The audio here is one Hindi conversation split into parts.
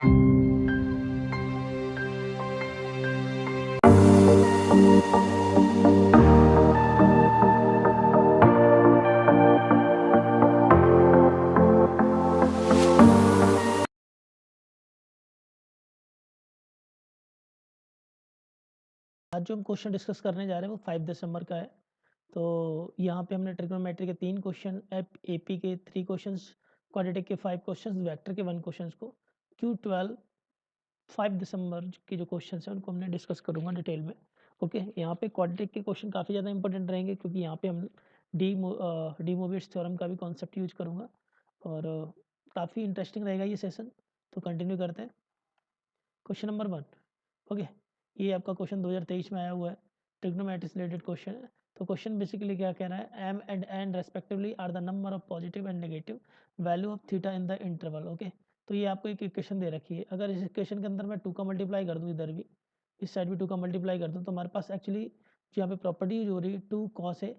आज जो हम क्वेश्चन डिस्कस करने जा रहे हैं वो 5 दिसंबर का है। तो यहाँ पे हमने ट्रिग्नोमेट्री के 3 क्वेश्चन, एपी के 3 क्वेश्चंस, क्वाड्रेटिक के 5 क्वेश्चंस, वेक्टर के 1 क्वेश्चंस को Q12 5 दिसंबर के जो क्वेश्चंस हैं उनको हमने डिस्कस करूँगा डिटेल में। ओके, यहाँ पे क्वाड्रेटिक के क्वेश्चन काफ़ी ज़्यादा इंपॉर्टेंट रहेंगे क्योंकि यहाँ पे हम डी मोविट्स थ्योरम का भी कॉन्सेप्ट यूज करूँगा और काफ़ी इंटरेस्टिंग रहेगा ये सेशन। तो कंटिन्यू करते हैं। Question number 1। ओके, ये आपका क्वेश्चन 2023 में आया हुआ है, ट्रिग्नोमेट्री से रिलेटेड क्वेश्चन है। तो क्वेश्चन बेसिकली क्या कह रहा है, m एंड n respectively are the number of positive and negative value of theta in the interval. Okay, तो ये आपको एक इक्वेशन दे रखी है। अगर इस इक्वेशन के अंदर मैं 2 का मल्टीप्लाई कर दूँ, इधर भी इस साइड भी 2 का मल्टीप्लाई कर दूँ, तो हमारे पास एक्चुअली जो यहाँ पे प्रॉपर्टी यूज हो रही है 2 कॉस ए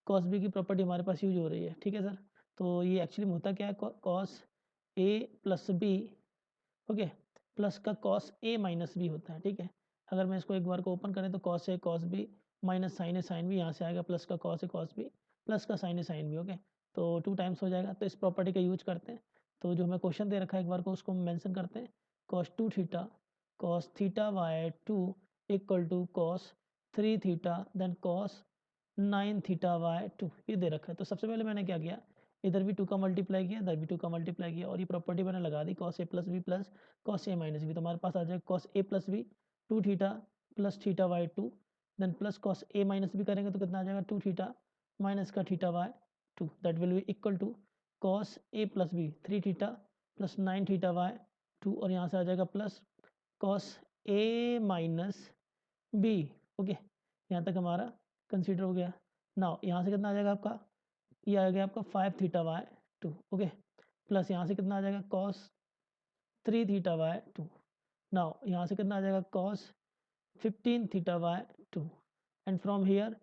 कॉस बी की प्रॉपर्टी हमारे पास यूज हो रही है। ठीक है सर, तो ये एक्चुअली में होता क्या है, cos A plus B, okay, plus का कॉस ए माइनस बी होता है। ठीक है, अगर मैं इसको एक बार को ओपन करें तो cos A cos B minus sign A sine B यहाँ से आएगा, प्लस का cos A cos B plus का साइन ए साइन बी। ओके, तो 2 टाइम्स हो जाएगा। तो इस प्रॉपर्टी का यूज करते हैं। तो जो हमें क्वेश्चन दे रखा है एक बार को उसको मेंशन करते हैं। Cos 2 theta cos theta by 2 equal to cos 3 theta then cos 9 theta by 2 ये दे रखा है। तो सबसे पहले मैंने क्या किया, इधर भी 2 का मल्टीप्लाई किया, इधर भी 2 का मल्टीप्लाई किया और ये प्रॉपर्टी मैंने लगा दी cos A plus B plus cos A minus B. तो हमारे पास आ जाएगा cos A plus B 2 theta plus theta by 2 then plus cos A minus B करेंगे तो कितना आ जाएगा 2 थीटा माइनस का theta by 2 that will be equal to cos A plus B 3 theta plus 9 theta by 2 और यहाँ से आ जाएगा plus cos A minus B. Okay, यहाँ तक हमारा कंसीडर हो गया। नाउ यहाँ से कितना आ जाएगा आपका, ये आ गया आपका 5 थीटा वाई 2। ओके, प्लस यहाँ से कितना आ जाएगा कॉस 3 थीटा वाई 2। नाउ यहाँ से कितना आ जाएगा cos 15 theta by 2 and from here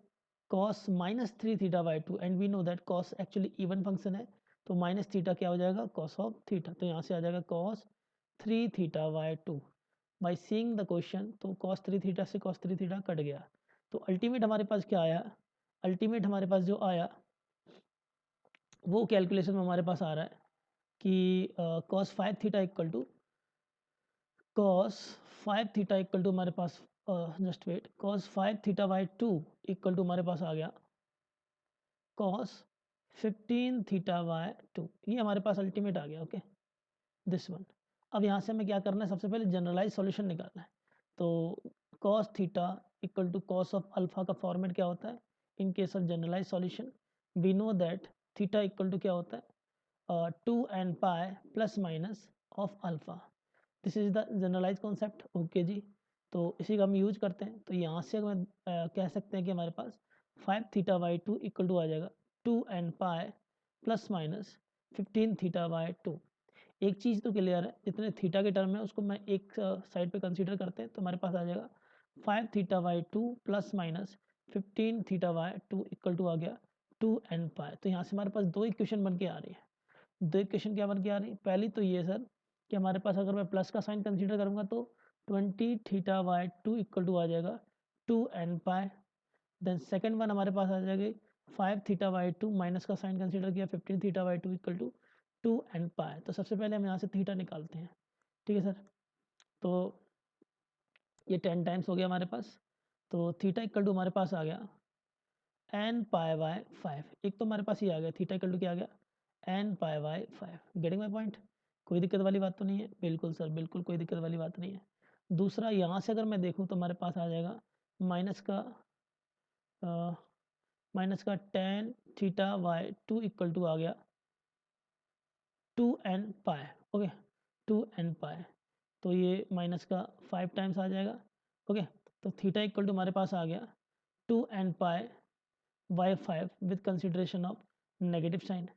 cos minus 3 theta by 2 and we know that cos actually even function है। तो माइनस थीटा क्या हो जाएगा, कॉस ऑफ थीटा। तो यहाँ से आ जाएगा cos 3 theta by 2 by seeing the question. तो कॉस 3 थीटा से कॉस 3 थीटा कट गया। तो अल्टीमेट हमारे पास क्या आया, अल्टीमेट हमारे पास जो आया वो कैलकुलेशन में हमारे पास आ रहा है कि cos 5 theta equal to cos 5 theta equal to हमारे पास just wait cos 5 theta by 2 equal to हमारे पास आ गया कॉस 15 थीटा बाई 2। ये हमारे पास अल्टीमेट आ गया। Okay, this one. अब यहाँ से हमें क्या करना है, सबसे पहले जनरलाइज सॉल्यूशन निकालना है। तो cos theta equal to cos of alpha का फॉर्मेट क्या होता है in case of generalize solution, we know that theta equal to क्या होता है 2 N pi plus minus of alpha. This is the generalize concept. Okay जी, तो इसी का हम यूज करते हैं। तो यहाँ से हम कह सकते हैं कि हमारे पास 5 थीटा बाई 2 इक्वल टू आ जाएगा 2 N pi plus minus 15 theta by 2। एक चीज़ तो क्लियर है, जितने थीटा के टर्म है उसको मैं एक साइड पे कंसीडर करते हैं। तो हमारे पास आ जाएगा 5 theta by 2 plus minus 15 theta by 2 equal to आ गया 2 एन पाई। तो यहाँ से हमारे पास दो इक्वेशन बन के आ रही है। दो इक्वेशन क्या बन के आ रही है, पहली तो ये सर कि हमारे पास अगर मैं प्लस का साइन कंसीडर करूँगा तो 20 थीटा बाई 2 इक्वल टू आ जाएगा 2 N pi. Then second one हमारे पास आ जाएगी 5 थीटा बाई 2 माइनस का साइन कंसीडर किया 15 theta by 2 equal to 2 N pi. तो सबसे पहले हम यहाँ से थीटा निकालते हैं। ठीक है सर, तो ये 10 टाइम्स हो गया हमारे पास। तो थीटा इक्वल टू हमारे पास आ गया एन पाई बाय 5। एक तो हमारे पास ये आ गया थीटा इक्वल टू क्या आ गया n pi by 5। Getting my point, कोई दिक्कत वाली बात तो नहीं है? बिल्कुल सर, बिल्कुल कोई दिक्कत वाली बात नहीं है। दूसरा यहाँ से अगर मैं देखूँ तो हमारे पास आ जाएगा माइनस का ten theta by 2 equal to आ गया 2 N pi. Okay, 2 N pi, तो ये माइनस का 5 टाइम्स आ जाएगा। ओके, तो थीटा इक्वल टू हमारे पास आ गया 2 N pi by 5 with consideration of negative sign,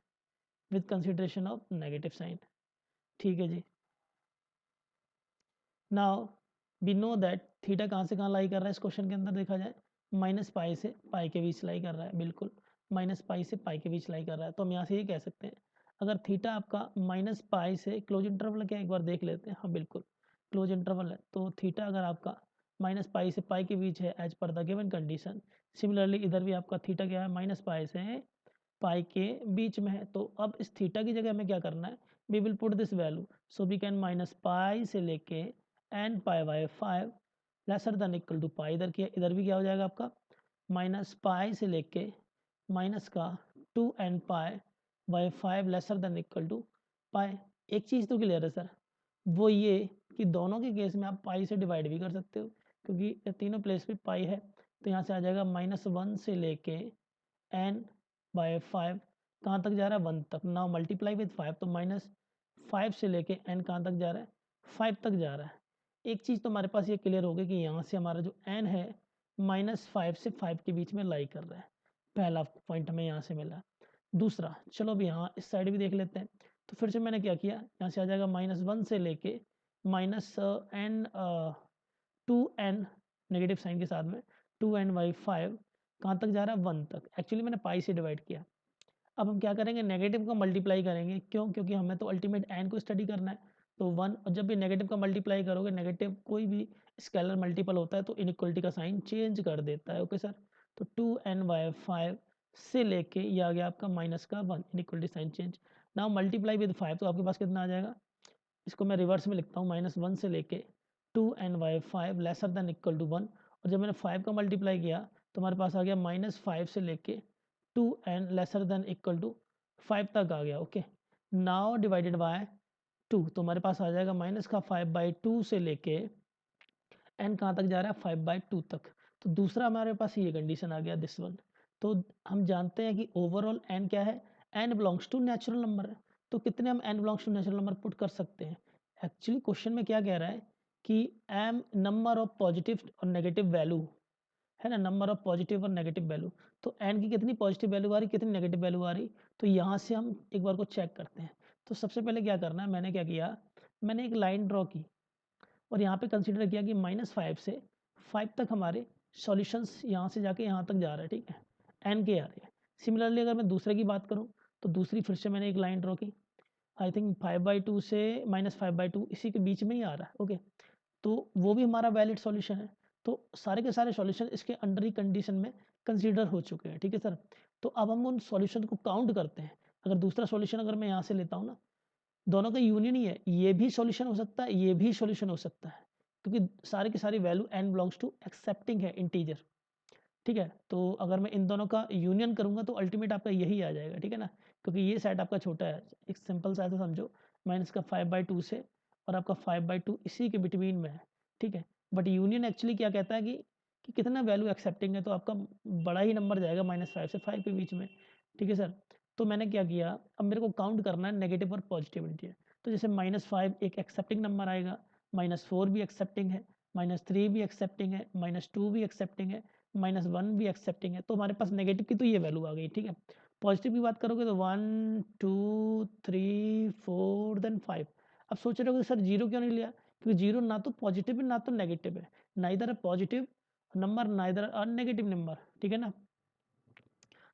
with consideration of negative sign. ठीक है जी, now we know that theta कहाँ से कहाँ लाई कर रहा है इस क्वेश्चन के अंदर देखा जाए, माइनस पाई से पाई के बीच लाई कर रहा है। बिल्कुल माइनस पाई से पाई के बीच लाई कर रहा है। तो हम यहाँ से ये कह सकते हैं अगर थीटा आपका माइनस पाई से क्लोज इंटरवल क्या एक बार देख लेते हैं, हाँ बिल्कुल क्लोज इंटरवल है, तो थीटा अगर आपका माइनस पाई से पाई के बीच है as per the given condition, similarly इधर भी आपका थीटा क्या है माइनस पाई से पाई के बीच में है। तो अब इस थीटा की जगह हमें क्या करना है, we will put this value, so we can minus pi से लेके N pi by 5 lesser than equal to pi, इधर भी क्या हो जाएगा आपका माइनस पाई से लेके माइनस का 2n pi by 5 lesser than equal to pi. एक चीज़ तो क्लियर है सर, वो ये कि दोनों के केस में आप पाई से डिवाइड भी कर सकते हो, क्योंकि तीनों प्लेस पे पाई है, तो यहाँ से आ जाएगा -1 से लेके n बाय 5 कहाँ तक जा रहा है 1 तक, नाउ मल्टीप्लाई विद 5, तो -5 से लेके n कहाँ तक जा रहा है 5 तक जा रहा है। एक चीज़ तो हमारे पास ये क्लियर हो गई कि यहाँ से हमारा जो n है -5 से 5 के बीच में लाई कर रहा है, पहला पॉइंट हमें यहाँ से मिला। दूसरा चलो अब यहाँ इस साइड भी देख लेते हैं, तो फिर से मैंने क्या किया, यहाँ से आ जाएगा -1 से लेके -2n नेगेटिव साइन के साथ में 2n/5 कहाँ तक जा रहा है 1 तक, एक्चुअली मैंने पाई से डिवाइड किया। अब हम क्या करेंगे, नेगेटिव का मल्टीप्लाई करेंगे, क्यों, क्योंकि हमें तो अल्टीमेट एन को स्टडी करना है, तो 1, और जब भी नेगेटिव का मल्टीप्लाई करोगे, नेगेटिव कोई भी स्केलर मल्टीपल होता है तो इनइक्वलिटी का साइन चेंज कर देता है। ओके सर, तो 2n/5 से लेके ये आ गया आपका माइनस का 1, inequality sign change. Now multiply with 5, तो आपके पास कितना आ जाएगा, इसको मैं रिवर्स में लिखता हूँ, -1 से लेके 2n/5 laser than equal to 1, और जब मैंने 5 का मल्टीप्लाई किया तो हमारे पास आ गया -5 से लेके 2n laser than equal to 5 तक आ गया। ओके, नाउ डिवाइडेड बाय 2, तो हमारे पास आ जाएगा माइनस का 5/2 से लेके n कहाँ तक जा रहा है 5/2 तक। तो दूसरा हमारे पास ये कंडीशन आ गया दिस वन। तो हम जानते हैं कि ओवरऑल n क्या है, n belongs to natural number है, तो कितने हम n belongs to natural number put कर सकते हैं। एक्चुअली क्वेश्चन में क्या कह रहा है कि m नंबर ऑफ पॉजिटिव और नेगेटिव वैल्यू है ना, नंबर ऑफ पॉजिटिव और नेगेटिव वैल्यू, तो n की कितनी पॉजिटिव वैल्यू आ रही, कितनी नेगेटिव वैल्यू आ रही, तो यहाँ से हम एक बार को चेक करते हैं। तो सबसे पहले क्या करना है, मैंने क्या किया, मैंने एक लाइन ड्रॉ की और यहाँ पे कंसीडर किया कि -5 से 5 तक हमारे सॉल्यूशंस यहाँ से जाके यहाँ तक जा रहा है, ठीक है, एन के आ रहे हैं। सिमिलरली अगर मैं दूसरे की बात करूँ, तो दूसरी फिर से मैंने एक लाइन ड्रॉ की, आई थिंक 5/2 से -5/2 इसी के बीच में ही आ रहा है। ओके, तो वो भी हमारा वैलिड सॉल्यूशन है। तो सारे के सारे सॉल्यूशन इसके अंडर ही कंडीशन में कंसीडर हो चुके हैं, ठीक है सर। तो अब हम उन सॉल्यूशन को काउंट करते हैं। अगर दूसरा सॉल्यूशन अगर मैं यहाँ से लेता हूँ ना, दोनों का यूनियन ही है, ये भी सॉल्यूशन हो सकता है, ये भी सॉल्यूशन हो सकता है, क्योंकि सारी की सारी value n belongs to accepting है इंटीजर, ठीक है। तो अगर मैं इन दोनों का यूनियन करूंगा तो अल्टीमेट आपका यही आ जाएगा, ठीक है ना, क्योंकि ये सेट आपका छोटा है। एक सिंपल सा ऐसा समझो, माइनस का 5/2 से और आपका 5/2 इसी के बिटवीन में है, ठीक है। बट यूनियन एक्चुअली क्या कहता है कि कितना वैल्यू एक्सेप्टिंग है, तो आपका बड़ा ही नंबर जाएगा -5 से 5 के बीच में, ठीक है सर। तो मैंने क्या किया, अब मेरे को काउंट करना है नेगेटिव और पॉजिटिव इंटीजर, तो जैसे -5 एक एक्सेप्टिंग नंबर आएगा, -4 भी एक्सेप्टिंग है, -3 भी एक्सेप्टिंग है, -2 भी एक्सेप्टिंग है, -1 भी एक्सेप्टिंग है, तो हमारे पास नेगेटिव की तो ये वैल्यू आ गई, ठीक है। पॉजिटिव की बात करोगे तो 1 2 3 4 देन 5। अब सोच रहे हो सर जीरो क्यों नहीं लिया, क्योंकि जीरो ना तो पॉजिटिव है ना तो नेगेटिव है, ना इधर पॉजिटिव नंबर ना इधर नेगेटिव नंबर, ठीक है ना।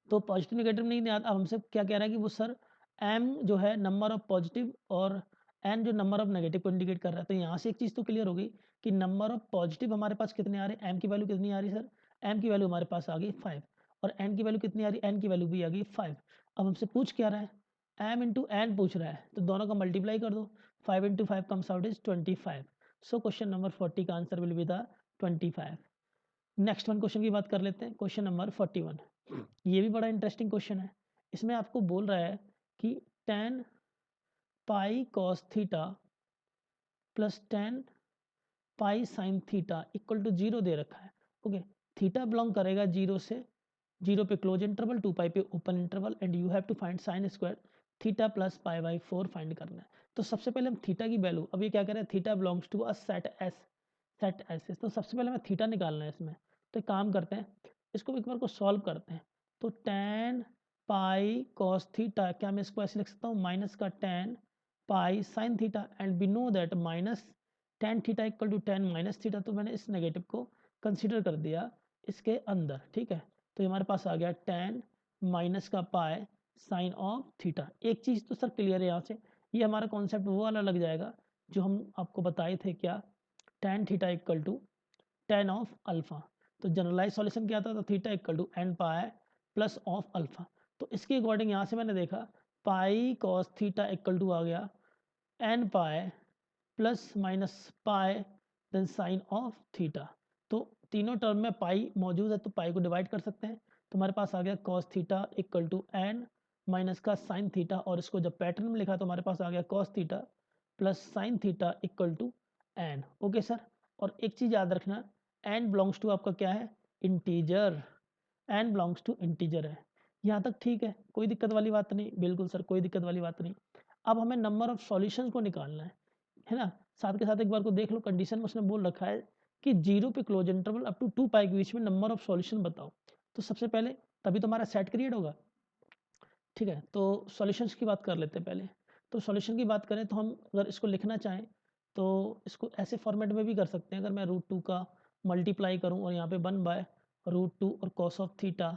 तो पॉजिटिव नेगेटिव नहीं आता। अब हमसे क्या कह रहा है कि वो सर m जो है नंबर ऑफ पॉजिटिव और n जो नंबर ऑफ नेगेटिव को इंडिकेट कर रहा है। तो यहाँ से एक चीज़ तो क्लियर हो गई कि नंबर ऑफ पॉजिटिव हमारे पास कितने आ रहे हैं, m की वैल्यू कितनी आ रही है सर, m की वैल्यू हमारे पास आ गई 5, और n की वैल्यू कितनी आ रही है, n की वैल्यू भी आ गई 5। अब हमसे पूछ क्या रहा है, m इंटू एन पूछ रहा है, तो दोनों का मल्टीप्लाई कर दो, 5 into 5 comes out is 25। So question number 40 का answer will be the 25। Next one question की बात कर लेते हैं, क्वेश्चन नंबर 41। ये भी बड़ा इंटरेस्टिंग क्वेश्चन है। इसमें आपको बोल रहा है कि tan pi cos theta plus tan pi sine theta equal to 0 दे रखा है। ओके, थीटा बिलोंग करेगा 0 से 0 पे क्लोज इंटरवल, 2 पाई पे open interval, and you have to find sine square theta plus पाई/4 फाइंड करना है। तो सबसे पहले हम थीटा की वैल्यू, अब ये क्या कह रहे हैं, theta belongs to a set S, set S, तो सबसे पहले हमें थीटा निकालना है इसमें। तो एक काम करते हैं, इसको एक बार को सॉल्व करते हैं। तो tan पाई कॉस थीटा, क्या मैं इसको ऐसे लिख सकता हूँ, माइनस का tan pi sine theta, and we know that minus tan theta equal to tan minus theta, तो मैंने इस नेगेटिव को कंसिडर कर दिया इसके अंदर, ठीक है। तो हमारे पास आ गया tan माइनस का पाई साइन ऑफ थीटा। एक चीज़ तो सर क्लियर है यहाँ से, ये हमारा कॉन्सेप्ट वो वाला लग जाएगा जो हम आपको बताए थे, क्या tan theta equal to tan of alpha. तो जनरलाइज सॉल्यूशन क्या था, तो theta equal to n pi plus of alpha. तो इसके अकॉर्डिंग यहाँ से मैंने देखा pi cos theta equal to आ गया n pi plus minus pi then sine of theta. तो तीनों टर्म में पाई मौजूद है तो पाई को डिवाइड कर सकते हैं। तो हमारे पास आ गया cos theta equal to n minus का साइन थीटा, और इसको जब पैटर्न में लिखा तो हमारे पास आ गया cos theta plus sine theta equal to n. Okay sir. और एक चीज़ याद रखना, एन बिलोंग्स टू आपका क्या है, integer. N belongs to integer है। यहाँ तक ठीक है, कोई दिक्कत वाली बात नहीं, बिल्कुल सर कोई दिक्कत वाली बात नहीं। अब हमें नंबर ऑफ सॉल्यूशंस को निकालना है ना। साथ के साथ एक बार को देख लो, कंडीशन में उसने बोल रखा है कि 0 पे क्लोज इंटरवल अप टू 2 पाई के बीच में नंबर ऑफ सॉल्यूशन बताओ। तो सबसे पहले तभी तो हमारा सेट क्रिएट होगा। ठीक है, तो सॉल्यूशंस की बात कर लेते हैं पहले। तो सॉल्यूशन की बात करें तो हम अगर इसको लिखना चाहें तो इसको ऐसे फॉर्मेट में भी कर सकते हैं। अगर मैं रूट 2 का मल्टीप्लाई करूं और यहाँ पे 1 बाय रूट 2 और कॉस ऑफ थीटा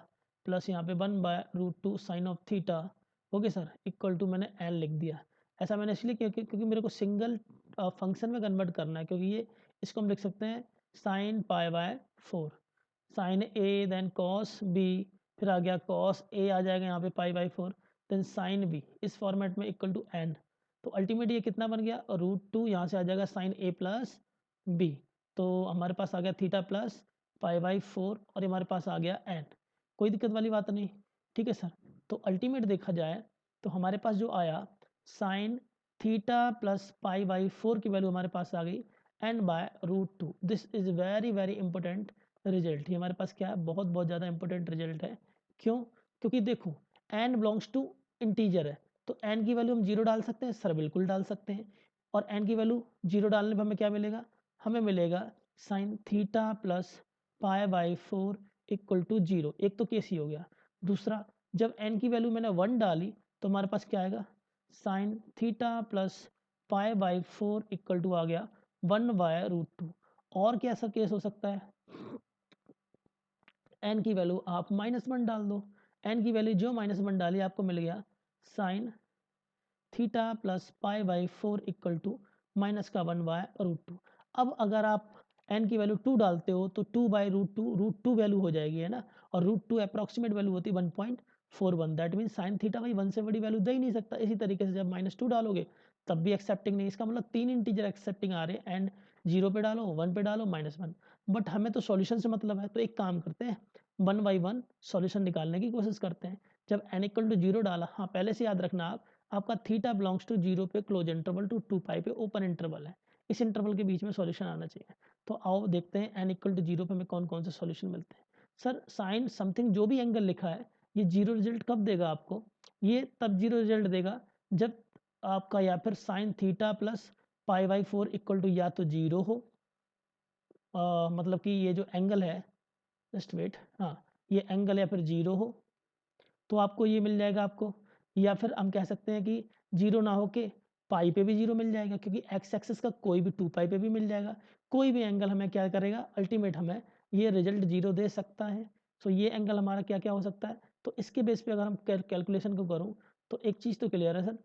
प्लस यहाँ पे 1 by root 2 sine of theta, okay sir, equal to मैंने एन लिख दिया। ऐसा मैंने इसलिए किया क्योंकि मेरे को सिंगल फंक्शन में कन्वर्ट करना है, क्योंकि ये इसको हम लिख सकते हैं sine pi by 4, sine a then cos b, फिर आ गया कॉस ए आ जाएगा यहाँ पे pi by 4, then sine b इस फॉर्मेट में इक्वल टू एन। तो अल्टीमेट ये कितना बन गया, रूट 2 यहाँ से आ जाएगा साइन ए प्लस बी। तो हमारे पास आ गया थीटा प्लस पाई बाई 4 और हमारे पास आ गया एन। कोई दिक्कत वाली बात नहीं, ठीक है सर। तो अल्टीमेट देखा जाए तो हमारे पास जो आया sine theta plus pi by 4 की वैल्यू हमारे पास आ गई n by root 2। This is very very important result. ये हमारे पास क्या है, बहुत बहुत ज़्यादा इंपॉर्टेंट रिजल्ट है। क्यों, क्योंकि देखो एन बिलोंग्स टू इंटीजर है, तो एन की वैल्यू हम जीरो डाल सकते हैं सर, बिल्कुल डाल सकते हैं। और एन की वैल्यू जीरो डालने पर हमें क्या मिलेगा, हमें मिलेगा sine theta plus pi by 4 equal to zero. एक तो केस ही हो गया। दूसरा, जब एन की वैल्यू मैंने 1 डाली तो हमारे पास क्या आएगा, sine theta plus pi by 4 equal to आ गया 1 बाय रूट 2। और क्या ऐसा केस हो सकता है, एन की वैल्यू आप -1 डाल दो। एन की वैल्यू जो -1 डाली आपको मिल गया sine theta plus pi by 4 equal to minus का 1 बाय रूट 2। अब अगर आप एन की वैल्यू 2 डालते हो तो 2 बाई रूट टू वैल्यू हो जाएगी, है ना। और रूट 2 अप्रॉक्सीमेट वैल्यू होती है 1.41। दैट मीन साइन थीटा भाई 1 से बड़ी वैल्यू दे ही नहीं सकता। इसी तरीके से जब -2 डालोगे तब भी एक्सेप्टिंग नहीं, इसका मतलब 3 इंटीजर एक्सेप्टिंग आ रहे हैं। एंड 0 पे डालो, 1 पे डालो, -1। बट हमें तो सॉल्यूशन से मतलब है, तो एक काम करते हैं 1 बाई 1 सॉल्यूशन निकालने की कोशिश करते हैं। जब एन इक्वल टू 0 डाला, हाँ पहले से याद रखना आप, आपका थीटा बिलोंग्स टू 0 पे क्लोज इंटरवल टू 2 पाई पे ओपन इंटरवल है। इस इंटरवल के बीच में सॉल्यूशन आना चाहिए। तो आओ देखते हैं एन इक्वल टू 0 पे हमें कौन कौन से सॉल्यूशन मिलते हैं। सर साइन समथिंग जो भी एंगल लिखा है, ये जीरो रिजल्ट कब देगा आपको, ये तब जीरो रिजल्ट देगा जब आपका या फिर sine theta plus pi by 4 equal to या तो जीरो हो, मतलब कि ये जो एंगल है, जस्ट वेट, हाँ ये एंगल या फिर जीरो हो तो आपको ये मिल जाएगा आपको। या फिर हम कह सकते हैं कि जीरो ना होके पाई पे भी जीरो मिल जाएगा, क्योंकि एक्स एक्सिस का कोई भी 2 पाई पे भी मिल जाएगा। कोई भी एंगल हमें क्या करेगा, अल्टीमेट हमें ये रिजल्ट जीरो दे सकता है। सो ये एंगल हमारा क्या क्या हो सकता है। तो इसके बेस पे अगर हम कैलकुलेशन को करूँ तो एक चीज़ तो क्लियर है सर,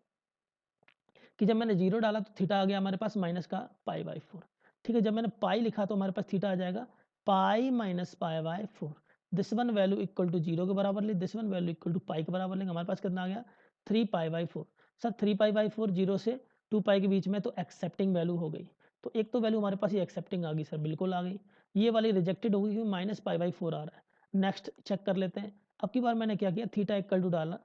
कि जब मैंने जीरो डाला तो थीटा आ गया हमारे पास माइनस का पाई बाई 4। ठीक है, जब मैंने पाई लिखा तो हमारे पास थीटा आ जाएगा pi minus pi by 4। This one value equal to zero के बराबर ले, this one value equal to pi के बराबर लेंगे, हमारे पास कितना आ गया 3 pi by 4। Sir 3 pi by 4 zero से 2 पाई के बीच में तो एक्सेप्टिंग वैल्यू हो गई। तो एक तो वैल्यू हमारे पास ये एक्सेप्टिंग आ गई सर, बिल्कुल आ गई। ये वाली रिजेक्टेड होगी क्योंकि माइनस पाई बाई 4 आ रहा है। नेक्स्ट चेक कर लेते हैं। अब की बार मैंने क्या किया, थीटा इक्वल टू डाला,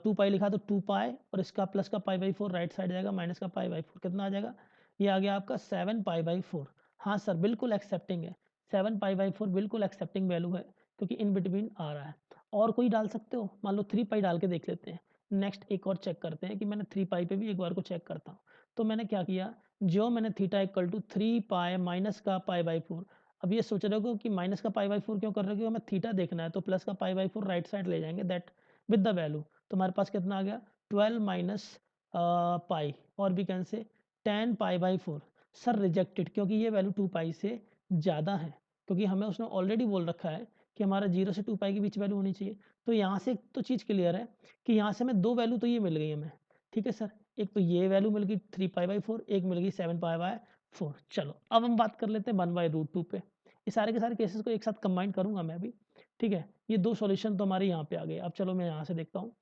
2 पाई लिखा तो 2 पाई और इसका प्लस का पाई बाई 4 राइट साइड जाएगा, माइनस का पाई बाई 4 कितना आ जाएगा, ये आ गया आपका 7 पाई बाई 4। हाँ सर बिल्कुल एक्सेप्टिंग है, 7 पाई बाई 4 बिल्कुल एक्सेप्टिंग वैल्यू है, क्योंकि इन बिटवीन आ रहा है। और कोई डाल सकते हो, मान लो 3 पाई डाल के देख लेते हैं। नेक्स्ट एक और चेक करते हैं कि मैंने 3 पाई पे भी एक बार को चेक करता हूँ। तो मैंने क्या किया, जो मैंने theta equal to 3 pi minus का पाई बाई 4। अब ये सोच रहे हो कि माइनस का पाई बाई 4 क्यों कर रहे हो, क्योंकि हमें थीटा देखना है, तो प्लस का पाई बाई 4 राइट साइड ले जाएंगे, दैट विद द वैल्यू। तो हमारे पास कितना आ गया 12 माइनस पाई, और भी कैन से 10 पाई बाई 4। सर रिजेक्टेड, क्योंकि ये वैल्यू 2 पाई से ज़्यादा है, क्योंकि हमें उसने ऑलरेडी बोल रखा है कि हमारा 0 से 2 पाई के बीच वैल्यू होनी चाहिए। तो यहाँ से तो चीज़ क्लियर है कि यहाँ से हमें 2 वैल्यू तो ये मिल गई हमें, ठीक है सर। एक तो ये वैल्यू मिल गई 3 पाई बाई 4, एक मिल गई 7 पाई बाय 4। चलो अब हम बात कर लेते हैं 1/√2 पे। ये सारे के सारे केसेस को एक साथ कंबाइन करूँगा मैं भी, ठीक है। ये 2 सॉल्यूशन तो हमारे यहाँ पे आ गए। अब चलो मैं यहाँ से देखता हूँ।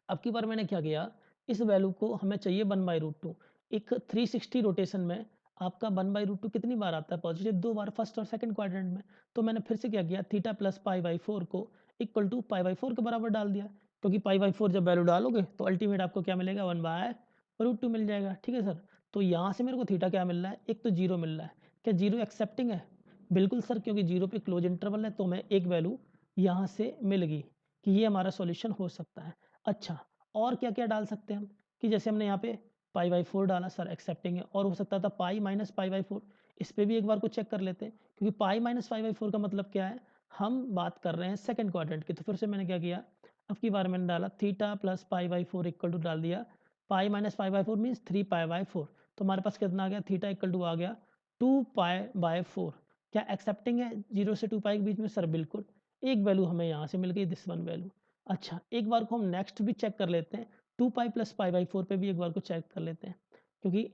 अब की बार मैंने क्या किया, इस वैल्यू को हमें चाहिए 1/√2। एक 360 रोटेशन में आपका 1/√2 कितनी बार आता है पॉजिटिव? 2 बार, फर्स्ट और सेकंड क्वाड्रेंट में। तो मैंने फिर से क्या किया, थीटा प्लस पाई बाई 4 को इक्वल टू पाई बाई 4 के बराबर डाल दिया, क्योंकि पाई बाई 4 जब वैल्यू डालोगे तो अल्टीमेट आपको क्या मिलेगा, 1/√2 मिल जाएगा, ठीक है सर। तो यहाँ से मेरे को थीटा क्या मिल रहा है, एक तो 0 मिल रहा है। क्या 0 एक्सेप्टिंग है? बिल्कुल सर, क्योंकि 0 पे क्लोज इंटरवल है, तो हमें एक वैल्यू यहाँ से मिल गई कि ये हमारा सॉल्यूशन हो सकता है। अच्छा, और क्या-क्या डाल सकते हैं हम, कि जैसे हमने यहाँ पे पाई बाई 4 डाला सर, एक्सेप्टिंग है। और हो सकता था पाई माइनस पाई बाई 4, इस पे भी एक बार को चेक कर लेते हैं, क्योंकि पाई माइनस पाई बाई 4 का मतलब क्या है, हम बात कर रहे हैं सेकंड क्वाड्रेंट की। तो फिर से मैंने क्या किया, अब की बार मैंने डाला theta plus pi by 4 equal to डाल दिया pi minus pi by 4 means 3 pi by 4। तो हमारे पास कितना आ गया, थीटा इक्वल टू आ गया 2 पाई बाय 4। क्या एक्सेप्टिंग है 0 से 2 पाई के बीच में? सर बिल्कुल। एक वैल्यू हमें यहाँ से मिल गई, दिस वन वैल्यू। अच्छा, एक बार को हम नेक्स्ट भी चेक कर लेते हैं, 2 पाई प्लस पाई बाई 4 पे भी एक बार को चेक कर लेते हैं, क्योंकि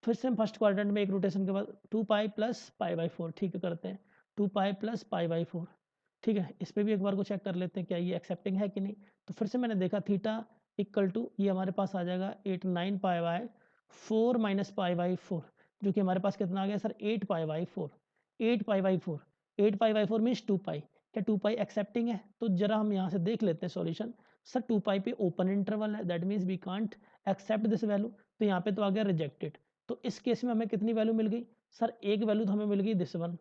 फिर से हम फर्स्ट क्वाड्रेंट में एक रोटेशन के बाद 2 पाई प्लस पाई बाई 4, ठीक है करते हैं, 2 पाई प्लस पाई बाई 4, ठीक है। इस पे भी एक बार को चेक कर लेते हैं क्या ये एक्सेप्टिंग है कि नहीं। तो फिर से मैंने देखा थीटा इक्वल टू ये हमारे पास आ जाएगा 8 9 पाई बाय 4 माइनस पाई बाई 4, जो कि हमारे पास कितना आ गया sir, 8 pi by 4। 8 pi by 4, 8 pi by 4 means 2 पाई। क्या 2 पाई एक्सेप्टिंग है? तो जरा हम यहाँ से देख लेते हैं सॉल्यूशन। सर 2 पाई पे ओपन इंटरवल है, that means we can't accept this value. तो यहाँ पे तो आ गया रिजेक्टेड। तो इस केस में हमें कितनी वैल्यू मिल गई सर, एक वैल्यू तो हमें मिल गई दिस वन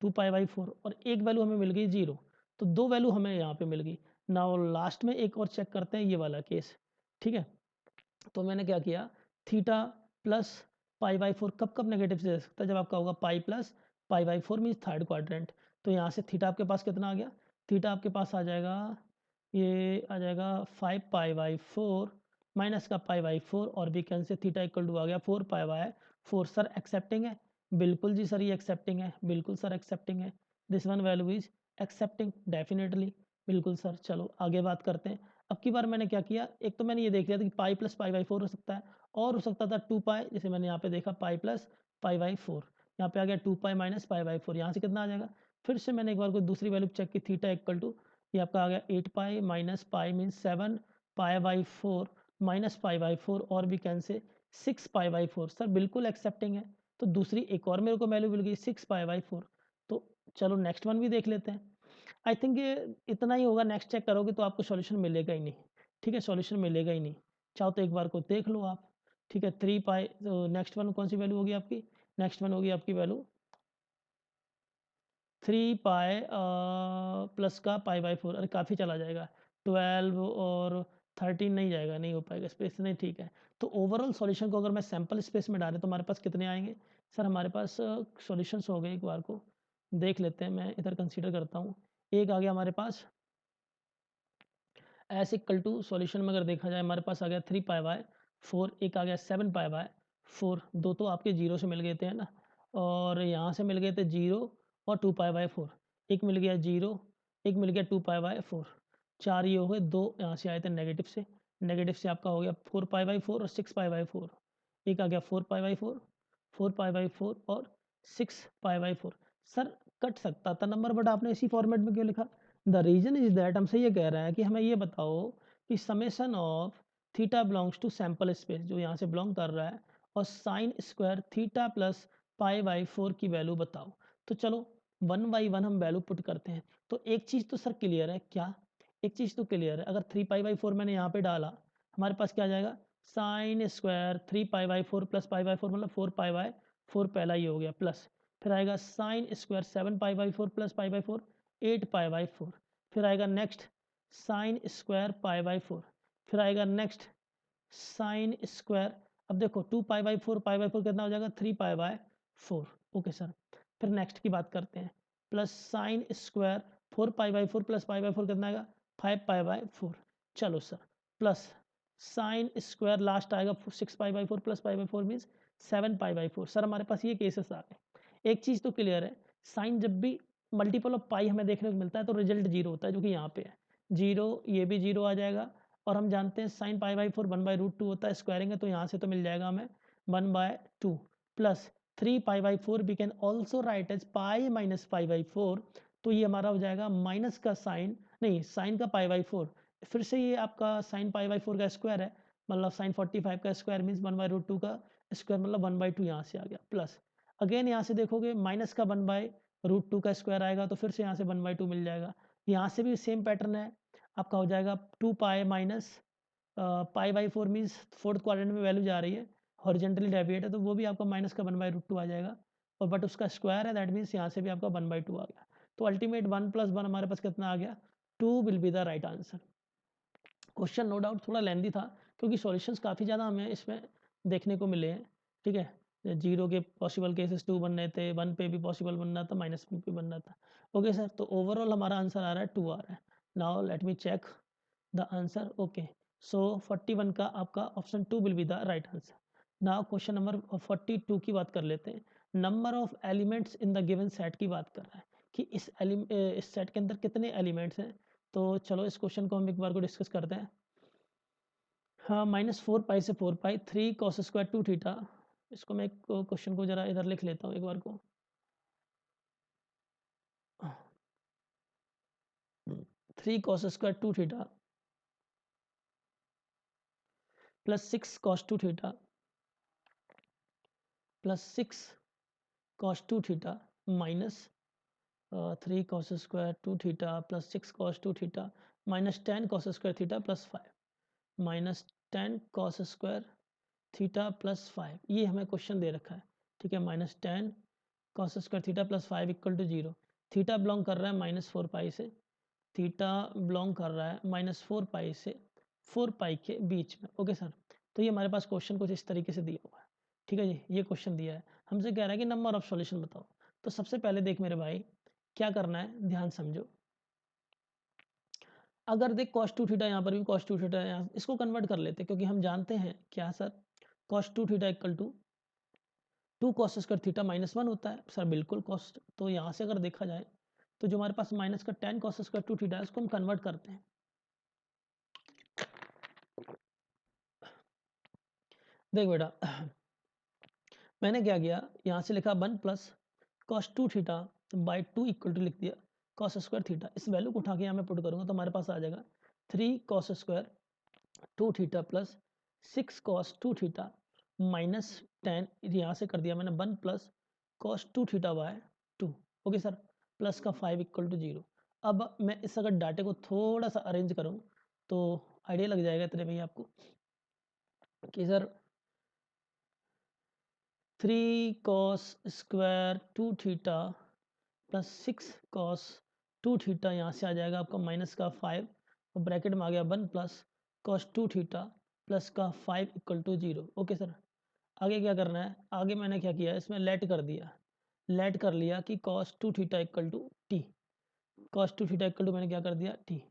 2 पाई बाई 4, और एक वैल्यू हमें मिल गई 0। तो 2 वैल्यू हमें यहाँ पे मिल गई। नाउ लास्ट में एक और चेक करते हैं, ये वाला केस, ठीक है। तो मैंने क्या किया, थीटा प्लस पाई बाई 4 कब कब नेगेटिव से दे सकता है, जब आपका होगा pi plus pi by 4 means third quadrant. तो यहाँ से थीटा आपके पास कितना आ गया, थीटा आपके पास आ जाएगा, ये आ जाएगा 5 पाई बाई 4 माइनस का पाई बाई 4, और भी कैन से थीटा इक्वल टू आ गया 4 पाई बाय 4। सर एक्सेप्टिंग है? बिल्कुल जी सर, ये एक्सेप्टिंग है, बिल्कुल सर एक्सेप्टिंग है। This one value is accepting definitely, बिल्कुल सर। चलो आगे बात करते हैं। अब की बार मैंने क्या किया, एक तो मैंने ये देख लिया था कि पाई प्लस पाई बाई 4 हो सकता है, और हो सकता था 2 पाई, जैसे मैंने यहाँ पे देखा पाई प्लस पाई बाई 4, यहाँ पे आ गया 2 पाई माइनस पाई बाई 4। यहाँ से कितना आ जाएगा, फिर से मैंने एक बार कोई दूसरी वैल्यू चेक की, थीटा इक्वल टू ये आपका आ गया 8 पाई minus pi means 7 pi by 4 minus pi by 4, और भी कैन से 6 पाई बाई 4। सर बिल्कुल एक्सेप्टिंग है। तो दूसरी एक और मेरे को वैल्यू मिल गई 6 पाई बाई 4। तो चलो नेक्स्ट वन भी देख लेते हैं। आई थिंक ये इतना ही होगा, नेक्स्ट चेक करोगे तो आपको सॉल्यूशन मिलेगा ही नहीं, ठीक है, सॉल्यूशन मिलेगा ही नहीं। चाहो तो एक बार को देख लो आप, ठीक है। 3 पाई, तो नेक्स्ट वन कौन सी वैल्यू होगी आपकी, नेक्स्ट वन होगी आपकी वैल्यू 3 पाई प्लस का पाई बाई 4। अरे काफ़ी चला जाएगा, 12 और 13 नहीं जाएगा, नहीं हो पाएगा, स्पेस नहीं, ठीक है। तो ओवरऑल सॉल्यूशन को अगर मैं सैम्पल स्पेस में डालें तो हमारे पास कितने आएंगे सर, हमारे पास सॉल्यूशंस हो गए, एक बार को देख लेते हैं, मैं इधर कंसीडर करता हूँ। एक आ गया हमारे पास एस इक्वल टू सॉल्यूशन में अगर देखा जाए हमारे पास आ गया 3 पाई बाय 4, एक आ गया 7 पाई बाय 4, दो तो आपके जीरो से मिल गए थे, है ना, और यहाँ से मिल गए थे 0 और 2 पाई बाय 4, एक मिल गया 0, एक मिल गया 2 पाई बाय 4, चार ये हो गए, दो यहाँ से आए थे नेगेटिव से, नेगेटिव से आपका हो गया 4 पाई बाय 4 और 6 पाई बाय 4, एक आ गया 4 पाई बाय 4, 4 पाई बाय 4 और 6 पाई बाय 4। सर कट सकता था नंबर, बट आपने इसी फॉर्मेट में क्यों लिखा? द रीजन इज दैट, हमसे ये कह रहा है कि हमें ये बताओ कि summation of theta belongs to sample space, जो यहाँ से बिलोंग कर रहा है, और sine square theta plus pi by 4 की वैल्यू बताओ। तो चलो 1 बाई 1 हम वैल्यू पुट करते हैं। तो एक चीज़ तो सर क्लियर है, क्या? एक चीज़ तो क्लियर है, अगर 3 पाई बाई 4 मैंने यहाँ पे डाला, हमारे पास क्या आ जाएगा, sine square 3 pi by 4 plus pi by 4 मतलब 4 पाई बाई 4, पहला ये हो गया, प्लस फिर आएगा sine square 7 pi by 4 plus pi by 4, 8 pi by 4, फिर आएगा next sine square pi by 4, फिर आएगा नेक्स्ट साइन स्क्वायर, अब देखो 2 पाई बाई 4 पाई बाई 4 कितना हो जाएगा, 3 पाई बाय 4, ओके सर। फिर नेक्स्ट की बात करते हैं, plus sine square 4 pi by 4 plus pi by 4 कितना आएगा, 5 पाई बाय 4, चलो sir, plus sine square last आएगा 6 पाई by 4 plus pi by 4 means 7 pi by 4। Sir हमारे पास ये केसेस आ गए। एक चीज़ तो क्लियर है, साइन जब भी मल्टीपल ऑफ पाई हमें देखने को मिलता है तो रिजल्ट 0 होता है, जो कि यहाँ पे है 0, ये भी 0 आ जाएगा। और हम जानते हैं साइन पाई बाई 4 1/√2 होता है, स्क्वायरिंग है तो यहाँ से तो मिल जाएगा हमें 1/2 plus 3 pi by 4 we can also write as pi minus pi by 4, तो ये हमारा हो जाएगा माइनस का साइन, नहीं साइन का पाई बाई 4, फिर से ये आपका साइन पाई बाई 4 का स्क्वायर है, मतलब साइन 45 का स्क्वायर मीन्स 1/√2 का स्क्वायर, मतलब 1/2 यहाँ से आ गया, प्लस अगेन यहाँ से देखोगे माइनस का 1/√2 का स्क्वायर आएगा तो फिर से यहाँ से 1/2 मिल जाएगा। यहाँ से भी सेम पैटर्न है, आपका हो जाएगा 2 पाई minus pi by 4 means fourth quadrant में वैल्यू जा रही है, हॉरिजेंटली डेविएट है तो वो भी आपका माइनस का 1/√2 आ जाएगा, और बट उसका स्क्वायर है दैट मीन्स यहाँ से भी आपका 1/2 आ गया। तो अल्टीमेट 1 + 1 हमारे पास कितना आ गया, 2 will be the right answer. Question no doubt थोड़ा लेंदी था क्योंकि सॉल्यूशंस काफ़ी ज़्यादा हमें इसमें देखने को मिले हैं, ठीक है। 0 के पॉसिबल केसेस 2 बन रहे थे, 1 पे भी पॉसिबल बन रहा था, माइनस में भी बन रहा था। ओके सर, तो ओवरऑल हमारा आंसर आ रहा है 2 आ रहा है। Now let me check the answer. Okay, so 41 का आपका option 2 will be the right answer. Now question number 42 की बात कर लेते हैं। Number of elements in the given set की बात कर रहा है कि इस सेट के अंदर कितने एलिमेंट्स हैं। तो चलो इस क्वेश्चन को हम एक बार को डिस्कस करते हैं। हाँ, -4 पाई से 4 पाई 3 कॉस स्क्वायर 2 थीटा। इसको मैं क्वेश्चन को जरा इधर लिख लेता हूँ एक बार को। 3 cos square 2 theta plus 6 cos 2 theta plus 6 cos 2 theta minus 3 cos square 2 theta plus 6 cos 2 theta minus 10 cos square theta plus 5 minus 10 cos square theta plus 5, ये हमें क्वेश्चन दे रखा है, ठीक है। -10 cos square theta plus 5 equal to 0। Theta belong कर रहा है -4 पाई से, थीटा बिलोंग कर रहा है -4 पाई से 4 पाई के बीच में। ओके सर, तो ये हमारे पास क्वेश्चन कुछ इस तरीके से दिया हुआ है, ठीक है जी। ये क्वेश्चन दिया है, हमसे कह रहा है कि नंबर ऑफ सॉल्यूशन बताओ। तो सबसे पहले देख मेरे भाई क्या करना है, ध्यान समझो। अगर देख cos 2 थीटा यहाँ पर भी cos 2 थीटा, यहाँ इसको कन्वर्ट कर लेते हैं क्योंकि हम जानते हैं क्या sir, cos 2 theta equal to 2 cos square theta -1 होता है सर, बिल्कुल कॉस। तो यहाँ से अगर देखा जाए तो जो हमारे पास माइनस का 10 कॉस स्क्वायर 2 थीटा है उसको हम कन्वर्ट करते हैं। देख बेटा मैंने क्या किया, यहाँ से लिखा 1 plus cos 2 theta by 2 equal to लिख दिया कॉस स्क्वायर थीटा। इस वैल्यू को उठा के यहाँ मैं पुट करूँगा तो हमारे पास आ जाएगा 3 cos square 2 theta plus 6 cos 2 theta minus 10, यहाँ से कर दिया मैंने 1 plus cos 2 theta by 2। Okay sir, plus का 5 इक्वल टू 0। अब मैं इस अगर डाटे को थोड़ा सा अरेंज करूँ तो आइडिया लग जाएगा तेरे भैया आपको कि sir 3 cos square 2 theta plus 6 cos 2 theta, यहाँ से आ जाएगा आपका माइनस का 5 और ब्रैकेट में आ गया 1 प्लस कॉस 2 थीटा प्लस का 5 इक्वल टू 0। ओके सर, आगे क्या करना है, आगे मैंने क्या किया इसमें लेट कर दिया, लेट कर लिया कि cos 2 theta equal to t, cos 2 theta equal to मैंने क्या कर दिया टी।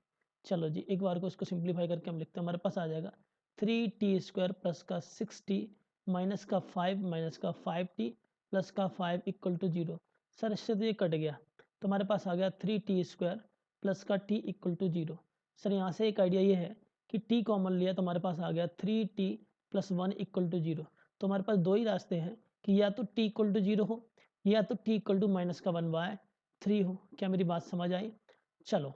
चलो जी एक बार को इसको सिंप्लीफाई करके हम लिखते हैं, हमारे पास आ जाएगा 3t स्क्वायर प्लस का 6t माइनस का 5 माइनस का 5t प्लस का 5 इक्वल टू 0। सर इससे तो ये कट गया तो हमारे पास आ गया 3t स्क्वायर प्लस का t इक्वल टू 0। सर यहाँ से एक आइडिया ये है कि t कॉमन लिया तो हमारे पास आ गया 3t प्लस 1 इक्वल टू 0। तो हमारे पास दो ही रास्ते हैं कि या तो t इक्वल टू 0 हो या तो t इक्वल टू माइनस का 1/3 हो। क्या मेरी बात समझ आई? चलो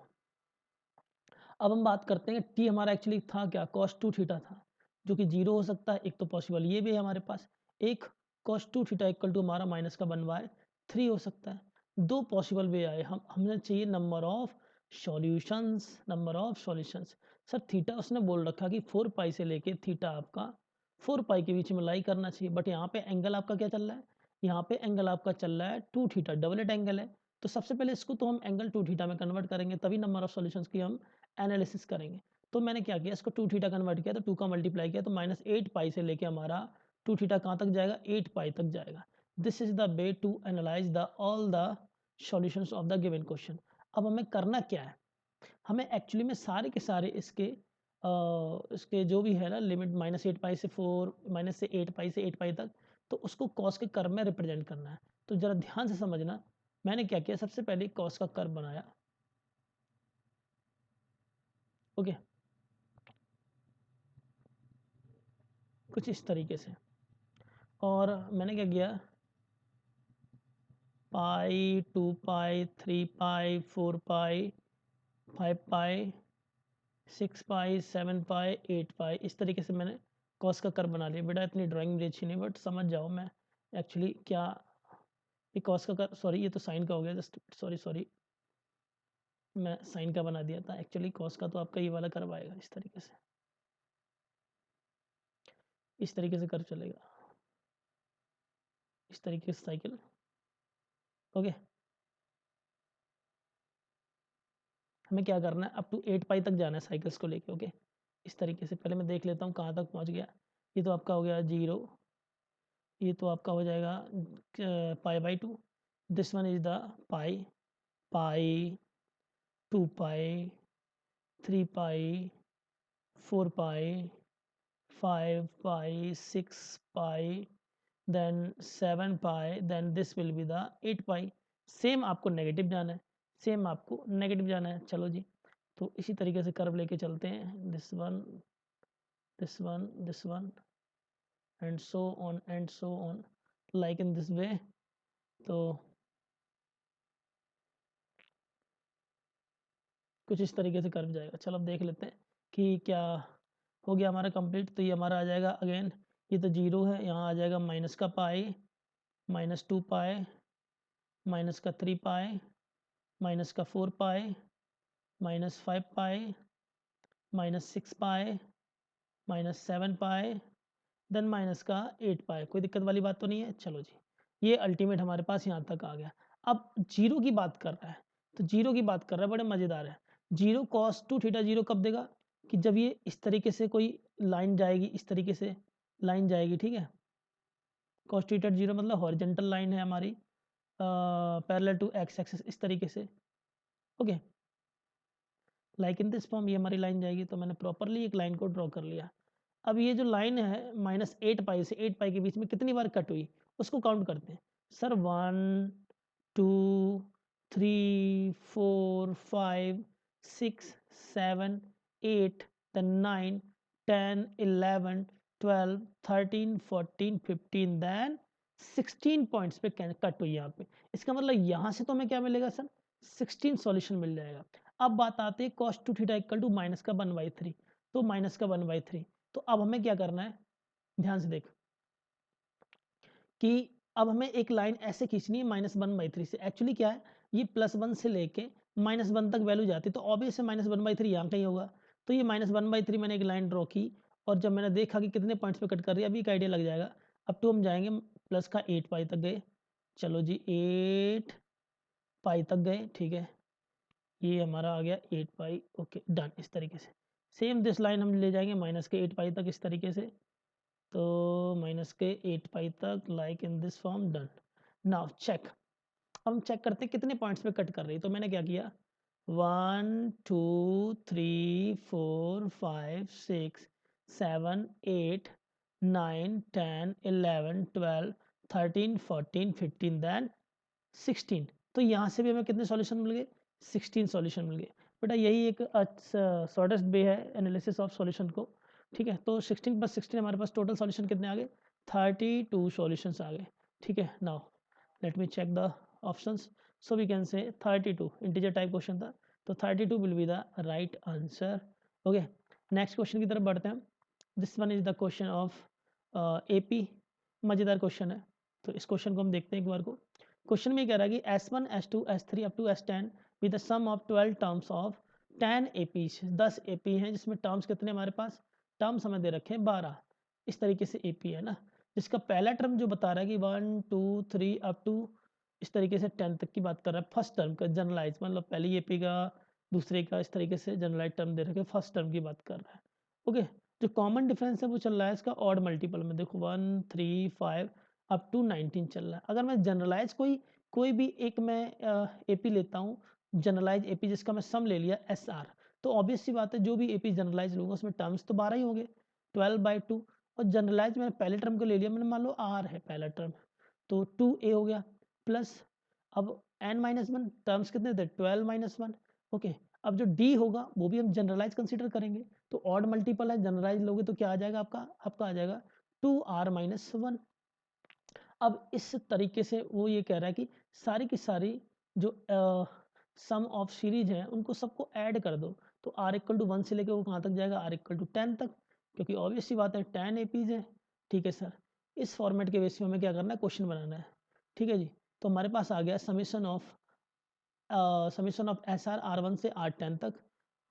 अब हम बात करते हैं टी हमारा एक्चुअली था क्या, cos 2 थीटा था, जो कि 0 हो सकता है, एक तो पॉसिबल ये भी है हमारे पास, एक cos 2 थीटा इक्वल टू हमारा माइनस का 1/3 हो सकता है। दो पॉसिबल वे आए, हमें चाहिए number of solutions, number of solutions. Sir theta उसने बोल रखा कि 4 पाई से लेके थीटा आपका 4 पाई के बीच में लाई करना चाहिए, बट यहाँ पे एंगल आपका क्या चल रहा है, यहाँ पे एंगल आपका चल रहा है 2 थीटा, डबलेट एंगल है। तो सबसे पहले इसको तो हम एंगल 2 थीटा में कन्वर्ट करेंगे तभी नंबर ऑफ सॉल्यूशंस की हम एनालिसिस करेंगे। तो मैंने क्या किया, इसको 2 थीटा कन्वर्ट किया तो 2 का मल्टीप्लाई किया तो -8 पाई से लेके हमारा 2 थीटा कहाँ तक जाएगा, 8 पाई तक जाएगा। This is the way to analyse the all the solutions of the given question. अब हमें करना क्या है, हमें एक्चुअली में सारे के सारे इसके जो भी है ना लिमिट -8 पाई से 4 माइनस से 8 पाई से 8 पाई तक, तो उसको कॉस के कर्व में रिप्रेजेंट करना है। तो जरा ध्यान से समझना, मैंने क्या किया, सबसे पहले कॉस का कर्व बनाया, ओके, कुछ इस तरीके से, और मैंने क्या किया, पाई, 2 पाई, 3 पाई, 4 पाई, 5 पाई, 6 पाई, 7 पाई, 8 पाई, इस तरीके से मैंने कॉस का कर्व बना लिया। बेटा इतनी ड्राइंग मेरी अच्छी नहीं, बट समझ जाओ मैं एक्चुअली क्या, ये कॉस का कर्व, सॉरी ये तो साइन का हो गया, जस्ट सॉरी मैं साइन का बना दिया था, एक्चुअली कॉस का तो आपका ये वाला कर्व आएगा इस तरीके से, इस तरीके से कर्व चलेगा, इस तरीके से साइकिल, ओके। हमें क्या करना है, अप टू 8 पाई तक जाना है साइकिल्स को लेके, ओके। इस तरीके से पहले मैं देख लेता हूँ कहाँ तक पहुँच गया। ये तो आपका हो गया 0, ये तो आपका हो जाएगा pi by 2, this one is the pi, pi, 2 pi, 3 pi, 4 pi, 5 pi, 6 pi, then 7 pi, then this will be the 8 pi. Same आपको नेगेटिव जाना है, सेम आपको नेगेटिव जाना है, चलो जी। तो इसी तरीके से कर्व लेके चलते हैं, this one, this one, this one, and so on like in this way. तो कुछ इस तरीके से कर्व जाएगा। चलो अब देख लेते हैं कि क्या हो गया हमारा कंप्लीट। तो ये हमारा आ जाएगा अगेन, ये तो 0 है, यहाँ आ जाएगा माइनस का पाई, माइनस 2 पाई, माइनस का 3 पाई, माइनस का 4 पाई, माइनस 5 पाई, माइनस 6 पाई, माइनस 7 पाई, देन माइनस का 8 पाई। कोई दिक्कत वाली बात तो नहीं है, चलो जी। ये अल्टीमेट हमारे पास यहाँ तक आ गया। अब जीरो की बात कर रहा है, तो जीरो की बात कर रहा है, बड़े मज़ेदार है। जीरो कॉस 2 थीटा जीरो कब देगा, कि जब ये इस तरीके से कोई लाइन जाएगी, इस तरीके से लाइन जाएगी, ठीक है। कॉस थीटा जीरो मतलब हॉरिजेंटल लाइन है हमारी, पैरेलल टू एक्स एक्सिस, इस तरीके से, okay. Like in this form ये हमारी लाइन जाएगी। तो मैंने प्रॉपरली एक लाइन को ड्रॉ कर लिया। अब ये जो लाइन है माइनस 8 पाई से 8 पाई के बीच में कितनी बार कट हुई, उसको काउंट करते हैं। सर 1 2 3 4 5 6 7 8 then 9 10 11 12 13 14 15 then 16 पॉइंट्स पे कट हुई यहाँ पे। इसका मतलब यहाँ से तो हमें क्या मिलेगा सर, 16 सॉल्यूशन मिल जाएगा। अब बात आती है cos 2 theta equal to minus का 1/3, तो माइनस का 1/3। तो अब हमें क्या करना है, ध्यान से देख कि अब हमें एक लाइन ऐसे खींचनी है -1/3 से। एक्चुअली क्या है, ये +1 से लेके -1 तक वैल्यू जाती है, तो ऑब्वियस है -1/3 यहाँ कहीं होगा। तो ये -1/3 मैंने एक लाइन ड्रॉ की, और जब मैंने देखा कि कितने पॉइंट्स पे कट कर रही है, अभी एक आइडिया लग जाएगा। अब तो हम जाएंगे प्लस का 8 पाई तक गए, चलो जी 8 पाई तक गए, ठीक है। ये हमारा आ गया 8 पाई, ओके डन। इस तरीके से सेम दिस लाइन हम ले जाएंगे माइनस के 8 पाई तक, इस तरीके से। तो माइनस के 8 पाई तक, like in this form, done. Now check, हम चेक करते हैं कितने पॉइंट्स पे कट कर रही है। तो मैंने क्या किया, 1 2 3 4 5 6 7 8 9 10 11 12 13 14 15 दैन 16। तो यहाँ से भी हमें कितने सॉल्यूशन मिल गए, 16 सॉल्यूशन मिल गए। बेटा यही एक शॉर्टेस्ट वे है एनालिसिस ऑफ सॉल्यूशन को, ठीक है। तो 16 + 16 हमारे पास टोटल सॉल्यूशन कितने आ गए, 32 सॉल्यूशंस आ गए, ठीक है। Now let me check the options. So we can say 32, integer type question था, तो 32 will be the right answer, okay. Next question की तरफ बढ़ते हैं। This one is the question of AP, मज़ेदार क्वेश्चन है। तो इस क्वेश्चन को हम देखते हैं एक बार को। क्वेश्चन में कह रहा है कि S1 S2 S3 up to S10 with the sum of 12 terms of 10 AP, 10 AP हैं, जिसमें टर्म्स कितने हमारे पास, टर्म्स हमें दे रखे हैं 12। इस तरीके से AP है ना, जिसका पहला टर्म जो बता रहा है कि 1 2 3 अप टू इस तरीके से 10 तक की बात कर रहा है। फर्स्ट टर्म का जनरलाइज, मतलब पहली AP का, दूसरे का, इस तरीके से जनरलाइज टर्म दे रखे, फर्स्ट टर्म की बात कर रहा है, ओके। जो कॉमन डिफरेंस है वो चल रहा है इसका ऑड मल्टीपल में, देखो 1 3 5 अप टू 19 चल रहा है। अगर मैं जनरलाइज कोई भी एक मैं एपी लेता हूँ, जनरलाइज एपी जिसका मैं सम ले लिया SR, तो ऑब्वियस सी बात है जो भी एपी जनरलाइज लूँगा उसमें टर्म्स तो 12 ही होंगे, 12/2। और जनरलाइज मैंने पहले टर्म को ले लिया, मैंने मान लो R है पहला टर्म, तो 2A हो गया, प्लस अब n-1 टर्म्स कितने थे 12-1 ओके। अब जो d होगा वो भी हम जनरलाइज कंसीडर करेंगे, तो ऑड मल्टीपल है, जनरलाइज लोगे तो क्या आ जाएगा आपका आ जाएगा 2r-1। अब इस तरीके से वो ये कह रहा है कि सारी की सारी जो सम ऑफ सीरीज है उनको सबको ऐड कर दो, तो r इक्वल टू 1 से लेकर वो कहाँ तक जाएगा r इक्वल टू 10 तक, क्योंकि ऑब्वियस सी बात है 10 एपीज है। ठीक है सर, इस फॉर्मेट के बेस में हमें क्या करना है, क्वेश्चन बनाना है। ठीक है जी, तो हमारे पास आ गया summation of S are R1 से R10 तक,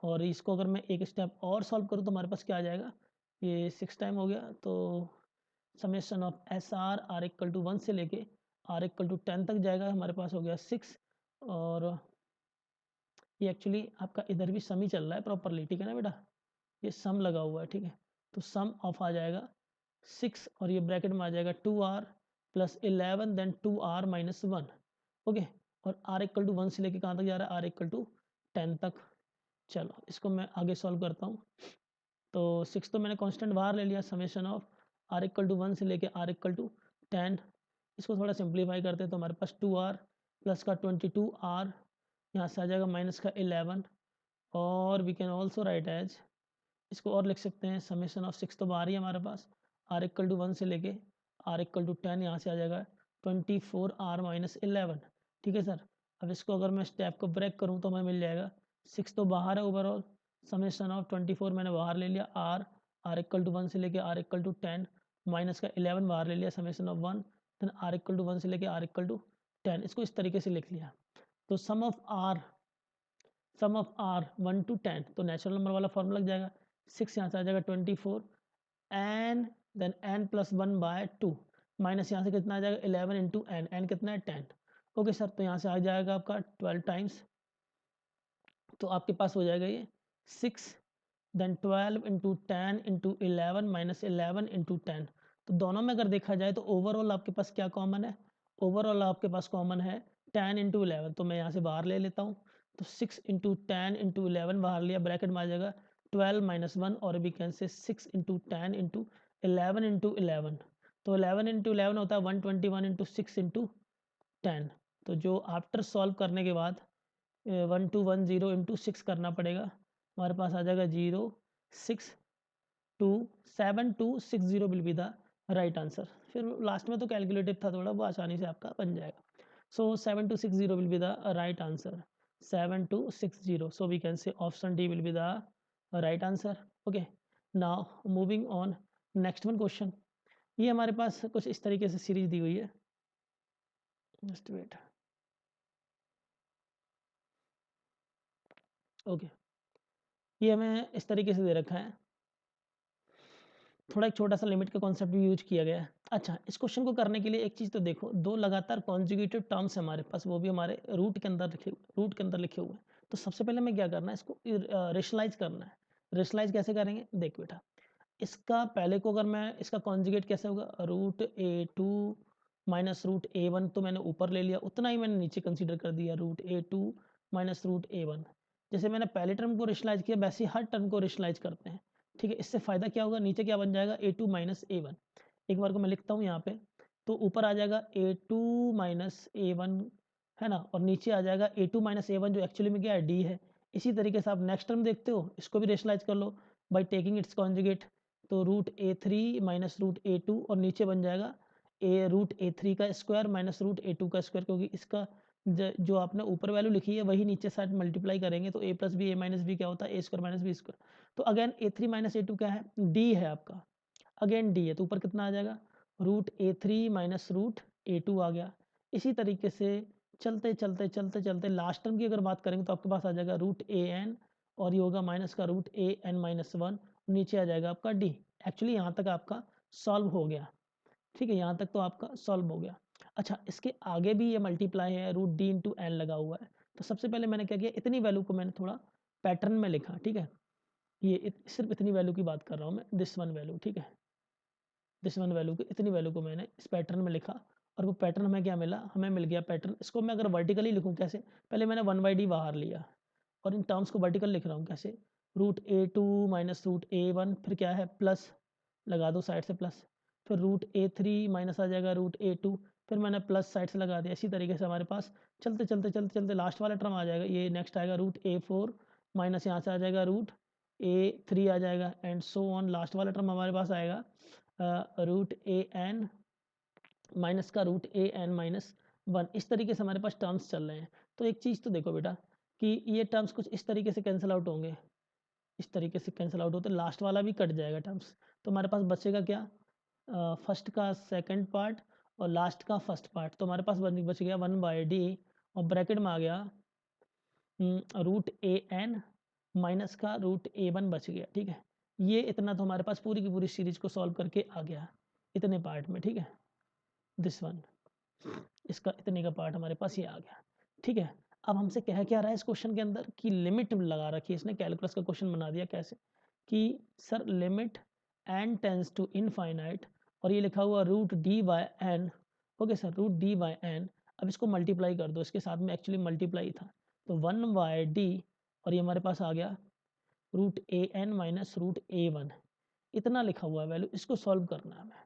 और इसको अगर मैं एक स्टेप और सॉल्व करूँ तो हमारे पास क्या आ जाएगा, ये 6 टाइम हो गया, तो summation of S r equal to 1 से लेके r इक्वल टू 10 तक जाएगा, हमारे पास हो गया 6। और ये एक्चुअली आपका इधर भी सम ही चल रहा है प्रॉपरली, ठीक है ना बेटा, ये सम लगा हुआ है। ठीक है, तो सम ऑफ आ जाएगा 6 और ये ब्रैकेट में आ जाएगा 2r प्लस 11 देन 2r-1 ओके। और r इक्वल टू 1 से लेके कहाँ तक जा रहा है, r इक्वल टू 10 तक। चलो इसको मैं आगे सॉल्व करता हूँ। तो 6 तो मैंने कांस्टेंट बाहर ले लिया, summation of r equal to 1 से लेके r इक्वल टू 10। इसको थोड़ा सिंप्लीफाई करते हैं तो हमारे पास 2r प्लस का 22r, यहाँ से आ जाएगा माइनस का 11, और we can also write as, इसको और लिख सकते हैं समेशन ऑफ 6 तो बाहर ही हमारे पास, r इक्वल टू 1 से लेके r इक्वल टू 10, यहाँ से आ जाएगा 24r-11। ठीक है सर, अब इसको अगर मैं स्टेप को ब्रेक करूँ तो हमें मिल जाएगा 6 तो बाहर है ओवरऑल, समेशन ऑफ 24 मैंने बाहर ले लिया, r इक्वल टू 1 से लेके r इक्वल टू 10, माइनस का 11 बाहर ले लिया, summation of 1 then r equal to 1 से लेके r इक्वल टू 10, इसको इस तरीके से लिख लिया। तो सम ऑफ r 1 टू 10, तो नेचुरल नंबर वाला फॉर्मूला लग जाएगा, 6 यहाँ से आ जाएगा 24 n then n plus 1 by 2, minus यहाँ से कितना आ जाएगा 11 इंटू एन, एन कितना है 10। ओके सर, तो यहाँ से आ जाएगा आपका 12 टाइम्स, तो आपके पास हो जाएगा ये 6 then 12 into 10 into 11 minus 11 into 10। तो दोनों में अगर देखा जाए तो ओवरऑल आपके पास क्या कॉमन है, ओवरऑल आपके पास कॉमन है 10 इंटू 11, तो मैं यहाँ से बाहर ले लेता हूँ, तो 6 इंटू 10 इंटू 11 बाहर लिया, ब्रैकेट में आ जाएगा 12 माइनस 1, और भी कैन से 6 इंटू 10 इंटू 11 इंटू 11, तो 11 इंटू 11 होता है 121 इंटू 6 इंटू 10। तो जो आफ्टर सॉल्व करने के बाद 1210 इंटू 6 करना पड़ेगा, हमारे पास आ जाएगा 0627260 will be the right answer. फिर लास्ट में तो कैलकुलेटिव था थोड़ा, वो आसानी से आपका बन जाएगा। So 7260 will be the right answer, 7260, so we can say option D will be the right answer. Okay, now moving on next one question. ये हमारे पास कुछ इस तरीके से सीरीज दी हुई है, जस्ट वेट। ओके, ये हमें इस तरीके से दे रखा है, थोड़ा एक छोटा सा लिमिट का कॉन्सेप्ट भी यूज किया गया है। अच्छा, इस क्वेश्चन को करने के लिए एक चीज़ तो देखो, दो लगातार कॉन्जुगेटिव टर्म्स है हमारे पास, वो भी हमारे रूट के अंदर लिखे हुए हैं। तो सबसे पहले हमें क्या करना है, इसको रेशनलाइज करना है। रेशनलाइज कैसे करेंगे, देख बेटा, इसका पहले को अगर मैं इसका कॉन्जुगेट कैसे होगा, √a2 माइनस √a1, तो मैंने ऊपर ले लिया, उतना ही मैंने नीचे कंसीडर कर दिया, √a2 माइनस √a1। जैसे मैंने पहले टर्म को रेशनलाइज किया, वैसे ही हर टर्म को रेशनलाइज करते हैं। ठीक है, इससे फ़ायदा क्या होगा, नीचे क्या बन जाएगा a2 माइनस a1। एक बार को मैं लिखता हूँ यहाँ पे, तो ऊपर आ जाएगा a2 माइनस a1, है ना, और नीचे आ जाएगा a2 माइनस a1 जो एक्चुअली में क्या है, d है। इसी तरीके से आप नेक्स्ट टर्म देखते हो, इसको भी रेशनलाइज कर लो बाई टेकिंग इट्स कॉन्जुगेट, तो √a3 माइनस √a2, और नीचे बन जाएगा √a3 का स्क्वायर माइनस √a2 का स्क्वायर, क्योंकि इसका जो आपने ऊपर वैल्यू लिखी है वही नीचे साइड मल्टीप्लाई करेंगे, तो a plus b a minus b क्या होता है, a square minus b square. तो अगेन a3 माइनस a2 क्या है, d है आपका, अगेन d है, तो ऊपर कितना आ जाएगा, √a3 माइनस √a2 आ गया। इसी तरीके से चलते चलते चलते चलते लास्ट टर्म की अगर बात करेंगे तो आपके पास आ जाएगा √an, और ये होगा माइनस का √an माइनस 1, नीचे आ जाएगा आपका d। एक्चुअली यहाँ तक आपका सॉल्व हो गया। ठीक है, यहाँ तक तो आपका सॉल्व हो गया। अच्छा, इसके आगे भी ये मल्टीप्लाई है, √d इंटू एन लगा हुआ है। तो सबसे पहले मैंने क्या किया, इतनी वैल्यू को मैंने थोड़ा पैटर्न में लिखा। ठीक है, ये सिर्फ इतनी वैल्यू की बात कर रहा हूँ मैं, दिस वन वैल्यू। ठीक है, दिस वन वैल्यू को, इतनी वैल्यू को मैंने इस पैटर्न में लिखा, और वो पैटर्न हमें क्या मिला, हमें मिल गया पैटर्न। इसको मैं अगर वर्टिकली लिखूँ कैसे, पहले मैंने 1/d बाहर लिया, और इन टर्म्स को वर्टिकल लिख रहा हूँ कैसे, √a2 माइनस √a1, फिर क्या है प्लस, लगा दो साइड से प्लस, फिर √a3 माइनस आ जाएगा √a2, फिर मैंने प्लस साइड से लगा दिया। इसी तरीके से हमारे पास चलते चलते चलते चलते लास्ट वाला टर्म आ जाएगा, ये नेक्स्ट आएगा √A4 माइनस यहाँ से आ जाएगा √A3 आ जाएगा एंड सो ऑन। लास्ट वाला टर्म हमारे पास आएगा √AN माइनस का √AN-1। इस तरीके से हमारे पास टर्म्स चल रहे हैं। तो एक चीज़ तो देखो बेटा कि ये टर्म्स कुछ इस तरीके से कैंसिल आउट होंगे, इस तरीके से कैंसिल आउट होते, लास्ट वाला भी कट जाएगा टर्म्स। तो हमारे पास बचेगा क्या, फर्स्ट का सेकंड पार्ट और लास्ट का फर्स्ट पार्ट। तो हमारे पास बच गया 1/d और ब्रैकेट में आ गया √AN माइनस का √A1 बच गया। ठीक है, ये इतना तो हमारे पास पूरी की पूरी सीरीज को सॉल्व करके आ गया इतने पार्ट में। ठीक है, दिस वन, इसका इतने का पार्ट हमारे पास ये आ गया। ठीक है, अब हमसे कह क्या रहा है इस क्वेश्चन के अंदर कि लिमिट लगा रखी है इसने, कैलकुलस का क्वेश्चन बना दिया। कैसे कि sir limit n tends to infinite और ये लिखा हुआ √d/n। Okay sir, √d/n। अब इसको मल्टीप्लाई कर दो, इसके साथ में एक्चुअली मल्टीप्लाई था तो 1/d और ये हमारे पास आ गया √AN माइनस √A1। इतना लिखा हुआ है वैल्यू, इसको सॉल्व करना है हमें।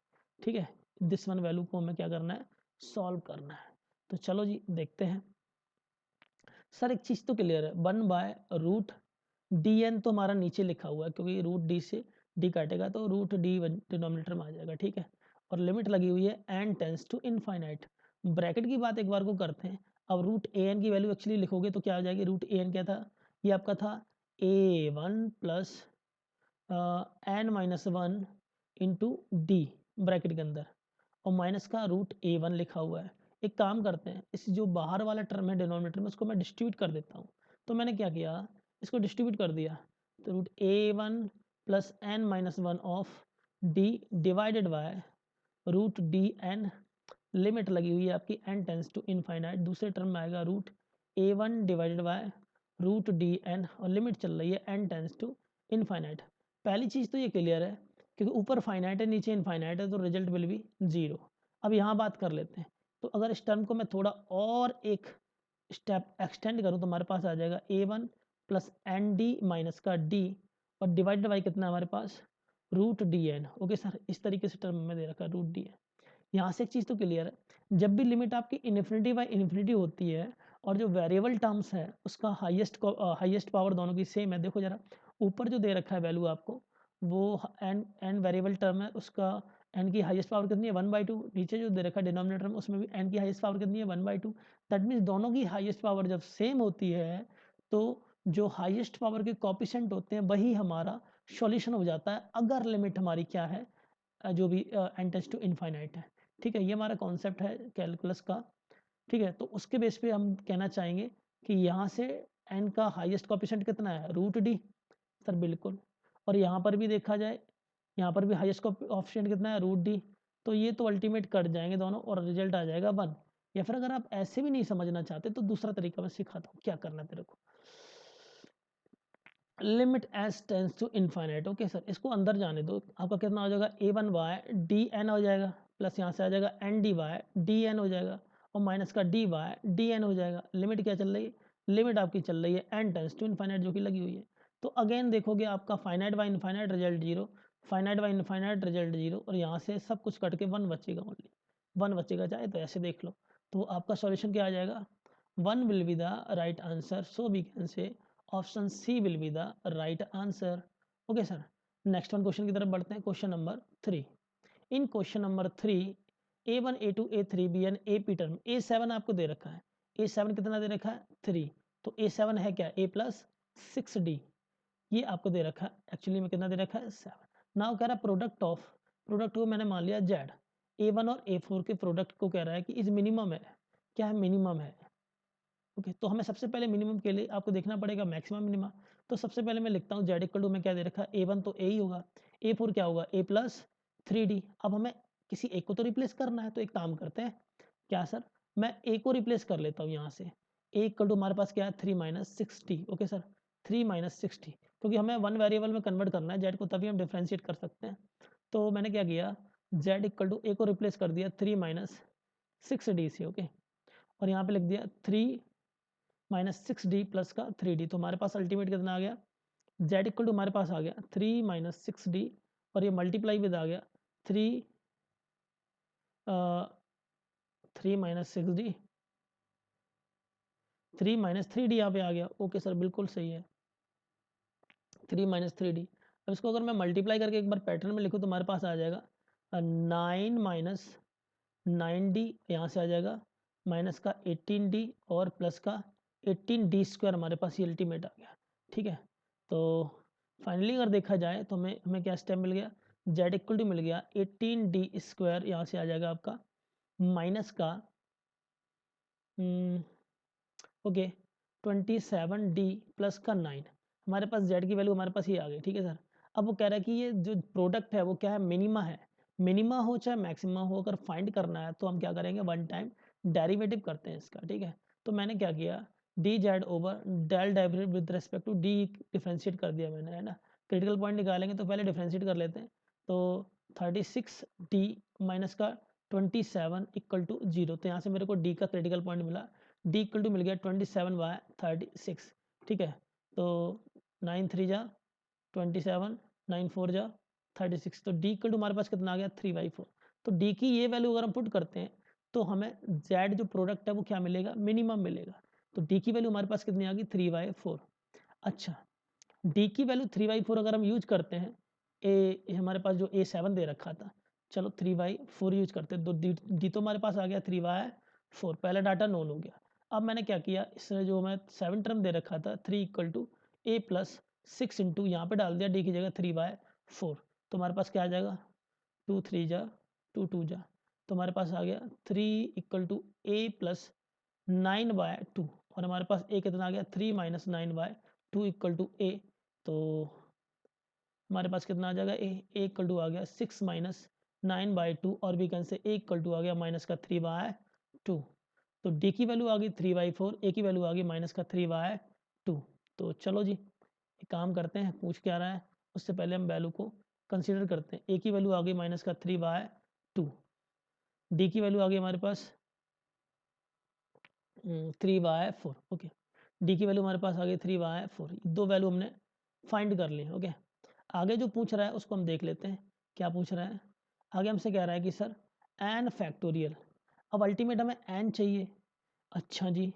ठीक है, दिस वन वैल्यू को हमें क्या करना है, सॉल्व करना है। तो चलो जी देखते हैं। सर एक चीज़ तो क्लियर है, 1/√dn तो हमारा नीचे लिखा हुआ है क्योंकि √d से d काटेगा तो √d डिनोमिनेटर में आ जाएगा। ठीक है, और लिमिट लगी हुई है n tends to infinite. Bracket की बात एक बार को करते हैं। अब √an की वैल्यू एक्चुअली लिखोगे तो क्या आ जाएगी, √an क्या था, ये आपका था A1 plus n-1 into D bracket के अंदर और माइनस का √A1 लिखा हुआ है। एक काम करते हैं, इस जो बाहर वाला टर्म है डिनोमिनेटर में उसको मैं डिस्ट्रीब्यूट कर देता हूँ। तो मैंने क्या किया, इसको डिस्ट्रीब्यूट कर दिया तो √A1 plus n-1 of d divided by √dn। Limit लगी हुई है आपकी n टेंस टू इनफाइनाइट। दूसरे टर्म में आएगा √A1 डिवाइडेड बाय √dn और लिमिट चल रही है n टेंस टू इनफाइनाइट। पहली चीज़ तो ये क्लियर है क्योंकि ऊपर फाइनाइट है नीचे इनफाइनाइट है तो रिजल्ट विल बी 0। अब यहाँ बात कर लेते हैं, तो अगर इस टर्म को मैं थोड़ा और एक स्टेप एक्सटेंड करूँ तो हमारे पास आ जाएगा A1 प्लस ND माइनस का D और डिवाइडेड बाई कितना हमारे पास √dn। ओके सर, इस तरीके से टर्म में दे रखा है √dn। यहाँ से एक चीज़ तो क्लियर है, जब भी लिमिट आपकी इन्फिनिटी बाई इन्फिनिटी होती है और जो वेरिएबल टर्म्स है उसका हाईएस्ट पावर दोनों की सेम है। देखो जरा ऊपर जो दे रखा है वैल्यू आपको वो n वेरिएबल टर्म है, उसका n की हाईएस्ट पावर कितनी है 1/2। नीचे जो दे रखा है डिनोमिनेटर में उसमें भी n की हाईएस्ट पावर कितनी है 1/2। दैट मीन्स दोनों की हाईएस्ट पावर जब सेम होती है तो जो हाईएस्ट पावर के कोएफिशिएंट होते हैं वही हमारा सॉल्यूशन हो जाता है अगर लिमिट हमारी क्या है, जो भी n टेंस टू इनफाइनाइट है। ठीक है, ये हमारा कॉन्सेप्ट है कैलकुलस का। ठीक है, तो उसके बेस पे हम कहना चाहेंगे कि यहाँ से n का हाईएस्ट कोएफिशिएंट कितना है √d। सर बिल्कुल, और यहाँ पर भी देखा जाए यहाँ पर भी हाईएस्ट कोएफिशिएंट कितना है √d। तो ये तो अल्टीमेट कट जाएंगे दोनों और रिजल्ट आ जाएगा 1। या फिर अगर आप ऐसे भी नहीं समझना चाहते तो दूसरा तरीका मैं सिखाता हूँ क्या करना है तेरे को। Limit s tends to infinite. Okay sir, इसको अंदर जाने दो, आपका कितना हो जाएगा A1/dn हो जाएगा प्लस यहाँ से आ जाएगा ND/dn हो जाएगा और माइनस का D/dn हो जाएगा। लिमिट क्या चल रही है, लिमिट आपकी चल रही है n टेंस टू इनफाइनाइट जो कि लगी हुई है। तो अगेन देखोगे आपका finite by infinite result 0, finite by infinite result 0 और यहाँ से सब कुछ कट के 1 बचेगा, ओनली 1 बचेगा। चाहे तो ऐसे देख लो, तो आपका सॉल्यूशन क्या आ जाएगा, 1 will be the right answer. So we can say option C will be the right answer. Okay sir, next one question की तरफ बढ़ते हैं। Question number 3। In question number 3 A1 A2 A3 Bn AP term A7 आपको दे रखा है। A7 कितना दे रखा है 3, तो A7 है क्या A प्लस 6D, ये आपको दे रखा है। एक्चुअली में कितना दे रखा है 7। नाउ कह रहा है प्रोडक्ट ऑफ, प्रोडक्ट को मैंने मान लिया Z, A1 और A4 के प्रोडक्ट को कह रहा है कि इज मिनिमम है, क्या है मिनिमम है। ओके, तो हमें सबसे पहले मिनिमम के लिए आपको देखना पड़ेगा मैक्सिमम मिनिमा। तो सबसे पहले मैं लिखता हूँ Z इक्वल टू में क्या दे रखा है A1 तो A ही होगा, A4 क्या होगा A प्लस 3D। अब हमें किसी एक को तो रिप्लेस करना है, तो एक काम करते हैं क्या सर, मैं A को रिप्लेस कर लेता हूँ यहाँ से। A इक्वल टू हमारे पास क्या है 3 minus 6D। Okay sir, 3 minus 6D क्योंकि हमें वन वेरिएबल में कन्वर्ट करना है Z को, तभी हम डिफ्रेंशिएट कर सकते हैं। तो मैंने क्या किया Z इक्वल टू A को रिप्लेस कर दिया 3 माइनस 6D से। ओके, और यहाँ पे लिख दिया 3 माइनस 6D प्लस का 3D। तो हमारे पास अल्टीमेट कितना आ गया Z इक्वल टू हमारे पास आ गया 3 माइनस 6D और ये मल्टीप्लाई विद आ गया 3 3 माइनस 6D, 3 माइनस 3D यहाँ पे आ गया। ओके सर, बिल्कुल सही है, 3 माइनस 3D। अब इसको अगर मैं मल्टीप्लाई करके एक बार पैटर्न में लिखूँ तो हमारे पास आ जाएगा 9 माइनस 9D, यहाँ से आ जाएगा माइनस का 18D और प्लस का 18D स्क्वायर, हमारे पास ये अल्टीमेट आ गया। ठीक है, तो फाइनली अगर देखा जाए तो हमें क्या स्टेप मिल गया, z इक्वल टू मिल गया 18D स्क्वायर, यहाँ से आ जाएगा आपका माइनस का ओके 27D प्लस का 9। हमारे पास z की वैल्यू हमारे पास ये आ गई। ठीक है सर, अब वो कह रहा है कि ये जो प्रोडक्ट है वो क्या है, मिनिमा है। मिनिमा हो चाहे मैक्सिमा हो, अगर फाइंड करना है तो हम क्या करेंगे, वन टाइम डेरिवेटिव करते हैं इसका। ठीक है, तो मैंने क्या किया, d z over del derivative with respect to d differentiate कर दिया मैंने, है ना। क्रिटिकल पॉइंट निकालेंगे तो पहले डिफ्रेंशिएट कर लेते हैं। तो 36D माइनस का 27 इक्वल टू 0, तो यहाँ से मेरे को डी का क्रिटिकल पॉइंट मिला, डी इक्वल टू मिल गया 27/36। ठीक है, तो 9 3 जा 27, 9 4 जा 36, तो डी इक्वल टू हमारे पास कितना आ गया 3/4। तो डी की ये वैल्यू अगर हम पुट करते हैं तो हमें जेड जो प्रोडक्ट है वो क्या मिलेगा, मिनिमम मिलेगा। तो डी की वैल्यू हमारे पास कितनी आ गई 3/4। अच्छा, डी की वैल्यू 3/4 अगर हम यूज करते हैं, ए हमारे पास जो A7 दे रखा था, चलो 3/4 यूज करते हैं, तो डी तो हमारे पास आ गया 3/4, पहला डाटा नोन हो गया। अब मैंने क्या किया, इसमें जो हमें 7 टर्म दे रखा था 3 equal to A plus 6 into यहाँ पे डाल दिया डी की जगह 3/4, तो हमारे पास क्या आ जाएगा 2 3 जा 2 2 जा, तो हमारे पास आ गया 3 इक्वल टू A प्लस 9/2, और हमारे पास ए कितना आ गया 3 माइनस 9/2 इक्वल टू ए, तो हमारे पास कितना आ जाएगा ए इक्वल टू आ गया 6 माइनस 9/2, और भी कैंसिल, ए इक्वल टू आ गया माइनस का 3/2। तो डी की वैल्यू आ गई 3/4, ए की वैल्यू आ गई माइनस का 3/2। तो चलो जी एक काम करते हैं, पूछ क्या रहा है उससे पहले हम वैल्यू को कंसीडर करते हैं। ए की वैल्यू आ गई माइनस का 3/2, डी की वैल्यू आ गई हमारे पास 3/4। ओके, डी की वैल्यू हमारे पास आ गई 3/4, दो वैल्यू हमने फाइंड कर ली। ओके, आगे जो पूछ रहा है उसको हम देख लेते हैं, क्या पूछ रहा है। आगे हमसे कह रहा है कि सर एन फैक्टोरियल, अब अल्टीमेट हमें एन चाहिए। अच्छा जी,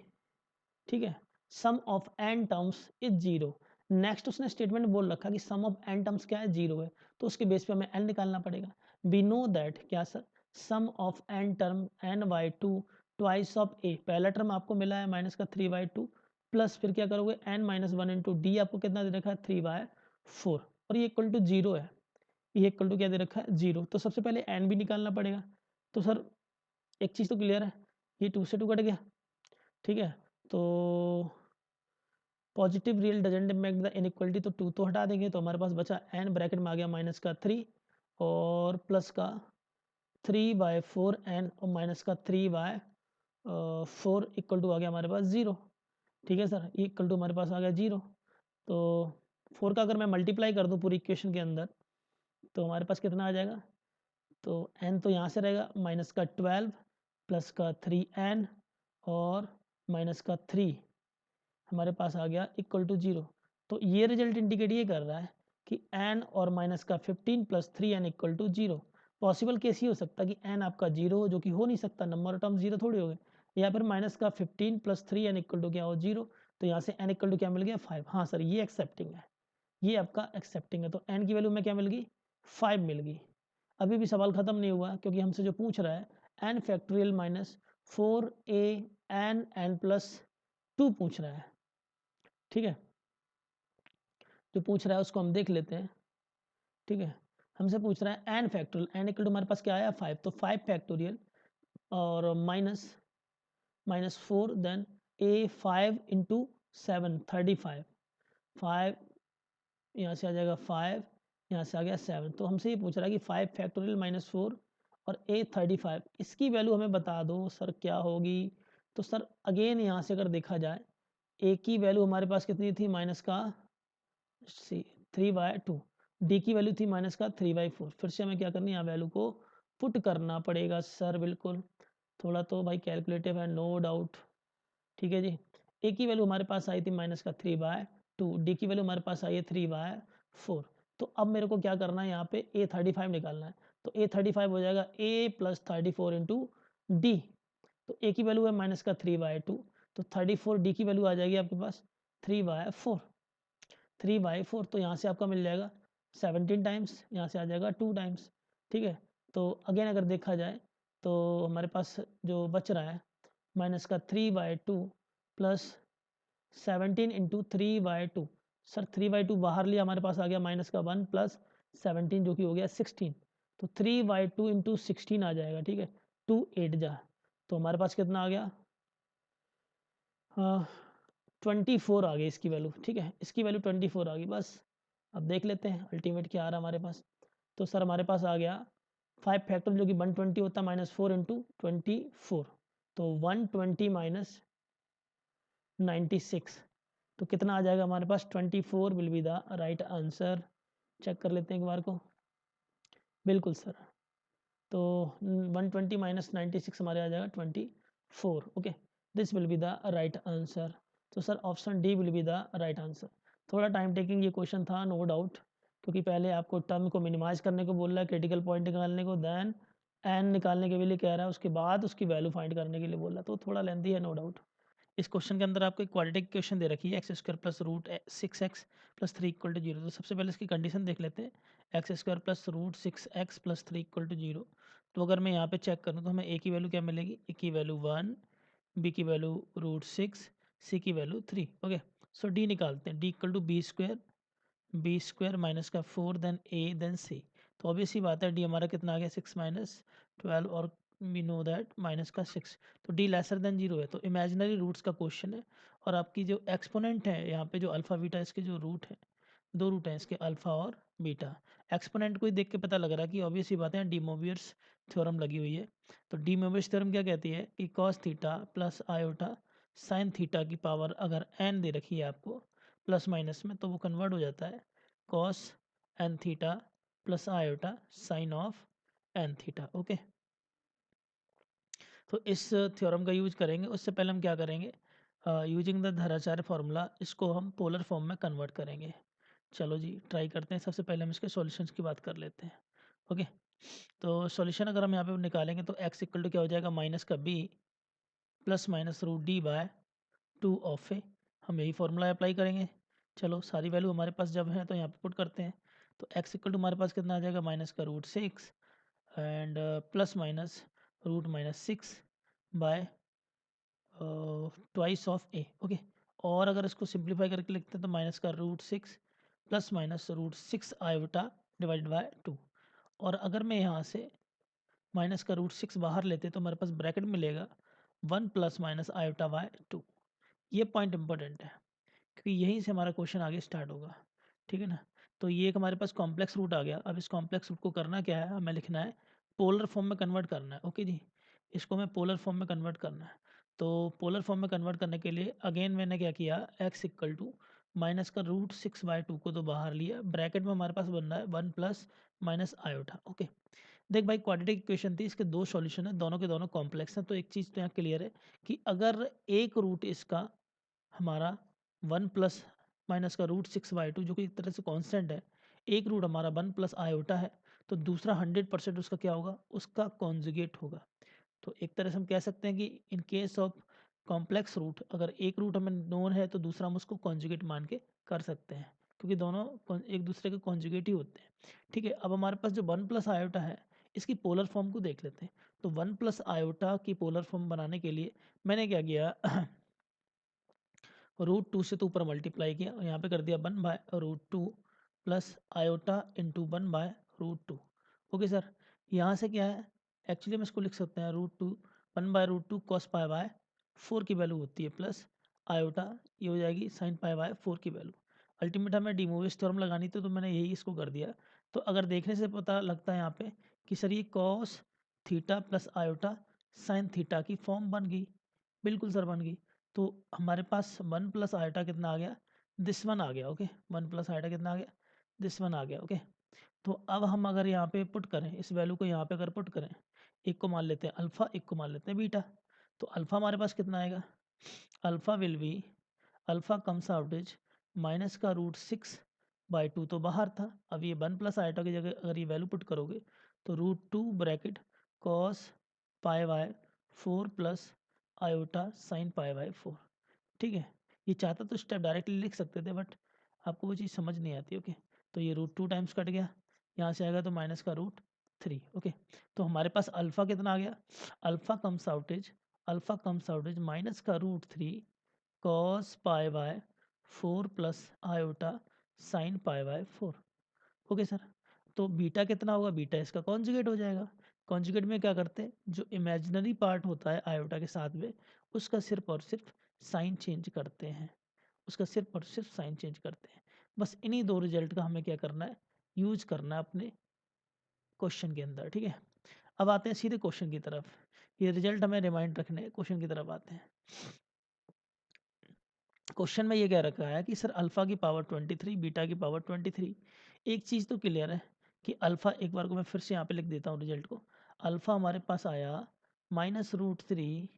ठीक है, sum of N terms is 0। Next उसने स्टेटमेंट बोल रखा कि सम ऑफ एन टर्म्स क्या है, 0 है, तो उसके बेस पे हमें एन निकालना पड़ेगा। वी नो दैट क्या sir, sum of N term n/2 twice of A, पहला टर्म आपको मिला है माइनस का 3/2, प्लस फिर क्या करोगे n-1 इंटू डी, आपको कितना दे रखा है 3/4, और ये इक्वल टू 0 है, ये इक्वल टू क्या दे रखा है 0। तो सबसे पहले एन भी निकालना पड़ेगा। तो सर एक चीज़ तो क्लियर है, ये 2 से 2 कट गया। ठीक है, तो positive real doesn't impact the inequality, तो 2 तो हटा देंगे, तो हमारे पास बचा एन, ब्रैकेट में आ गया माइनस का 3 और प्लस का 3/4 एन और माइनस का 3/4 इक्वल टू आ गया हमारे पास 0। ठीक है सर, ये इक्वल टू हमारे पास आ गया 0। तो 4 का अगर मैं मल्टीप्लाई कर दूं पूरी इक्वेशन के अंदर तो हमारे पास कितना आ जाएगा, तो n तो यहाँ से रहेगा माइनस का 12 प्लस का 3n और माइनस का 3 हमारे पास आ गया इक्वल टू 0। तो ये रिजल्ट इंडिकेट ये कर रहा है कि n और माइनस का 15 plus 3n equal to 0। Possible case ये हो सकता है कि n आपका 0 हो, जो कि हो नहीं सकता, नंबर ऑफ टर्म 0 थोड़ी हो गए, या फिर माइनस का 15 प्लस 3n इक्वल टू क्या हो 0, तो यहाँ से n इक्वल टू क्या मिल गया 5। हाँ सर, ये एक्सेप्टिंग है, ये आपका एक्सेप्टिंग है, तो n की वैल्यू में क्या मिल गई 5 मिल गई। अभी भी सवाल खत्म नहीं हुआ, क्योंकि हमसे जो पूछ रहा है n factorial minus 4a n plus 2 पूछ रहा है। ठीक है, जो पूछ रहा है उसको हम देख लेते हैं। ठीक है, हमसे पूछ रहा है n factorial, n equal to हमारे पास क्या आया 5, तो 5 फैक्टोरियल और माइनस 4, देन ए 5 इंटू 7 35, 5 यहाँ से आ जाएगा 5, यहाँ से आ गया 7, तो हमसे ये पूछ रहा है कि 5 फैक्टोरियल माइनस 4 और ए 35, इसकी वैल्यु हमें बता दो सर क्या होगी। तो सर अगेन यहाँ से अगर देखा जाए, ए की वैल्यू हमारे पास कितनी थी माइनस का 3/2, डी की वैल्यू थी माइनस का 3/4, फिर से हमें क्या करनी है यहाँ वैल्यू को पुट करना पड़ेगा सर, बिल्कुल, थोड़ा तो भाई कैलकुलेटिव है, नो डाउट। ठीक है जी, ए की वैल्यू हमारे पास आई थी माइनस का 3/2, डी की वैल्यू हमारे पास आई है 3/4। तो अब मेरे को क्या करना है, यहाँ पे A35 निकालना है, तो A35 हो जाएगा A प्लस 34 इंटू डी, तो ए की वैल्यू है माइनस का 3/2, तो 34 डी की वैल्यू आ जाएगी आपके पास 3/4, 3/4, तो यहाँ से आपका मिल जाएगा 17 टाइम्स, यहाँ से आ जाएगा 2 टाइम्स, ठीक है। तो अगेन अगर देखा जाए तो हमारे पास जो बच रहा है माइनस का 3/2 प्लस 17 इंटू 3/2, सर 3/2 बाहर लिया, हमारे पास आ गया माइनस का 1 प्लस 17 जो कि हो गया 16, तो 3/2 इंटू 16 आ जाएगा, ठीक है। 2 8 जा, तो हमारे पास कितना आ गया, 24 आ गई इसकी वैल्यू, ठीक है। इसकी वैल्यू 24 आ गई। बस अब देख लेते हैं अल्टीमेट क्या आ रहा है हमारे पास। तो सर हमारे पास आ गया 5 फैक्टर जो कि 120 होता है माइनस 4 इंटू 24, तो 120 माइनस 96, तो कितना आ जाएगा हमारे पास, 24 will be the right answer. Check कर लेते हैं एक बार को। बिल्कुल सर, तो 120 माइनस 96 हमारे आ जाएगा 24, okay, this will be the right answer. तो sir option D will be the right answer. थोड़ा टाइम टेकिंग ये क्वेश्चन था, नो डाउट, क्योंकि पहले आपको टर्म को मिनिमाइज करने को बोल रहा है, क्रिटिकल पॉइंट निकालने को, देन एन निकालने के लिए कह रहा है, उसके बाद उसकी वैल्यू फाइंड करने के लिए बोल रहा है, तो थोड़ा लेंथी है नो डाउट। इस क्वेश्चन के अंदर आपको एक क्वाड्रेटिक क्वेश्चन दे रखी है, x square plus root 6x plus 3 equal to 0। तो सबसे पहले इसकी कंडीशन देख लेते हैं, x square plus root 6x plus 3 equal to 0। तो अगर मैं यहाँ पे चेक करूँ तो हमें ए की वैल्यू क्या मिलेगी, ए की वैल्यू 1, बी की वैल्यू रूट 6, सी की वैल्यू 3, ओके। सो डी निकालते हैं, D equal to B square minus का 4 देन ए देन सी। तो ऑब्वियस ही बात है डी हमारा कितना आ गया 6 माइनस 12, और वी नो दैट माइनस का 6, तो डी लेसर देन 0 है, तो इमेजिनरी रूट्स का क्वेश्चन है। और आपकी जो एक्सपोनेंट है यहाँ पे जो अल्फ़ा बीटा, इसके जो रूट है, दो रूट हैं इसके, अल्फ़ा और बीटा। एक्सपोनेंट को ही देख के पता लग रहा है कि ऑब्वियस ही बात है डी मोवियर्स थ्योरम लगी हुई है। तो डी मोवियर्स थ्योरम क्या कहती है कि cos theta plus iota sine theta की पावर अगर एन दे रखी है आपको प्लस माइनस में, तो वो कन्वर्ट हो जाता है cos n theta plus iota sine of n theta, okay. तो इस थ्योरम का यूज करेंगे, उससे पहले हम क्या करेंगे, यूजिंग द धराचार्य फार्मूला, इसको हम पोलर फॉर्म में कन्वर्ट करेंगे। चलो जी ट्राई करते हैं। सबसे पहले हम इसके सॉल्यूशंस की बात कर लेते हैं, ओके। तो सॉल्यूशन अगर हम यहाँ पे निकालेंगे तो x इक्वल टू क्या हो जाएगा, माइनस का b plus minus root D by 2 of A. हम यही फार्मूला अप्लाई करेंगे। चलो सारी वैल्यू हमारे पास जब है तो यहाँ पे पुट करते हैं। तो x इक्वल टू हमारे पास कितना आ जाएगा, माइनस का root 6 and plus minus root minus 6 by twice of a, okay. और अगर इसको सिंप्लीफाई करके लिखते हैं तो माइनस का root 6 plus minus root 6 iota divide by 2। और अगर मैं यहाँ से माइनस का रूट 6 बाहर लेते तो हमारे पास ब्रैकेट मिलेगा 1 प्लस माइनस आयोटा बाय 2। ये पॉइंट इंपॉर्टेंट है क्योंकि यहीं से हमारा क्वेश्चन आगे स्टार्ट होगा, ठीक है ना। तो ये एक हमारे पास कॉम्प्लेक्स रूट आ गया। अब इस कॉम्प्लेक्स रूट को करना क्या है, हमें लिखना है पोलर फॉर्म में कन्वर्ट करना है, ओके जी। इसको हमें पोलर फॉर्म में कन्वर्ट करना है। तो पोलर फॉर्म में कन्वर्ट करने के लिए अगेन मैंने क्या किया, एक्स इक्वल टू माइनस का रूट 6/2 को तो बाहर लिया, ब्रैकेट में हमारे पास बन रहा है 1 प्लस माइनस आयोटा, ओके। देख भाई क्वाड्रेटिक इक्वेशन थी, इसके दो सॉल्यूशन है, दोनों के दोनों कॉम्प्लेक्स हैं। तो एक चीज़ तो यहाँ क्लियर है कि अगर एक रूट इसका हमारा 1 प्लस माइनस का रूट 6/2 जो कि एक तरह से कांस्टेंट है, एक रूट हमारा 1 प्लस आयोटा है, तो दूसरा 100% उसका क्या होगा, उसका कॉन्जुगेट होगा। तो एक तरह से हम कह सकते हैं कि in case of complex root अगर एक रूट हमें नोन है तो दूसरा हम उसको कॉन्जुगेट मान के कर सकते हैं, क्योंकि दोनों एक दूसरे के कॉन्जुगेट ही होते हैं, ठीक है। अब हमारे पास जो 1 प्लस आयोटा है इसकी पोलर फॉर्म को देख लेते हैं। तो 1 प्लस आयोटा की पोलर फॉर्म बनाने के लिए मैंने क्या किया रूट 2 से तो ऊपर मल्टीप्लाई किया और यहाँ पे कर दिया 1 by root 2 plus iota into 1 by root 2, okay sir. यहाँ से क्या है, एक्चुअली हम इसको लिख सकते हैं root 2 1 by root 2 cos pi by 4 की वैल्यू होती है, प्लस आयोटा ये हो जाएगी साइन पाई बाय 4 की वैल्यू। अल्टीमेट हमें डी मोविस थ्योरम लगानी थी, तो मैंने यही इसको कर दिया। तो अगर देखने से पता लगता है यहाँ पे कि सर ये cos theta plus iota sine theta की फॉर्म बन गई, बिल्कुल सर बन गई। तो हमारे पास 1 प्लस आयोटा कितना आ गया, दिस वन आ गया, ओके। 1 प्लस आयोटा कितना आ गया, दिस वन आ गया, ओके। तो अब हम अगर यहाँ पे पुट करें इस वैल्यू को, यहाँ पे अगर पुट करें, एक को मान लेते हैं अल्फ़ा, एक को मान लेते हैं बीटा। तो अल्फ़ा हमारे पास कितना आएगा, alpha will be, alpha comes out is minus का रूट 6/2 तो बाहर था। अब ये 1 प्लस आयोटा की जगह अगर ये वैल्यू पुट करोगे तो root 2 bracket cos pi by 4 plus iota sine pi by 4। ठीक है, ये चाहता तो स्टेप डायरेक्टली लिख सकते थे, बट आपको वो चीज़ समझ नहीं आती। ओके, तो ये रूट 2 टाइम्स कट गया, यहाँ से आएगा तो माइनस का रूट 3। ओके, तो हमारे पास अल्फ़ा कितना आ गया, alpha comes out is minus का root 3 cos pi by 4 plus iota sine pi by 4। Okay sir, तो बीटा कितना होगा, बीटा इसका कॉन्जुगेट हो जाएगा। कॉन्जुगेट में क्या करते हैं, जो इमेजिनरी पार्ट होता है आयोटा के साथ में, उसका सिर्फ और सिर्फ साइन चेंज करते हैं, उसका सिर्फ और सिर्फ साइन चेंज करते हैं। बस इन्हीं दो रिजल्ट का हमें क्या करना है, यूज करना है अपने क्वेश्चन के अंदर। ठीक है, अब आते हैं सीधे क्वेश्चन की तरफ। ये रिजल्ट हमें रिमाइंड रखने, क्वेश्चन की तरफ आते हैं। क्वेश्चन में ये कह रखा है कि सर अल्फ़ा की पावर 23 बीटा की पावर 23। एक चीज़ तो क्लियर है कि अल्फ़ा, एक बार को मैं फिर से यहाँ पे लिख देता हूँ रिजल्ट को। अल्फ़ा हमारे पास आया minus root 3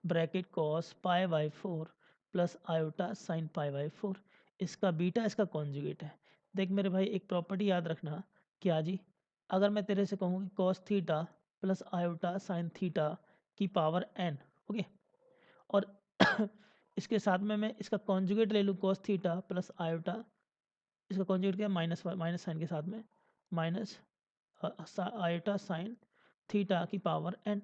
bracket cos pi by 4 plus iota sine pi by 4। इसका बीटा इसका कॉन्जुगेट है। देख मेरे भाई, एक प्रॉपर्टी याद रखना, क्या जी, अगर मैं तेरे से कहूँ कि cos theta plus iota sine theta की पावर n, ओके, और इसके साथ में मैं इसका कॉन्जुगेट ले लूँ cos थीटा प्लस आयोटा, इसका कॉन्जुगेट क्या है, माइनस साइन के साथ में माइनस आयोटा साइन थीटा की पावर n।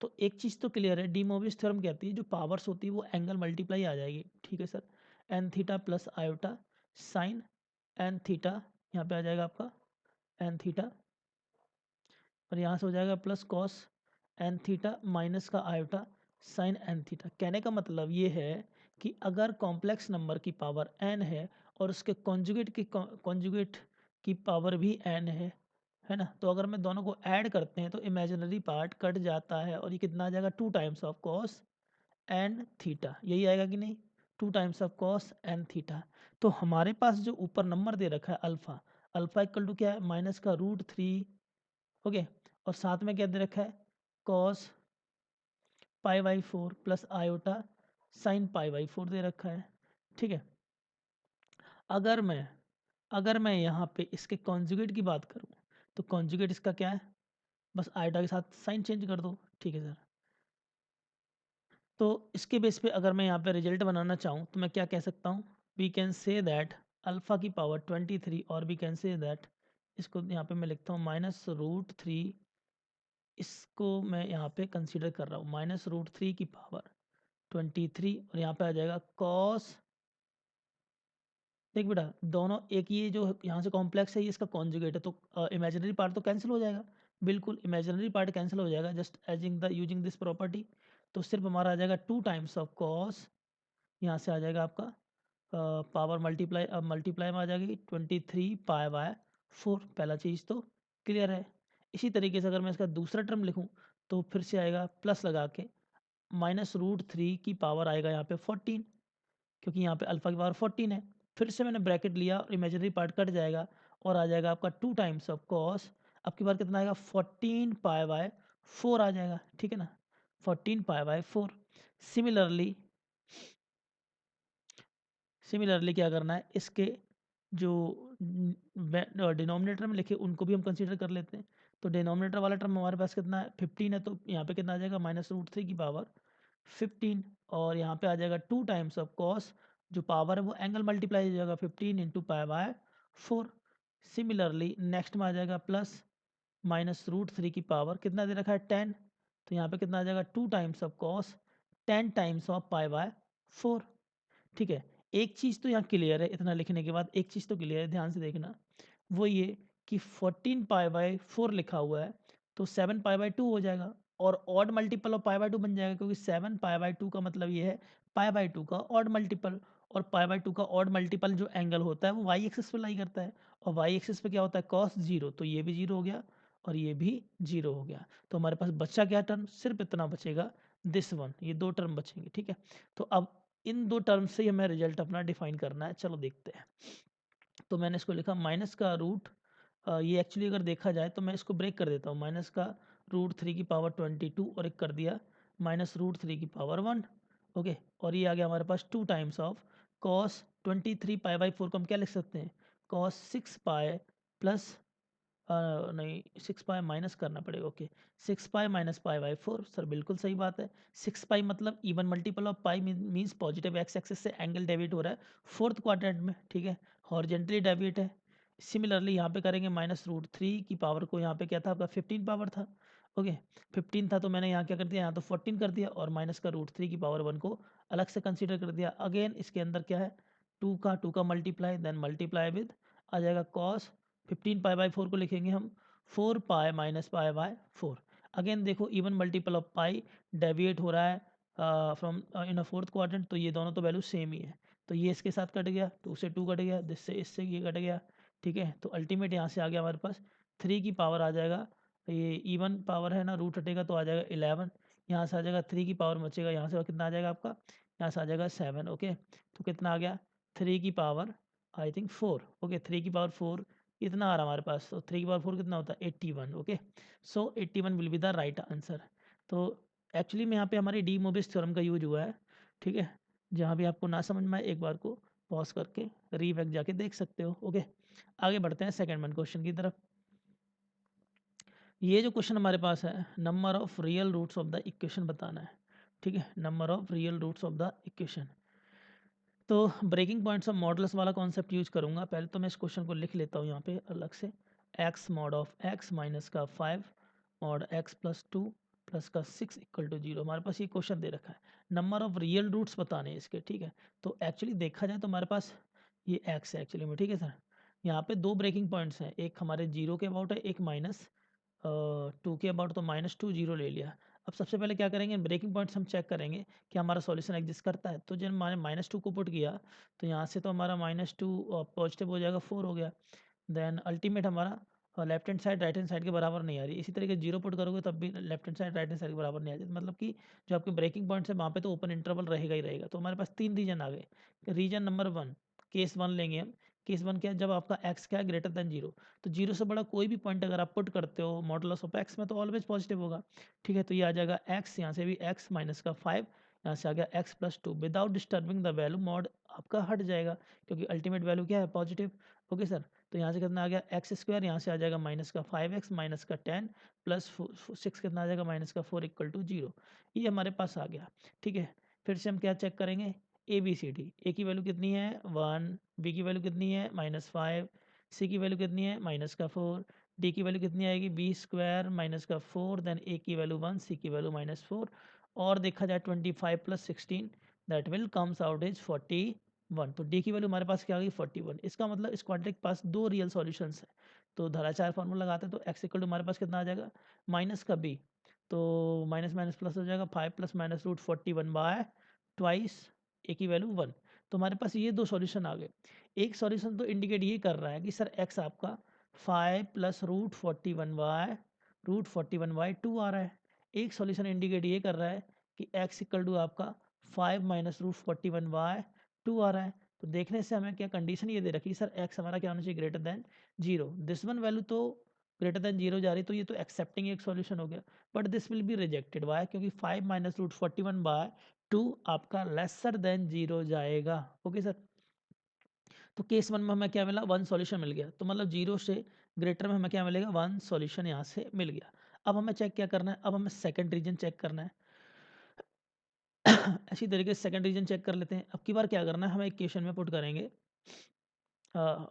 तो एक चीज़ तो क्लियर है, डी मोविस थ्योरम कहती है जो पावर्स होती है वो एंगल मल्टीप्लाई आ जाएगी। ठीक है sir, n theta plus iota sine n theta, यहाँ पे आ जाएगा आपका एन थीटा, और यहाँ से हो जाएगा plus cos n theta minus का आयोटा साइन एन थीटा। कहने का मतलब ये है कि अगर कॉम्प्लेक्स नंबर की पावर n है और उसके कॉन्जुगेट की पावर भी n है ना, तो अगर मैं दोनों को ऐड करते हैं तो इमेजिनरी पार्ट कट जाता है और ये कितना आ जाएगा, 2 times of cos n theta, यही आएगा कि नहीं, 2 times of cos n theta. तो हमारे पास जो ऊपर नंबर दे रखा है अल्फ़ा, अल्फ़ा इक्वल टू क्या है, माइनस का रूट 3, ओके, और साथ में क्या दे रखा है, cos pi by 4 plus iota sine pi by 4 दे रखा है। ठीक है, अगर मैं यहाँ पे इसके कॉन्जुगेट की बात करूँ तो कॉन्जुगेट इसका क्या है, बस आयोटा के साथ साइन चेंज कर दो। ठीक है सर, तो इसके बेस पे अगर मैं यहाँ पे रिजल्ट बनाना चाहूँ तो मैं क्या कह सकता हूँ, we can say that alpha की पावर 23, और वी कैन से दैट, इसको यहाँ पे मैं लिखता हूँ माइनस रूट 3, इसको मैं यहाँ पे कंसीडर कर रहा हूँ माइनस रूट 3 की पावर 23, और यहाँ पे आ जाएगा कॉस, देख बेटा दोनों एक, ये जो यहाँ से कॉम्प्लेक्स है ये इसका कॉन्जुगेट है, तो इमेजिनरी पार्ट तो कैंसिल हो जाएगा, बिल्कुल इमेजिनरी पार्ट कैंसिल हो जाएगा just ageing the using this property. तो सिर्फ हमारा आ जाएगा 2 टाइम्स ऑफ कॉस, यहाँ से आ जाएगा आपका पावर मल्टीप्लाई, अब मल्टीप्लाई में आ जाएगी 23 पाई बाय 4। पहला चीज़ तो क्लियर है। इसी तरीके से अगर मैं इसका दूसरा टर्म लिखूँ तो फिर से आएगा प्लस लगा के माइनस रूट 3 की पावर आएगा यहाँ पे 14, क्योंकि यहाँ पे अल्फ़ा की पावर 14 है। फिर से मैंने ब्रैकेट लिया और इमेजिनरी पार्ट कट जाएगा और आ जाएगा आपका 2 टाइम्स ऑफ कॉस, अब की बार कितना आएगा, 14 पाई बाय 4 आ जाएगा। ठीक है ना, 14 पाई बाय 4। सिमिलरली क्या करना है, इसके जो डिनोमिनेटर में लिखे उनको भी हम कंसीडर कर लेते हैं। तो डिनोमिनेटर वाला टर्म हमारे पास कितना है, 15 है, तो यहाँ पे कितना आ जाएगा, माइनस रूट 3 की पावर 15, और यहाँ पे आ जाएगा 2 टाइम्स ऑफ कॉस, जो पावर है वो एंगल मल्टीप्लाई हो जाएगा 15 into pi by 4। Similarly next में आ जाएगा प्लस माइनस रूट 3 की पावर कितना दे रखा है 10, तो यहाँ पे कितना आ जाएगा 2 times of cos 10 times of pi by 4। ठीक है, एक चीज़ तो यहाँ क्लियर है, इतना लिखने के बाद एक चीज़ तो क्लियर है, ध्यान से देखना, वो ये कि 14 पाई बाय 4 लिखा हुआ है तो 7 पाई बाय 2 हो जाएगा, और odd multiple of pi by 2 बन जाएगा, क्योंकि 7 पाई बाय 2 का मतलब ये है पाई बाय 2 का ऑड मल्टीपल, और पाई बाय 2 का ऑड मल्टीपल जो एंगल होता है वो वाई एक्सिस पे लाई करता है, और वाई एक्सिस पे क्या होता है, कॉस 0, तो ये भी 0 हो गया और ये भी 0 हो गया। तो हमारे पास बचा क्या टर्म, सिर्फ इतना बचेगा, दिस वन, ये 2 टर्म बचेंगे। ठीक है, तो अब इन 2 टर्म से ही हमें रिजल्ट अपना डिफाइन करना है। चलो देखते हैं, तो मैंने इसको लिखा माइनस का रूट, ये एक्चुअली अगर देखा जाए तो मैं इसको ब्रेक कर देता हूँ, माइनस का रूट 3 की पावर 22 और एक कर दिया माइनस रूट 3 की पावर 1, ओके, और ये आ गया हमारे पास 2 times of cos 23 pi by 4 को हम क्या लिख सकते हैं, कॉस 6 पाई प्लस नहीं 6 पाई माइनस करना पड़ेगा। Okay 6 pi minus pi by 4 sir बिल्कुल सही बात है। 6 पाई मतलब even multiple of pi means positive x axis से एंगल डेविएट हो रहा है फोर्थ क्वाड्रेंट में, ठीक है, हॉरिजेंटली डेविएट है। सिमिलरली यहाँ पे करेंगे -√3 की पावर को, यहाँ पे क्या था आपका 15 पावर था। ओके 15 था तो मैंने यहाँ क्या कर दिया, यहाँ तो 14 कर दिया और माइनस का √3 की पावर 1 को अलग से कंसीडर कर दिया। अगेन इसके अंदर क्या है 2 का मल्टीप्लाई, देन मल्टीप्लाई विद आ जाएगा कॉस 15 पाई बाई 4 को लिखेंगे हम 4 pi minus pi by 4। Again देखो even multiple of pi deviate हो रहा है from in a fourth quadrant, तो ये दोनों तो वैल्यू सेम ही है। तो ये इसके साथ कट गया, 2 से 2 कट गया, जिससे इससे ये कट गया, ठीक है। तो अल्टीमेट यहाँ से आ गया हमारे पास 3 की पावर आ जाएगा, ये इवन पावर है ना, रूट हटेगा तो आ जाएगा 11, यहाँ से आ जाएगा 3 की पावर बचेगा, यहाँ से कितना आ जाएगा आपका, यहाँ से आ जाएगा 7। ओके तो कितना आ गया 3 की पावर आई थिंक 4। ओके 3 की पावर 4 कितना आ रहा हमारे पास, तो 3 की पावर 4 कितना होता है 81। Okay so 81 will be the right answer. तो एक्चुअली में यहाँ पे हमारे डी मोबिस थ्योरम का यूज हुआ है, ठीक है। जहाँ भी आपको ना समझ में आए एक बार को पॉज करके रीबैक जाके देख सकते हो। ओके आगे बढ़ते हैं सेकंड वन क्वेश्चन की तरफ। ये जो क्वेश्चन हमारे पास है number of real roots of the equation बताना है, ठीक है, number of real roots of the equation. तो ब्रेकिंग पॉइंट्स ऑफ मॉडल्स वाला कॉन्सेप्ट यूज करूंगा। पहले तो मैं इस क्वेश्चन को लिख लेता हूँ यहाँ पे अलग से, x mod of x minus का 5 मॉड एक्स प्लस 2 प्लस का 6 इक्वल टू 0। हमारे पास ये क्वेश्चन दे रखा है, नंबर ऑफ रियल रूट्स बताने हैं इसके, ठीक है। तो एक्चुअली देखा जाए तो हमारे पास ये एक्स है एक्चुअली में, ठीक है सर। यहाँ पे दो ब्रेकिंग पॉइंट्स हैं, एक हमारे 0 के अबाउट है, एक -2 के अबाउट, तो -2 0 ले लिया। अब सबसे पहले क्या करेंगे, ब्रेकिंग पॉइंट्स हम चेक करेंगे कि हमारा सॉल्यूशन एग्जिस्ट करता है। तो जब मैंने -2 को पुट किया तो यहाँ से तो हमारा -2 पॉजिटिव हो जाएगा, 4 हो गया। देन अल्टीमेट हमारा left hand side right hand side के बराबर नहीं आ रही। इसी तरीके 0 पुट करोगे तब भी left hand side right hand side के बराबर नहीं आ जाती, मतलब कि जो आपके ब्रेकिंग पॉइंट्स है वहाँ पे तो ओपन इंटरवल रहेगा ही रहेगा। तो हमारे पास 3 रीजन आ गए। रीजन नंबर 1 केस 1 लेंगे हम। केस 1 क्या है, जब आपका एक्स क्या है ग्रेटर देन 0, तो 0 से बड़ा कोई भी पॉइंट अगर आप पुट करते हो मॉडुलस ऑफ एक्स में तो ऑलवेज पॉजिटिव होगा, ठीक है। तो ये आ जाएगा एक्स, यहाँ से भी एक्स माइनस का 5, यहाँ से आ गया x plus 2, without disturbing the value mod आपका हट जाएगा क्योंकि अल्टीमेट वैल्यू क्या है पॉजिटिव। ओके सर, तो यहाँ से कितना आ गया एक्स स्क्वायर, यहाँ से आ जाएगा माइनस का 5x माइनस का 10 प्लस 6 कितना आ जाएगा माइनस का 4 इक्वल टू 0। ये हमारे पास आ गया, ठीक है। फिर से हम क्या चेक करेंगे, ए बी सी डी। ए की वैल्यू कितनी है 1, बी की वैल्यू कितनी है -5, सी की वैल्यू कितनी है माइनस का 4, डी की वैल्यू कितनी आएगी बी स्क्वायर माइनस का 4, देन ए की वैल्यू 1, सी की वैल्यू -4, और देखा जाए 25 plus 16 that will comes out is 41। तो डी की वैल्यू हमारे पास क्या आ गई 41। इसका मतलब इस क्वाड्रेटिक के पास दो रियल सॉल्यूशंस है। तो धराचार फॉर्मूला लगाते हैं तो एक्स इक्वल टू हमारे पास कितना आ जाएगा माइनस का बी, तो माइनस माइनस प्लस हो जाएगा 5 plus minus root 41 by twice A की वैल्यू 1। तो हमारे पास ये दो सॉल्यूशन आ गए। एक सॉल्यूशन तो इंडिकेट ये कर रहा है कि सर एक्स आपका 5 प्लस रूट 41 बाय 2 आ रहा है। एक सॉल्यूशन इंडिकेट ये कर रहा है कि एक्स इक्वल टू आपका 5 माइनस रूट 41 बाय 2 आ रहा है। तो देखने से हमें क्या कंडीशन ये दे रखी सर एक्स हमारा क्या होना चाहिए greater than 0। This one value तो ग्रेटर देन 0 जा रही, तो ये तो एक्सेप्टिंग एक सॉल्यूशन हो गया। But this will be rejected why, क्योंकि 5 माइनस रूट 41/2 आपका लेसर देन 0 जाएगा। ओके सर, तो केस 1 में हमें क्या मिला 1 सॉल्यूशन मिल गया, तो मतलब 0 से ग्रेटर में हमें क्या मिलेगा 1 सॉल्यूशन यहाँ से मिल गया। अब हमें चेक क्या करना है, अब हमें सेकंड रीजन चेक करना है। ऐसी तरीके से सेकंड रीजन चेक कर लेते हैं। अब की बार क्या करना है, हमें इक्वेशन में पुट करेंगे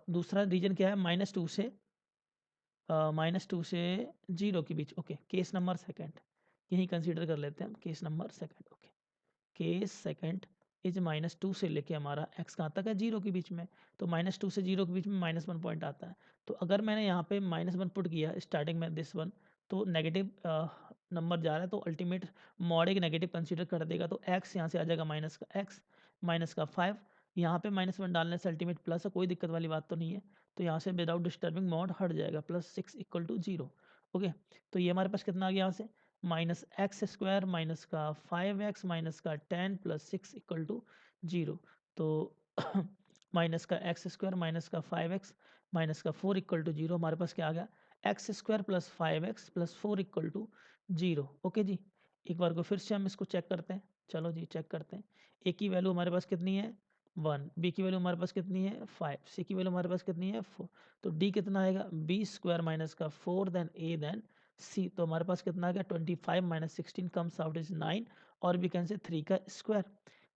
दूसरा रीजन क्या है -2 से -2 से 0 के बीच। ओके केस नंबर सेकंड यही कंसीडर कर लेते हैं हम, case number second. Okay case second is -2 से लेके हमारा एक्स कहाँ तक है 0 के बीच में, तो -2 से 0 के बीच में -1 पॉइंट आता है। तो अगर मैंने यहाँ पे -1 पुट किया स्टार्टिंग में दिस वन, तो नेगेटिव नंबर जा रहा है तो अल्टीमेट मॉड एक नेगेटिव कंसीडर कर देगा। तो एक्स यहाँ से आ जाएगा माइनस का एक्स माइनस का 5, यहाँ पे -1 डालने से अल्टीमेट प्लस है, कोई दिक्कत वाली बात तो नहीं है। तो यहाँ से विदाउट डिस्टर्बिंग मॉड हट जाएगा +6 इक्वल टू 0। ओके तो ये हमारे पास कितना आ गया यहाँ से -x² माइनस का 5x माइनस का 10 प्लस 6 इक्वल टू 0। तो माइनस का x² माइनस का 5x माइनस का 4 इक्वल टू 0, हमारे पास क्या आ गया x² plus 5x plus 4 equal to 0। Okay जी, एक बार को फिर से हम इसको चेक करते हैं। चलो जी चेक करते हैं। ए की वैल्यू हमारे पास कितनी है 1, बी की वैल्यू हमारे पास कितनी है 5, सी की वैल्यू हमारे पास कितनी है 4, तो डी कितना आएगा बी स्क्वायर माइनस का 4 देन ए देन सी, तो हमारे पास कितना आ गया 25 माइनस 16 कम्स आउट इज 9, और वी कैन से 3 का स्क्वायर,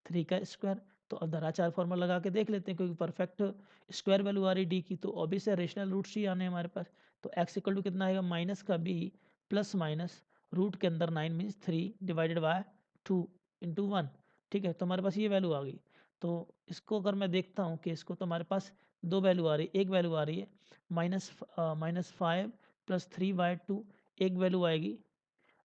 3 का स्क्वायर। तो अब धराचार फॉर्मूला लगा के देख लेते हैं, क्योंकि परफेक्ट स्क्वायर वैल्यू आ रही डी की, तो ऑब्वियस है रेशनल रूट्स ही आने हैं हमारे पास। तो एक्स इक्वल टू कितना आएगा माइनस का बी प्लस माइनस रूट के अंदर 9 मीन्स 3 डिवाइडेड बाय 2 इंटू 1, ठीक है। तो हमारे पास ये वैल्यू आ गई। तो इसको अगर मैं देखता हूँ कि इसको, तो हमारे पास दो वैल्यू आ रही है, एक वैल्यू आ रही है -5 + 3/2, एक वैल्यू आएगी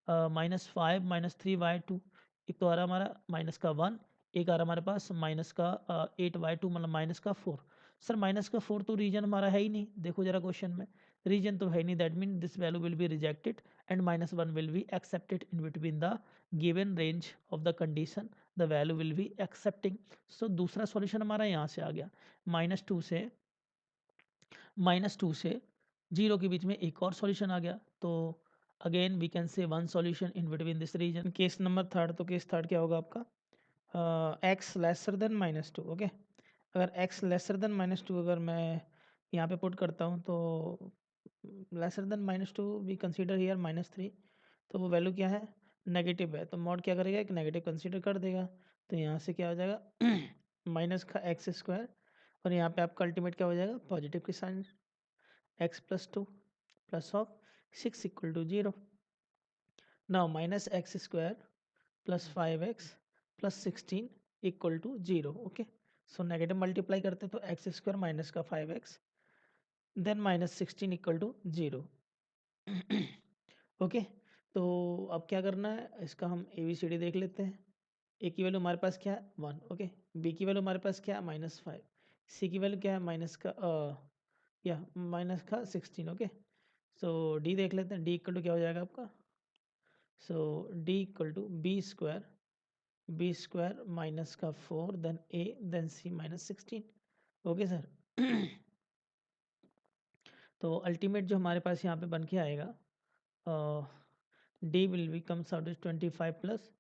-5 - 3/2, एक तो आ रहा है हमारा -1, एक आ रहा है हमारे पास -8/2 मतलब -4। सर -4 तो रीजन हमारा है ही नहीं, देखो जरा क्वेश्चन में रीजन तो है ही नहीं, that mean this value will be rejected and -1 will be accepted in between the given range of the condition, the value will be accepting. So दूसरा सॉल्यूशन हमारा यहाँ से आ गया, -2 से 0 के बीच में एक और सॉल्यूशन आ गया। तो again we can say one solution in between this region. Case number third, तो केस थर्ड क्या होगा आपका x लेसर देन -2, ओके। अगर x लेसर देन -2 अगर मैं यहाँ पे पुट करता हूँ, तो lesser than -2 we consider here -3, तो वो वैल्यू क्या है नेगेटिव है, तो मॉड क्या करेगा एक नेगेटिव कंसीडर कर देगा। तो यहाँ से क्या हो जाएगा माइनस का x², और यहाँ पे आपका अल्टीमेट क्या हो जाएगा पॉजिटिव के sign, x + 2 plus of 6 = 0। Now -x² + 5x + 16 = 0, okay. So negative multiply करते तो x² माइनस का 5x देन -16 = 0, ओके। तो अब क्या करना है, इसका हम ABCD देख लेते हैं। ए की वैल्यू हमारे पास क्या है 1, ओके। बी की वैल्यू हमारे पास क्या है -5, सी की वैल्यू क्या है -16, ओके। सो डी देख लेते हैं, डी इक्वल टू क्या हो जाएगा आपका, so D equal to B square minus का 4 then A then C -16, okay sir. तो अल्टीमेट जो हमारे पास यहाँ पे बन के आएगा D will be comes out is 25 +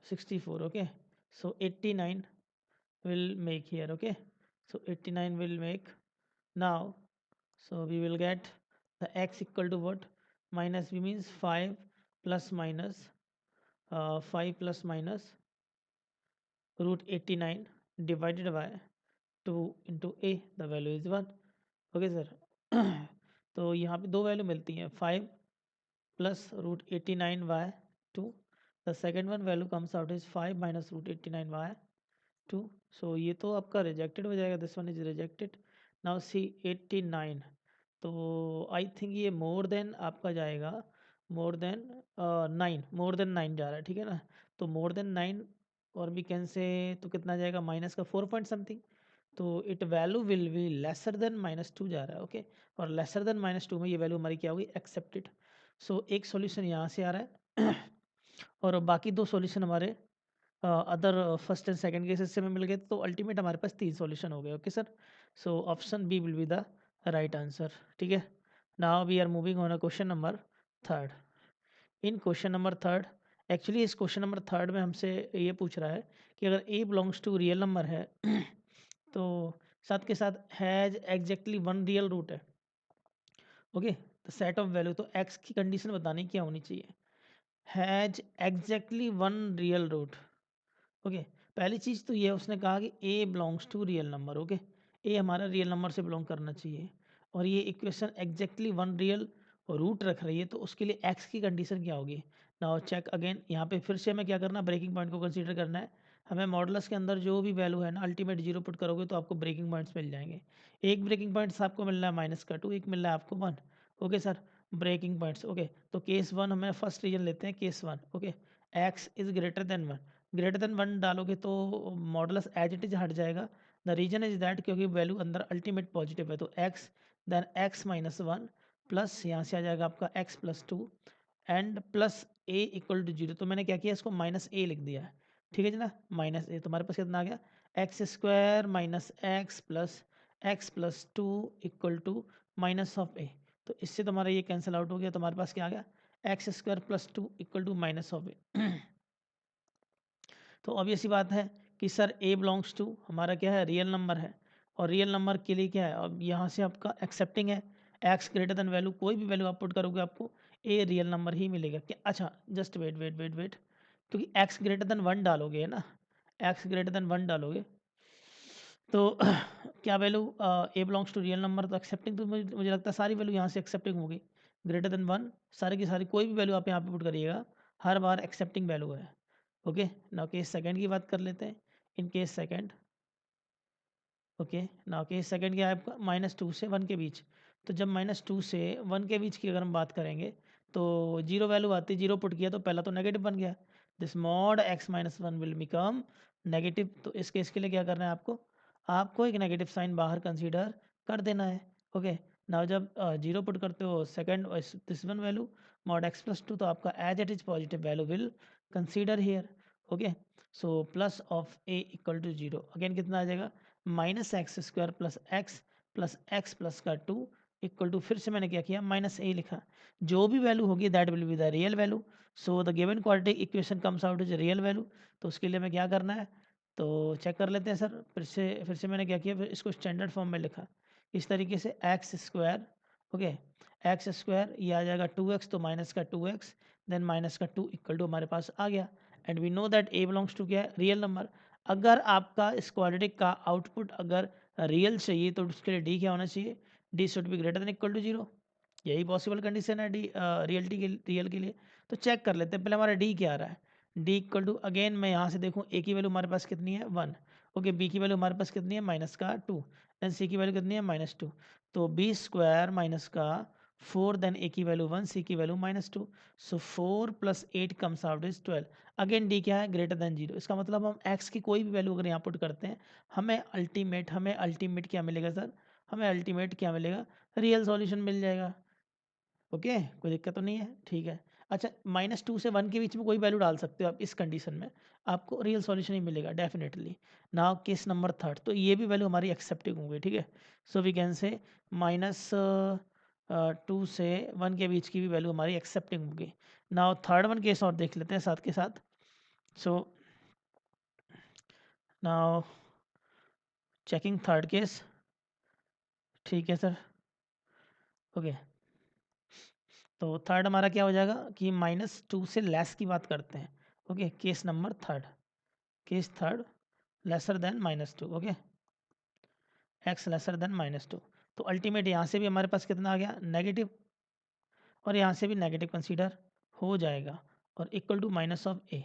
64, okay. So 89 will make here, okay. So 89 will make now, so we will get the x equal to what, minus b means 5 plus minus 5 plus minus root 89 divided by 2 into a, the value is 1, okay sir. तो यहाँ पे दो वैल्यू मिलती हैं 5 plus root 89 by 2, the second one value comes out is 5 minus root 89 by 2, so ये तो आपका रिजेक्टेड हो जाएगा, this one is rejected. Now see 89, तो आई थिंक ये मोर देन आपका जाएगा मोर देन 9, मोर देन 9 जा रहा है, ठीक है ना। तो मोर देन 9 और वी कैन से, तो कितना जाएगा माइनस का 4 पॉइंट समथिंग, तो it value will be lesser than -2 जा रहा है, ओके। और लेसर देन -2 में ये वैल्यू हमारी क्या होगी एक्सेप्टेड। सो एक सॉल्यूशन यहाँ से आ रहा है और बाकी दो सॉल्यूशन हमारे other first and second cases से में मिल गए, तो अल्टीमेट हमारे पास 3 सॉल्यूशन हो गए, okay sir. So option B will be the right answer, ठीक है। Now we are moving on a question number third. In question number third, actually इस क्वेश्चन नंबर थर्ड में हमसे ये पूछ रहा है कि अगर a belongs to real number है तो साथ के साथ has exactly one real root है, okay. The set of value, तो x की कंडीशन बतानी क्या होनी चाहिए, has exactly one real root, okay. पहली चीज़ तो ये उसने कहा कि a belongs to real number, okay. a हमारा रियल नंबर से बिलोंग करना चाहिए, और ये equation exactly one real root रख रही है, तो उसके लिए x की कंडीशन क्या होगी। नाउ चेक अगेन, यहाँ पे फिर से हमें क्या करना है ब्रेकिंग पॉइंट को कंसीडर करना है। हमें मॉडुलस के अंदर जो भी वैल्यू है ना अल्टीमेट 0 पुट करोगे तो आपको ब्रेकिंग पॉइंट्स मिल जाएंगे। एक ब्रेकिंग पॉइंट्स आपको मिल रहा है -2, एक मिल रहा है आपको 1, okay sir. Breaking points, okay. तो केस 1 हमें फर्स्ट रीजन लेते हैं, case 1, okay. x is greater than 1, greater than 1 डालोगे तो मॉडुलस एज इट इज हट जाएगा। द रीजन इज दैट क्योंकि वैल्यू अंदर अल्टीमेट पॉजिटिव है, तो x देन x -1 प्लस यहाँ से आ जाएगा आपका x + 2 एंड प्लस a = 0। तो मैंने क्या किया, इसको -a लिख दिया है, ठीक है जी ना, -a। तो हमारे पास कितना आ गया x² - x plus x + 2 = -a। तो इससे तुम्हारा ये कैंसिल आउट हो गया, तो हमारे पास क्या आ गया x² + 2 = -a। तो ऑब्वियस सी बात है कि सर ए बिलोंग्स टू हमारा क्या है, रियल नंबर है, और रियल नंबर के लिए क्या है, अब यहाँ से आपका एक्सेप्टिंग है, एक्स ग्रेटर देन वैल्यू, कोई भी वैल्यू आप पुट करोगे आपको ए रियल नंबर ही मिलेगा। क्या, अच्छा just wait wait wait wait, क्योंकि एक्स ग्रेटर देन 1 डालोगे ना, एक्स ग्रेटर देन 1 डालोगे तो क्या value, a belongs to real number, तो एक्सेप्टिंग, तो मुझे लगता है सारी वैल्यू यहाँ से एक्सेप्टिंग होगी, ग्रेटर देन 1 सारी की सारी, कोई भी वैल्यू आप यहाँ पे पुट करिएगा हर बार एक्सेप्टिंग वैल्यू है। ओके, नाउ केस सेकंड की बात कर लेते हैं। In case second, okay now case second क्या है आपका, -2 से 1 के बीच। तो जब -2 से 1 के बीच की अगर हम बात करेंगे तो जीरो वैल्यू आती है, जीरो पुट किया तो पहला तो नेगेटिव बन गया, this mod x - 1 will become negative. तो इस केस के लिए क्या करना है आपको, आपको एक नेगेटिव साइन बाहर कंसीडर कर देना है। ओके, नाउ जब जीरो पुट करते हो second this one value mod x + 2, तो आपका as it is positive value will consider here. Okay, so plus of a equal to 0, again कितना आ जाएगा, -x² + x प्लस का 2 इक्वल टू, फिर से मैंने क्या किया, -a लिखा, जो भी वैल्यू होगी that will be the real value, so the given quadratic equation comes out is real value. तो उसके लिए हमें क्या करना है, तो चेक कर लेते हैं सर, फिर से मैंने क्या किया, फिर इसको स्टैंडर्ड फॉर्म में लिखा इस तरीके से, x², ओके x² ये आ जाएगा 2x, तो माइनस का 2x देन माइनस का 2 इक्वल टू हमारे पास आ गया। And we know that a belongs to क्या है, रियल नंबर। अगर आपका इस क्वाड्रेटिक का आउटपुट अगर रियल चाहिए तो उसके लिए डी क्या होना चाहिए, D should be greater than equal to 0, यही पॉसिबल कंडीशन है डी रियल के लिए। तो चेक कर लेते हैं पहले हमारा डी क्या आ रहा है, डी इक्वल टू, अगेन मैं यहाँ से देखूँ ए की वैल्यू हमारे पास कितनी है 1, ओके बी की वैल्यू हमारे पास कितनी है माइनस का 2, देन सी की वैल्यू कितनी है -2, तो b² माइनस का 4, देन ए की वैल्यू 1, सी की value -2, so 4 + 8 comes out is 12। Again D क्या है, ग्रेटर देन 0, इसका मतलब हम x की कोई भी वैल्यू अगर यहाँ पुट करते हैं हमें अल्टीमेट क्या मिलेगा सर, हमें अल्टीमेट क्या मिलेगा, रियल सॉल्यूशन मिल जाएगा। ओके, कोई दिक्कत तो नहीं है, ठीक है। अच्छा, -2 से 1 के बीच में कोई वैल्यू डाल सकते हो आप, इस कंडीशन में आपको रियल सॉल्यूशन ही मिलेगा definitely. Now case number third, तो ये भी वैल्यू हमारी एक्सेप्टिंग होंगी, ठीक है। सो वी कैन से -2 से 1 के बीच की भी वैल्यू हमारी एक्सेप्टिंग होगी। नाउ थर्ड वन केस और देख लेते हैं साथ के साथ। So now checking third case, ठीक है सर, ओके। तो थर्ड हमारा क्या हो जाएगा कि -2 से लेस की बात करते हैं। Okay, case number third, case third laser than -2, okay x lesser than -2। तो अल्टीमेट यहाँ से भी हमारे पास कितना आ गया, नेगेटिव, और यहाँ से भी नेगेटिव कंसीडर हो जाएगा, और equal to minus of a,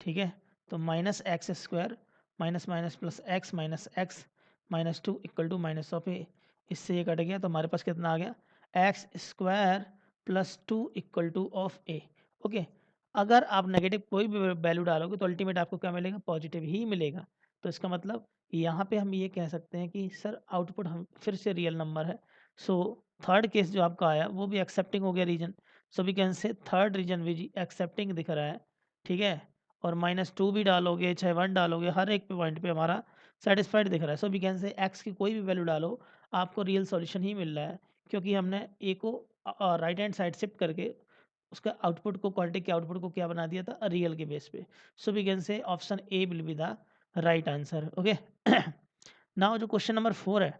ठीक है। तो -x² minus minus plus x -2 equal to minus of a, इससे ये कट गया, तो हमारे पास कितना आ गया, x² + 2 equal two of a। Okay, अगर आप नेगेटिव कोई भी वैल्यू डालोगे तो अल्टीमेट आपको क्या मिलेगा, पॉजिटिव ही मिलेगा। तो इसका मतलब यहाँ पे हम ये कह सकते हैं कि सर आउटपुट हम फिर से रियल नंबर है। सो थर्ड केस जो आपका आया वो भी एक्सेप्टिंग हो गया region, so we can say third region भी एक्सेप्टिंग दिख रहा है, ठीक है। और -2 भी डालोगे चाहे 1 डालोगे, हर एक पॉइंट पे हमारा सेटिस्फाइड दिख रहा है। So we can say x की कोई भी वैल्यू डालो आपको रियल सॉल्यूशन ही मिल रहा है, क्योंकि हमने a को राइट हैंड साइड शिफ्ट करके उसका आउटपुट को, क्वाड्रेटिक के आउटपुट को क्या बना दिया था, रियल के बेस पे। So we can say option A will be the right answer. Okay, now जो क्वेश्चन नंबर 4 है,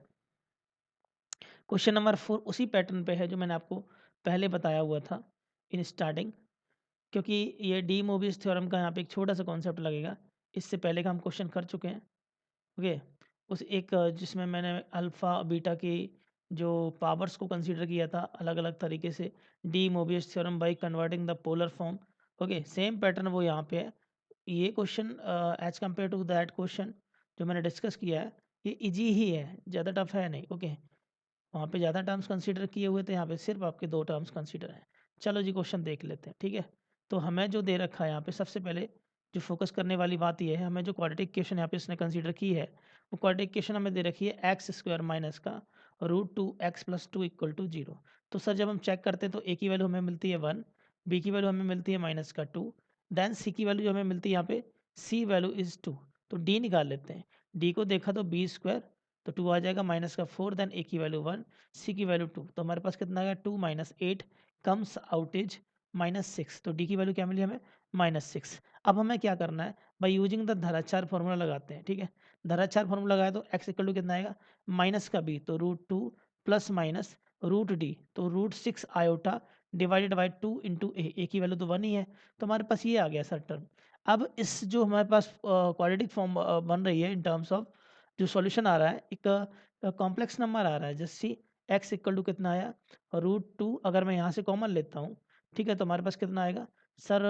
क्वेश्चन नंबर 4 उसी पैटर्न पे है जो मैंने आपको पहले बताया हुआ था इन स्टार्टिंग, क्योंकि ये डी मोबियस थ्योरम का यहाँ पे एक छोटा सा कॉन्सेप्ट लगेगा, इससे पहले का हम क्वेश्चन कर चुके हैं। ओके, उस एक जिसमें मैंने अल्फ़ा बीटा की जो पावर्स को कंसीडर किया था अलग अलग तरीके से, डी मोबियस theorem by converting the polar form. Okay, same pattern वो यहाँ पे है। ये question as compare to that question जो मैंने डिस्कस किया है, ये इजी ही है, ज़्यादा टफ है नहीं। ओके, वहाँ पे ज़्यादा टर्म्स कंसीडर किए हुए थे, यहाँ पे सिर्फ आपके 2 टर्म्स कंसीडर हैं। चलो जी क्वेश्चन देख लेते हैं, ठीक है। तो हमें जो दे रखा है यहाँ पे, सबसे पहले जो फोकस करने वाली बात ये है, हमें जो क्वाड्रेटिक इक्वेशन यहाँ पे इसने कंसीडर की है, वो क्वाड्रेटिक इक्वेशन हमें दे रखी है x² माइनस का √2x + 2 इक्वल टू 0। तो सर जब हम चेक करते हैं तो a की वैल्यू हमें मिलती है 1, b की वैल्यू हमें मिलती है -2, देन c की वैल्यू जो हमें मिलती है यहाँ पे, c वैल्यू इज़ 2। तो d निकाल लेते हैं, d को देखा तो b², तो 2 आ जाएगा, -4, देन a की वैल्यू 1, c की वैल्यू 2, तो हमारे पास कितना आ गया, 2 - 8 कम्स आउट इज -6। तो d की वैल्यू क्या मिली हमें, -6। अब हमें क्या करना है, बाय यूजिंग द धराचार फॉर्मूला लगाते हैं, ठीक है। धराचार फॉर्मूला लगाया तो x इक्वल टू कितना आएगा, माइनस का b तो √2 प्लस माइनस √d तो √6 आयोटा डिवाइडेड बाय 2 इंटू ए की वैल्यू तो 1 ही है, तो हमारे पास ये आ गया सर टर्म। अब इस जो हमारे पास क्वाड्रेटिक फॉर्म बन रही है इन टर्म्स ऑफ जो सॉल्यूशन आ रहा है, एक कॉम्प्लेक्स नंबर आ रहा है, जैसे x इक्वल टू कितना आया, √2 अगर मैं यहाँ से कॉमन लेता हूँ, ठीक है, तो हमारे पास कितना आएगा सर,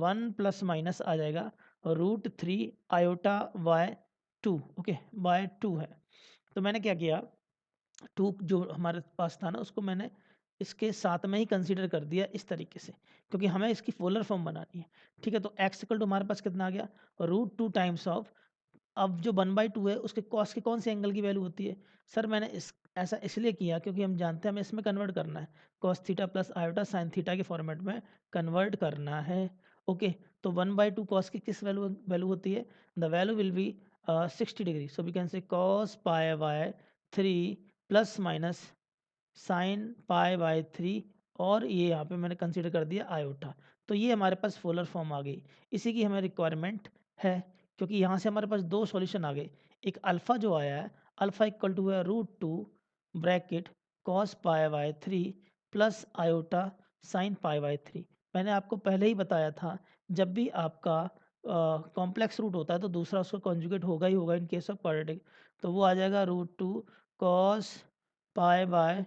1 प्लस माइनस आ जाएगा √3 आयोटा बाय 2, ओके बाय 2 है। तो मैंने क्या किया, 2 जो हमारे पास था ना उसको मैंने इसके साथ में ही कंसीडर कर दिया इस तरीके से, क्योंकि हमें इसकी पोलर फॉर्म बनानी है, ठीक है। तो x इक्वल टू हमारे पास कितना आ गया, √2 टाइम्स ऑफ, अब जो 1/2 है उसके कॉस के कौन से एंगल की वैल्यू होती है सर, मैंने इस ऐसा इसलिए किया क्योंकि हम जानते हैं हमें इसमें कन्वर्ट करना है, cos theta plus iota sine theta के फॉर्मेट में कन्वर्ट करना है, ओके। तो 1/2 कॉस की किस वैल्यू वैल्यू होती है, the value will be 60 degree, so we can say cos pi by 3 plus minus sine pi by 3, और ये यहाँ पे मैंने कंसीडर कर दिया आयोटा। तो ये हमारे पास पोलर फॉर्म आ गई, इसी की हमें रिक्वायरमेंट है, क्योंकि यहाँ से हमारे पास दो सॉल्यूशन आ गए। एक अल्फ़ा जो आया है, अल्फ़ा इक्वल टू है √2 bracket cos pi by 3 plus iota sine pi by 3। मैंने आपको पहले ही बताया था, जब भी आपका कॉम्प्लेक्स रूट होता है तो दूसरा उसका कॉन्जुगेट होगा ही होगा इन केस ऑफ क्वाड्रेटिक, तो वो आ जाएगा √2 cos pi by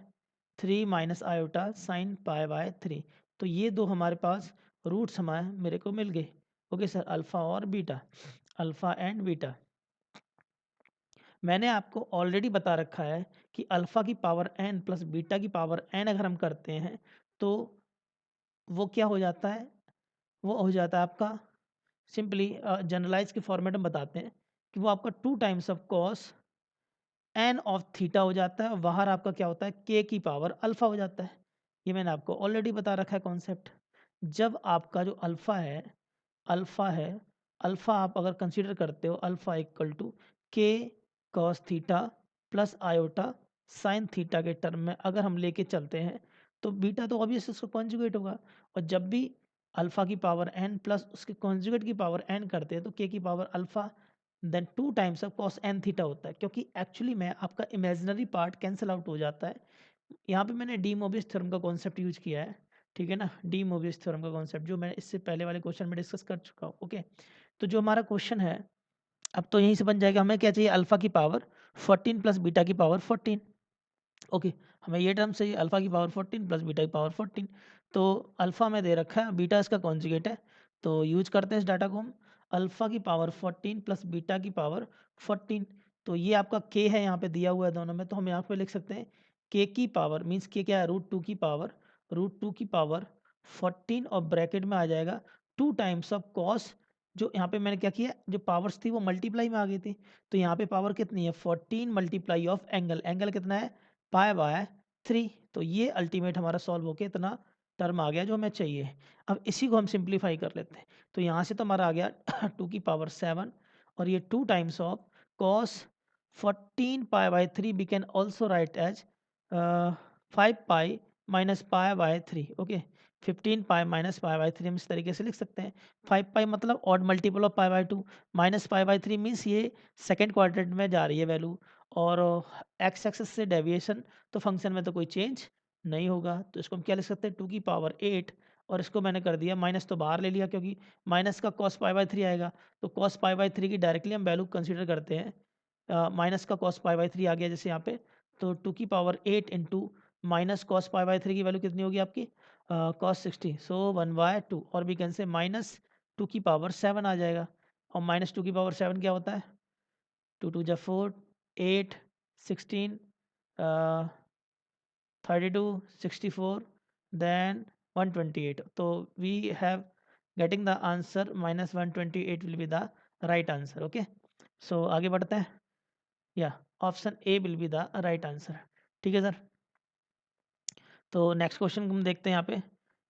3 minus iota sine pi by 3। तो ये दो हमारे पास रूट्स हमारे मेरे को मिल गए, ओके सर, अल्फ़ा और बीटा, अल्फ़ा एंड बीटा। मैंने आपको ऑलरेडी बता रखा है कि अल्फ़ा की पावर n प्लस बीटा की पावर n अगर हम करते हैं तो वो क्या हो जाता है, वो हो जाता है आपका सिंपली जनरलाइज के फॉर्मेट में बताते हैं कि वो आपका 2 times of cos n of theta हो जाता है, और बाहर आपका क्या होता है, के की पावर अल्फ़ा हो जाता है। ये मैंने आपको ऑलरेडी बता रखा है कॉन्सेप्ट। जब आपका जो अल्फ़ा है, अल्फ़ा आप अगर कंसीडर करते हो, अल्फ़ा इक्वल टू के cos theta plus iota sine theta के टर्म में अगर हम लेके चलते हैं, तो बीटा तो ऑब्वियस उसका कॉन्जुगेट होगा, और जब भी अल्फ़ा की पावर n प्लस उसके कॉन्जुगेट की पावर n करते हैं तो के की power alpha then 2 times of cos n theta होता है, क्योंकि एक्चुअली में आपका इमेजिनरी पार्ट कैंसिल आउट हो जाता है। यहाँ पे मैंने डी मोबियस थ्योरम का कॉन्सेप्ट यूज किया है, ठीक है ना, डी मोबियस थ्योरम का कॉन्सेप्ट जो मैं इससे पहले वाले क्वेश्चन में डिस्कस कर चुका हूँ, ओके। तो जो हमारा क्वेश्चन है अब तो यहीं से बन जाएगा, हमें क्या चाहिए, अल्फा की पावर 14 प्लस बीटा की पावर 14, ओके। हमें ये टर्म चाहिए, अल्फा की पावर 14 प्लस बीटा की पावर 14। तो अल्फा में दे रखा है, बीटा इसका कॉन्जुगेट है, तो यूज करते हैं इस डाटा को हम, अल्फा की पावर 14 प्लस बीटा की पावर 14। तो ये आपका के है, यहाँ पे दिया हुआ है दोनों में, तो हम यहाँ पे लिख सकते हैं के की पावर मीन्स के क्या है, √2 की पावर, √2 की पावर 14, और ब्रैकेट में आ जाएगा 2 टाइम्स ऑफ कॉस, जो यहाँ पे मैंने क्या किया, जो पावर्स थी वो मल्टीप्लाई में आ गई थी, तो यहाँ पे पावर कितनी है 14 मल्टीप्लाई ऑफ एंगल, एंगल कितना है पाई बाय 3। तो ये अल्टीमेट हमारा सॉल्व होके इतना टर्म आ गया जो हमें चाहिए। अब इसी को हम सिंप्लीफाई कर लेते हैं, तो यहाँ से तो हमारा आ गया 2 की पावर 7, और ये 2 times of cos 14 pi by 3 we can also write as 5 pi minus pi by 3, okay. 15 pi minus pi by 3 हम इस तरीके से लिख सकते हैं। 5 पाई मतलब odd multiple of pi by 2, minus pi by 3 means ये सेकेंड क्वाड्रेंट में जा रही है वैल्यू, और एक्स एक्सेस से डेविएशन, तो फंक्शन में तो कोई चेंज नहीं होगा, तो इसको हम क्या लिख सकते हैं 2 की पावर 8, और इसको मैंने कर दिया माइनस, तो बाहर ले लिया क्योंकि माइनस का कॉस पाई बाय 3 आएगा, तो कॉस पाई बाय 3 की डायरेक्टली हम वैल्यू कंसीडर करते हैं, माइनस का कॉस पाई बाय 3 आ गया जैसे यहाँ पे, तो 2 की power 8 into minus cos pi by 3 की वैल्यू कितनी होगी आपकी कॉस 60, सो 1/2, और भी कैन से माइनस 2 की पावर 7 आ जाएगा, और माइनस 2 की पावर 7 क्या होता है, 2 2 जा 4, 8 16 32 64 then 128, so we have getting the answer -128 will be the right answer, okay। so आगे बढ़ते हैं, या option A will be the right answer, ठीक है सर। तो नेक्स्ट क्वेश्चन हम देखते हैं यहाँ पे,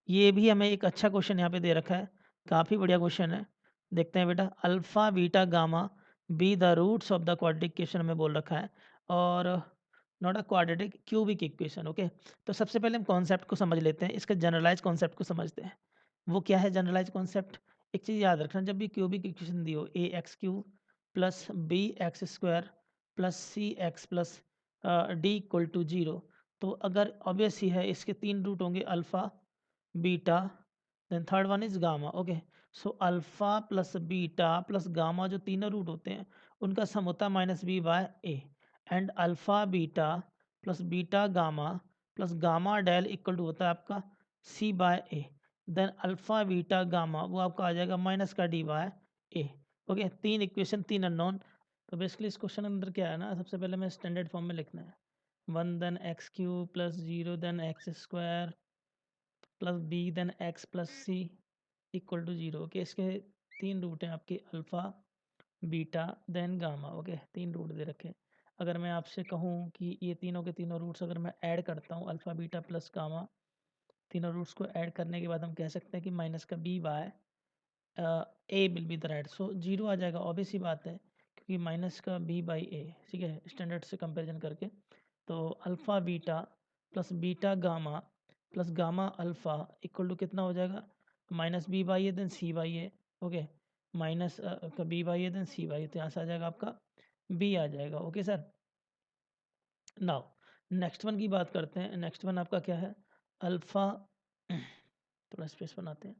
ये भी हमें एक अच्छा क्वेश्चन यहाँ पे दे रखा है, काफ़ी बढ़िया क्वेश्चन है। देखते हैं बेटा, alpha beta gamma be the roots of the quadratic equation हमें बोल रखा है, और not a quadratic cubic equation, okay. तो सबसे पहले हम कॉन्सेप्ट को समझ लेते हैं, इसका जनरलाइज कॉन्सेप्ट को समझते हैं। वो क्या है जनरलाइज कॉन्सेप्ट, एक चीज़ याद रखना, जब भी क्यूबिक इक्वेशन दी हो A X cube plus B X square plus C X plus D equal to 0, तो अगर ऑब्वियस ही है इसके 3 रूट होंगे, alpha, beta, then third one is gamma. Okay, so alpha plus beta plus gamma जो तीनों रूट होते हैं उनका सम होता है minus B by A, and alpha beta plus beta gamma plus gamma del equal to होता है आपका C by A, then alpha beta gamma वो आपका आ जाएगा माइनस का D by A. Okay, 3 equation 3 unknown. तो बेसिकली इस क्वेश्चन अंदर क्या है ना, सबसे पहले मैं स्टैंडर्ड फॉर्म में लिखना है 1 then x cube plus 0 then x square plus b then x plus c equal to 0। Okay, इसके 3 रूट हैं आपके, alpha beta then gamma. Okay, 3 root दे रखे। अगर मैं आपसे कहूँ कि ये तीनों के तीनों रूट्स अगर मैं ऐड करता हूँ, अल्फ़ा बीटा प्लस गामा, तीनों रूट्स को ऐड करने के बाद हम कह सकते हैं कि माइनस का b by a will be the right, so 0 आ जाएगा, ऑब्वियस ही बात है क्योंकि माइनस का बी बाई ए, ठीक है, स्टैंडर्ड से कंपैरिजन करके। तो alpha beta plus beta gamma plus gamma alpha equal to कितना हो जाएगा, minus b by a then c by a. Okay, minus का b by a then c by a, तो यहाँ से आ जाएगा आपका बी आ जाएगा। Okay sir, now next one की बात करते हैं। नेक्स्ट वन आपका क्या है, अल्फ़ा थोड़ा स्पेस बनाते हैं।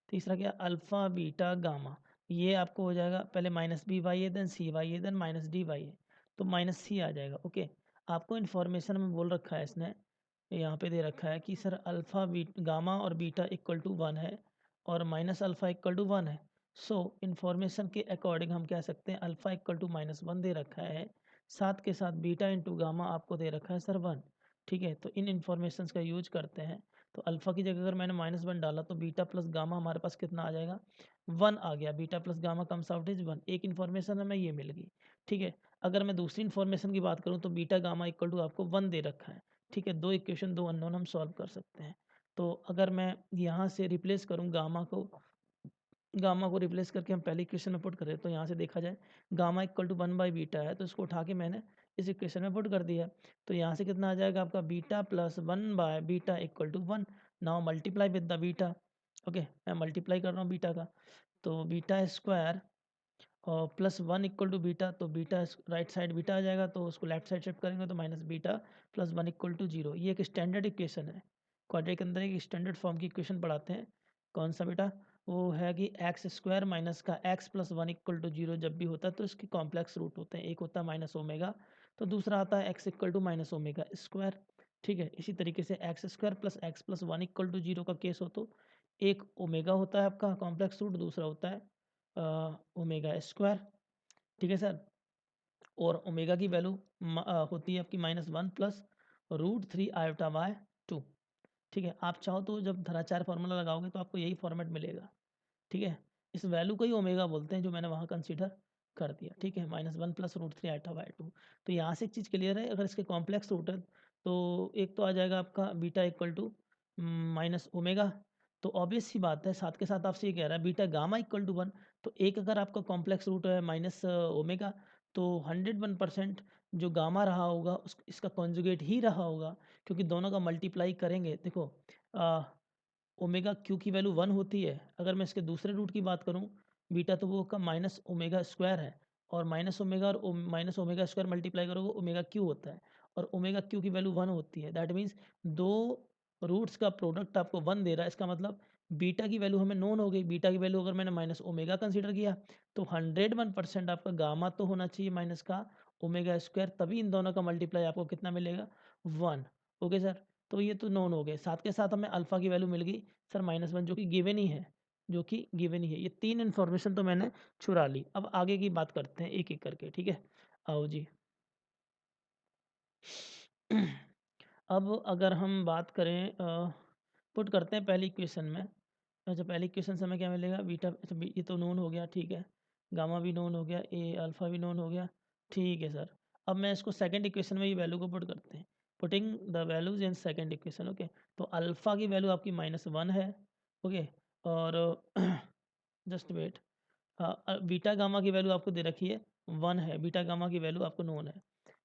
तीसरा क्या, अल्फ़ा बीटा गामा, ये आपको हो जाएगा पहले minus B Y A then C Y A then minus D Y ए, तो माइनस सी आ जाएगा। ओके, आपको इन्फॉर्मेशन में बोल रखा है इसने, यहाँ पे दे रखा है कि सर अल्फ़ा गामा और बीटा इक्वल टू 1 है और माइनस अल्फ़ा इक्वल टू 1 है। सो इन्फॉर्मेशन के अकॉर्डिंग हम कह सकते हैं अल्फ़ा इक्वल टू -1 दे रखा है, साथ के साथ बीटा इंटू गामा आपको दे रखा है सर 1। ठीक है, तो इन इन्फॉर्मेशंस का यूज करते हैं। तो अल्फ़ा की जगह अगर मैंने -1 डाला तो बीटा प्लस गामा हमारे पास कितना आ जाएगा, 1 आ गया। Beta plus gamma comes out is 1। एक इन्फॉर्मेशन हमें ये मिल गई। ठीक है, अगर मैं दूसरी इन्फॉर्मेशन की बात करूँ तो बीटा गामा इक्वल टू आपको 1 दे रखा है। ठीक है, 2 इक्वेशन 2 अननोन हम सॉल्व कर सकते हैं। तो अगर मैं यहाँ से रिप्लेस करूँ गामा को रिप्लेस करके हम पहले इक्वेशन में पुट करें, तो यहाँ से देखा जाए gamma equal to 1 by beta है, तो इसको उठा के मैंने इस इक्वेशन में पुट कर दिया। तो यहाँ से कितना आ जाएगा आपका, beta plus 1 by beta equal to 1। Now multiply with the beta. Okay, मैं मल्टीप्लाई कर रहा हूँ बीटा का, तो बीटा स्क्वायर और प्लस 1 इक्वल टू बीटा, तो बीटा राइट साइड बीटा आ जाएगा, तो उसको लेफ्ट साइड शिफ्ट करेंगे तो minus beta plus 1 equal to 0। ये एक स्टैंडर्ड इक्वेशन है, क्वाड्रेटिक के अंदर एक स्टैंडर्ड फॉर्म की इक्वेशन पढ़ाते हैं। कौन सा बेटा, वो है कि एक्स स्क्वायर माइनस का एक्स प्लस 1 इक्वल टू 0 जब भी होता है तो इसके कॉम्प्लेक्स रूट होते हैं। एक होता है माइनस ओमेगा, तो दूसरा आता है x equal to minus omega square. ठीक है, इसी तरीके से x square plus x plus 1 equal to 0 का केस हो तो एक ओमेगा होता है आपका कॉम्प्लेक्स रूट, दूसरा होता है ओमेगा स्क्वायर। ठीक है सर, और ओमेगा की वैल्यू होती है आपकी -1 प्लस √3 आयोटा बाय 2। ठीक है, आप चाहो तो जब धराचार फार्मूला लगाओगे तो आपको यही फॉर्मेट मिलेगा। ठीक है, इस वैल्यू को ही ओमेगा बोलते हैं जो मैंने वहाँ कंसीडर कर दिया। ठीक है, -1 प्लस √3 आयोटा बाय 2। तो यहाँ से एक चीज़ क्लियर है, अगर इसके कॉम्प्लेक्स रूट है तो एक तो आ जाएगा आपका beta equal to minus omega, तो ऑब्वियस सी बात है, साथ के साथ आपसे ये कह रहा है बीटा गामा इक्वल टू 1, तो एक अगर आपका कॉम्प्लेक्स रूट है माइनस ओमेगा, तो 101% जो गामा रहा होगा उस इसका कॉन्जुगेट ही रहा होगा, क्योंकि दोनों का मल्टीप्लाई करेंगे। देखो ओमेगा क्यू की वैल्यू 1 होती है, अगर मैं इसके दूसरे रूट की बात करूँ बीटा, तो वो का माइनस ओमेगा स्क्वायर है, और माइनस ओमेगा और माइनस ओमेगा स्क्वायर मल्टीप्लाई करोगे ओमेगा क्यू होता है, और ओमेगा क्यू की वैल्यू 1 होती है। दैट मीन्स दो रूट्स का प्रोडक्ट आपको 1 दे रहा है, इसका मतलब बीटा की वैल्यू हमें नोन हो गई। बीटा की वैल्यू अगर मैंने माइनस ओमेगा कंसिडर किया तो 101% आपका गामा तो होना चाहिए माइनस का ओमेगा स्क्वायर, तभी इन दोनों का मल्टीप्लाई आपको कितना मिलेगा, 1। ओके सर, तो ये तो नोन हो गए, साथ के साथ हमें अल्फ़ा की वैल्यू मिल गई सर -1, जो कि गिवन ही है, जो कि गिवन ही है। ये 3 इन्फॉर्मेशन तो मैंने चुरा ली। अब आगे की बात करते हैं एक-एक करके, ठीक है? आओ जी। अब अगर हम बात करें पुट करते हैं पहली इक्वेशन में। अच्छा, पहली इक्वेशन से हमें क्या मिलेगा, बीटा, अच्छा ये तो नोन हो गया, ठीक है। गामा भी नोन हो गया, ए अल्फ़ा भी नोन हो गया, ठीक है सर। अब मैं इसको सेकंड इक्वेशन में ये वैल्यू को पुट करते हैं। Putting the values in second equation. Okay, तो अल्फ़ा की वैल्यू आपकी -1 है। ओके, और जस्ट वेट, बीटा गामा की वैल्यू आपको दे रखी है 1 है, बीटा गामा की वैल्यू आपको नोन है,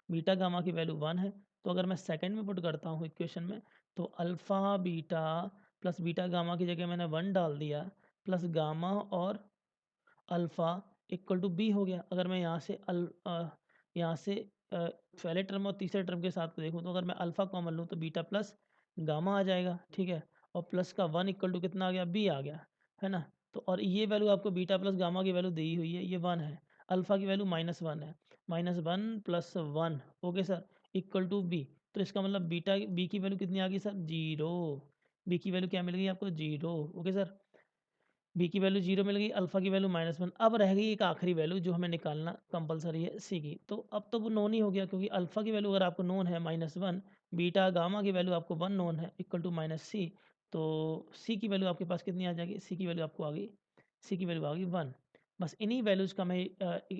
बीटा गामा की वैल्यू 1 है। तो अगर मैं सेकंड में पुट करता हूँ इक्वेशन में, तो alpha beta plus beta gamma की जगह मैंने 1 डाल दिया, प्लस गामा और अल्फ़ा इक्वल टू बी हो गया। अगर मैं यहाँ से पहले टर्म और तीसरे टर्म के साथ को देखूँ, तो अगर मैं अल्फ़ा कॉमन लूँ तो बीटा प्लस गामा आ जाएगा, ठीक है। और प्लस का 1 इक्वल टू कितना आ गया, बी आ गया, है ना। तो और ये वैल्यू आपको बीटा प्लस गामा की वैल्यू दी हुई है, ये 1 है। अल्फ़ा की वैल्यू -1 है, -1 + 1 okay sir equal to B. तो इसका मतलब बीटा बी की वैल्यू कितनी आ गई सर, 0। बी की वैल्यू क्या मिल गई आपको, 0 ओके सर। बी की वैल्यू 0 मिल गई, अल्फ़ा की वैल्यू -1। अब रह गई एक आखिरी वैल्यू जो हमें निकालना कंपलसरी है, सी की। तो अब तो वो नोन ही हो गया, क्योंकि अल्फ़ा की वैल्यू अगर आपको नोन है -1, बीटा गामा की वैल्यू आपको 1 नोन है इक्वल टू -c। तो सी की वैल्यू आपके पास कितनी आ जाएगी, सी की वैल्यू आपको आ गई, सी की वैल्यू आ गई 1। बस इन्हीं वैल्यूज़ का हमें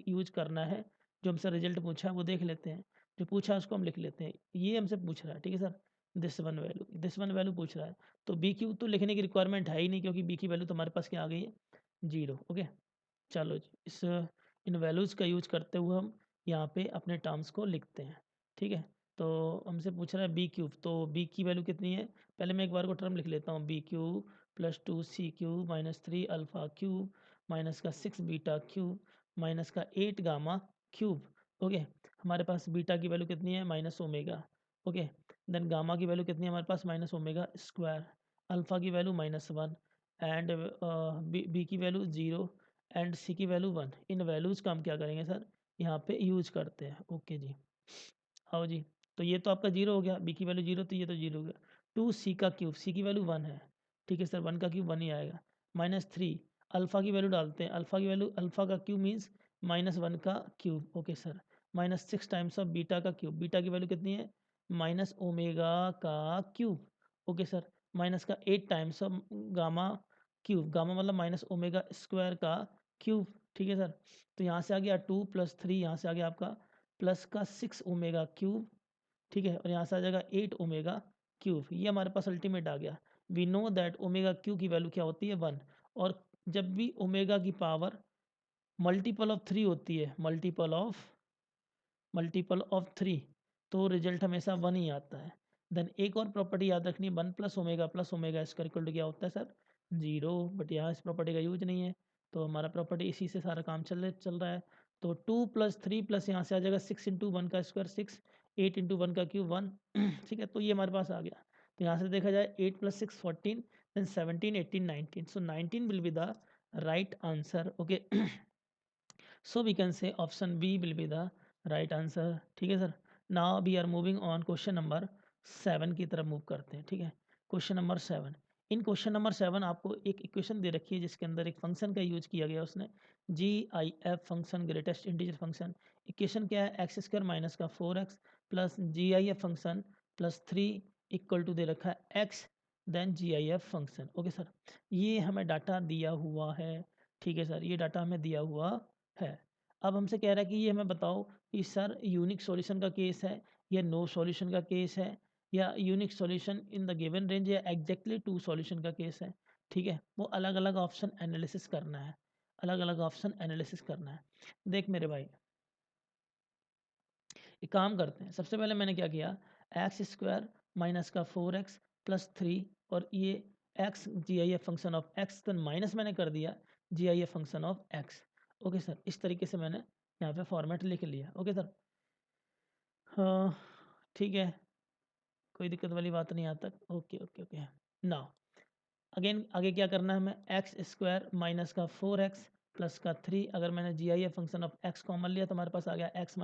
यूज करना है। जो हमसे रिजल्ट पूछा है वो देख लेते हैं, जो पूछा है उसको हम लिख लेते हैं। ये हमसे पूछ रहा है, ठीक है सर, दिस वन वैल्यू पूछ रहा है। तो बी क्यू तो लिखने की रिक्वायरमेंट है ही नहीं, क्योंकि बी की वैल्यू तो हमारे पास क्या आ गई है, 0 ओके। चलो जी, इन वैल्यूज़ का यूज करते हुए हम यहाँ पे अपने टर्म्स को लिखते हैं, ठीक है। तो हमसे पूछ रहा है बी क्यूब, तो बी की वैल्यू कितनी है, पहले मैं एक बार को टर्म लिख लेता हूँ। B cube plus 2c³ -3 alpha cube minus का 6 बीटा क्यूब माइनस का 8 गामा क्यूब ओके। हमारे पास बीटा की वैल्यू कितनी है, -ओमेगा ओके। देन गामा की वैल्यू कितनी है हमारे पास, -ओमेगा²। अल्फ़ा की वैल्यू -1 एंड बी की वैल्यू 0 एंड सी की वैल्यू 1। इन वैल्यूज़ का हम क्या करेंगे सर, यहाँ पे यूज करते हैं, ओके जी। आओ जी, तो ये तो आपका 0 हो गया, बी की वैल्यू 0, तो ये तो 0 हो गया। 2c का क्यूब, सी की वैल्यू 1 है, ठीक है सर, 1 का क्यूब 1 ही आएगा। -3 अल्फ़ा की वैल्यू डालते हैं, अल्फ़ा की वैल्यू, अल्फ़ा का क्यूब मीन्स -1 का cube okay sir. -6 times of beta का क्यूब, बीटा की वैल्यू कितनी है, -ओमेगा का क्यूब ओके सर। माइनस का 8 times of gamma cube, gamma मतलब -ओमेगा² का क्यूब, ठीक है सर। तो यहाँ से आ गया 2 + 3, यहाँ से आ गया आपका प्लस का 6 ओमेगा क्यूब, ठीक है। और यहाँ से आ जाएगा 8 ओमेगा क्यूब। ये हमारे पास अल्टीमेट आ गया। We know that omega cube की वैल्यू क्या होती है, 1। और जब भी ओमेगा की पावर मल्टीपल ऑफ 3 होती है, मल्टीपल ऑफ 3, तो रिजल्ट हमेशा 1 ही आता है। देन एक और प्रॉपर्टी याद रखनी, 1 + ओमेगा स्क्वायर इक्वल टू क्या होता है सर, 0। बट यहाँ इस प्रॉपर्टी का यूज नहीं है, तो हमारा प्रॉपर्टी इसी से सारा काम चल रहा है। तो 2 + 3 प्लस यहाँ से आ जाएगा 6 × 1 का स्क्वायर 6, 8 × 1 का क्यूब 1 ठीक है। तो ये हमारे पास आ गया। तो यहाँ से देखा जाए 8 + 6 14, then 17 18 19, so 19 will be the right answer okay. So we can say option B will be the right answer, ठीक है sir. Now we are moving on question number 7 की तरफ मूव करते हैं, ठीक है। Question number 7, in question number 7 आपको एक इक्वेशन दे रखी है, जिसके अंदर एक फंक्शन का यूज किया गया उसने, GIF function, greatest integer function. Equation क्या है, x² माइनस का 4x plus GIF function plus 3 equal to दे रखा है x, then GIF function okay sir. ये हमें डाटा दिया हुआ है, ठीक है सर, ये डाटा हमें दिया हुआ है। अब हमसे कह रहा है कि ये हमें बताओ कि सर यूनिक सॉल्यूशन का केस है या नो सॉल्यूशन का केस है, या unique solution in the given range, या एग्जैक्टली 2 सॉल्यूशन का केस है, ठीक है। वो अलग अलग ऑप्शन एनालिसिस करना है, अलग अलग ऑप्शन एनालिसिस करना है। देख मेरे भाई, एक काम करते हैं, सबसे पहले मैंने क्या किया, x² माइनस का 4x प्लस 3, और ये x GIF function of x, तो माइनस मैंने कर दिया GIF function of x okay sir. इस तरीके से मैंने यहाँ पे फॉर्मेट लिख लिया ओके सर। हाँ ठीक है, कोई दिक्कत वाली बात नहीं यहाँ तक, okay okay okay. Now again आगे क्या करना है हमें, x² माइनस का 4x प्लस का 3, अगर मैंने GIF function of x common लिया तो हमारे पास आ गया x -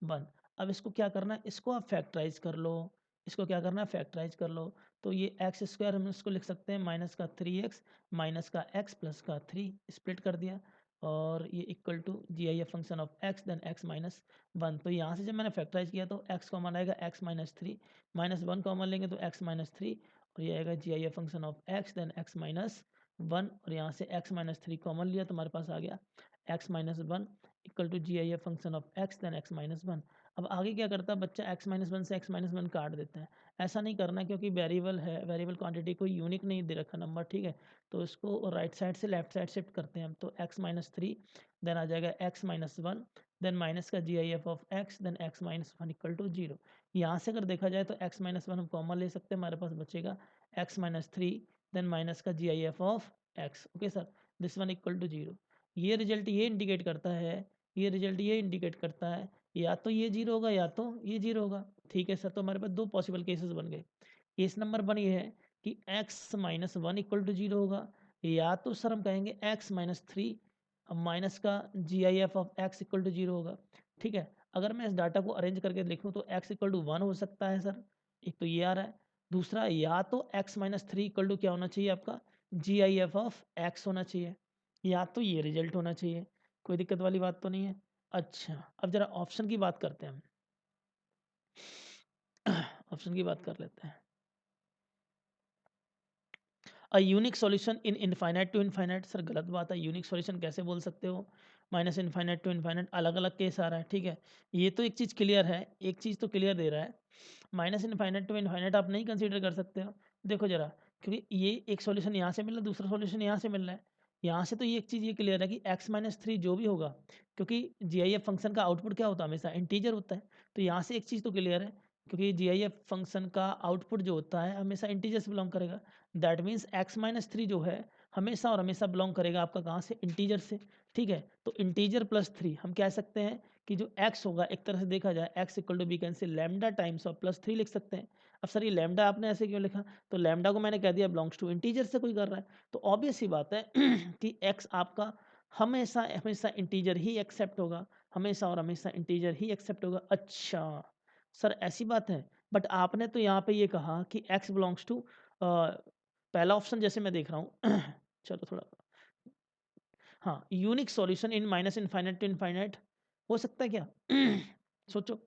1। अब इसको क्या करना है, इसको आप फैक्टराइज कर लो, इसको क्या करना है, फैक्टराइज कर लो। तो ये x² हम इसको लिख सकते हैं माइनस का 3x माइनस का x प्लस का 3, स्प्लिट कर दिया, और ये equal to GIF function of x, then x - 1। तो यहाँ से जब मैंने फैक्टराइज किया तो x कॉमन आएगा, x - 3 -1 कॉमन लेंगे तो x - 3, और ये आएगा GIF function of x, then x - 1, और यहाँ से x - 3 कॉमन लिया तो हमारे पास आ गया x - 1 equal to GIF function of x, then x - 1। अब आगे क्या करता है बच्चा, x - 1 से x - 1 काट देता है। ऐसा नहीं करना, क्योंकि वेरिएबल है, वेरिएबल क्वांटिटी कोई यूनिक नहीं दे रखा नंबर, ठीक है। तो इसको राइट साइड से लेफ्ट साइड शिफ्ट करते हैं हम, तो x - 3, देन आ जाएगा x - 1, देन माइनस का GIF of x, then x - 1 equal to 0। यहाँ से अगर देखा जाए तो x - 1 हम कॉमन ले सकते हैं, हमारे पास बचेगा x - 3, देन माइनस का GIF of x. Okay sir, this one equal to 0। ये रिजल्ट ये इंडिकेट करता है, ये रिजल्ट ये इंडिकेट करता है या तो ये 0 होगा या तो ये 0 होगा। ठीक है सर, तो हमारे पास दो पॉसिबल केसेस बन गए। केस नंबर 1 ये है कि x माइनस 1 इक्वल टू 0 होगा, या तो सर हम कहेंगे x माइनस 3 माइनस का GIF of x equal to 0 होगा। ठीक है, अगर मैं इस डाटा को अरेंज करके लिखूँ तो x इक्वल टू 1 हो सकता है सर, एक तो ये आ रहा है। दूसरा, या तो x माइनस 3 इक्वल टू क्या होना चाहिए आपका, GIF ऑफ x होना चाहिए, या तो ये रिजल्ट होना चाहिए। कोई दिक्कत वाली बात तो नहीं है। अच्छा, अब जरा ऑप्शन की बात करते हैं हम। ऑप्शन की बात कर लेते हैं। A unique solution in infinite to infinite, sir गलत बात है, यूनिक सॉल्यूशन कैसे बोल सकते हो, माइनस इनफाइनाइट टू इनफाइनाइट अलग अलग केस आ रहा है। ठीक है, ये तो एक चीज़ क्लियर है, एक चीज़ तो क्लियर दे रहा है, माइनस इनफाइनाइट टू इनफाइनाइट आप नहीं कंसीडर कर सकते हो। देखो जरा, क्योंकि ये एक सॉल्यूशन यहाँ से मिल रहा है, दूसरा सॉल्यूशन यहाँ से मिल रहा है। यहाँ से तो ये एक चीज़ ये क्लियर है कि x माइनस 3 जो भी होगा, क्योंकि GIF फंक्शन का आउटपुट क्या होता है, हमेशा इंटीजर होता है। तो यहाँ से एक चीज़ तो क्लियर है, क्योंकि GIF फंक्शन का आउटपुट जो होता है हमेशा इंटीजर से बिलोंग करेगा। दैट मीन्स x माइनस 3 जो है हमेशा और हमेशा बिलोंग करेगा आपका कहाँ से, इंटीजर से। ठीक है, तो इंटीजर प्लस 3 हम कह सकते हैं कि जो x होगा, एक तरह से देखा जाए x equal to we can से लैम्डा टाइम्स ऑफ प्लस 3 लिख सकते हैं। अब सर ये लैम्डा आपने ऐसे क्यों लिखा, तो लैम्डा को मैंने कह दिया बिलोंग्स टू इंटीजर से कोई कर रहा है, तो ऑब्वियस ही बात है कि x आपका हमेशा हमेशा इंटीजर ही एक्सेप्ट होगा, हमेशा और हमेशा इंटीजर ही एक्सेप्ट होगा। अच्छा सर ऐसी बात है, बट आपने तो यहाँ पे ये कहा कि x बिलोंग्स टू पहला ऑप्शन जैसे मैं देख रहा हूँ चलो थोड़ा, हाँ, unique solution in minus infinite to infinite हो सकता है क्या सोचो,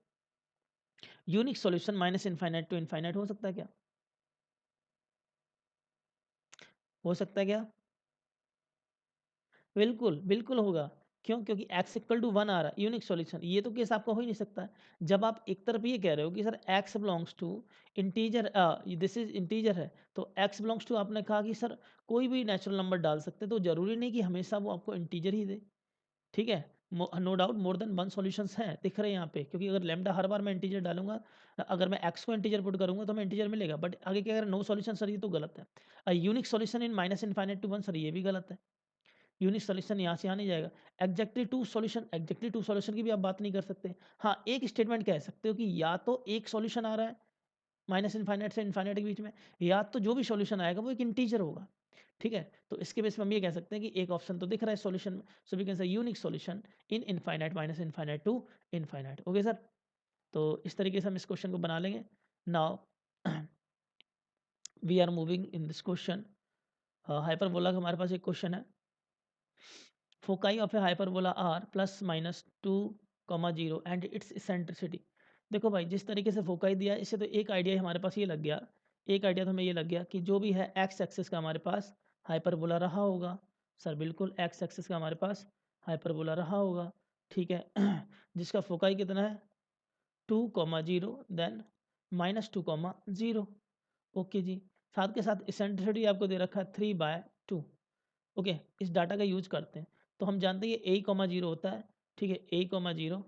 unique solution minus infinite to infinite हो सकता है क्या, हो सकता है क्या, बिल्कुल बिल्कुल होगा। क्यों, क्योंकि x इक्वल टू 1 आ रहा है, यूनिक सॉल्यूशन, ये तो केस आपका हो ही नहीं सकता। जब आप एक तरफ ये कह रहे हो कि sir x belongs to integer, this is integer है, तो x बिलोंग्स टू आपने कहा कि सर कोई भी नेचुरल नंबर डाल सकते हैं, तो जरूरी नहीं कि हमेशा वो आपको इंटीजर ही दे। ठीक है, no doubt more than one solutions हैं दिख रहे हैं यहाँ पे, क्योंकि अगर लैम्डा हर बार मैं इंटीजर डालूंगा, अगर मैं x को इंटीजर पुट करूंगा तो हमें इंटीजर मिलेगा, बट आगे क्या अगर नो सॉल्यूशन, सर ये तो गलत है। Unique solution in minus infinite to 1, sir ये भी गलत है, यूनिक सॉल्यूशन यहाँ से यहाँ नहीं जाएगा। Exactly two solution, exactly two solution की भी आप बात नहीं कर सकते। हाँ, एक स्टेटमेंट कह सकते हो कि या तो एक सॉल्यूशन आ रहा है माइनस इनफाइनाइट से इनफाइनाइट के बीच में, या तो जो भी सॉल्यूशन आएगा वो एक इंटीजर होगा। ठीक है, तो इसके बेस पर हम ये कह सकते हैं कि एक ऑप्शन तो दिख रहा है सॉल्यूशन में, so we can say unique solution in infinite minus infinite to infinite. Okay sir, तो इस तरीके से हम इस क्वेश्चन को बना लेंगे। Now we are moving in this question. Hyperbola का हमारे पास एक क्वेश्चन है, foci of a hyperbola are plus minus 2,0 and its eccentricity. देखो भाई, जिस तरीके से फोकाई दिया है इससे तो एक आइडिया हमारे पास ये लग गया, एक आइडिया तो हमें ये लग गया कि जो भी है एक्स एक्सिस का हमारे पास हाइपरबोला रहा होगा। सर बिल्कुल, एक्स एक्सिस का हमारे पास हाइपरबोला रहा होगा। ठीक है जिसका फोकाई कितना है 2,0 देन -2,0। ओके जी, साथ के साथ इसेंट्रिसिटी आपको दे रखा है 3/2। ओके, इस डाटा का यूज करते हैं, तो हम जानते हैं ये a,0 होता है। ठीक है, a,0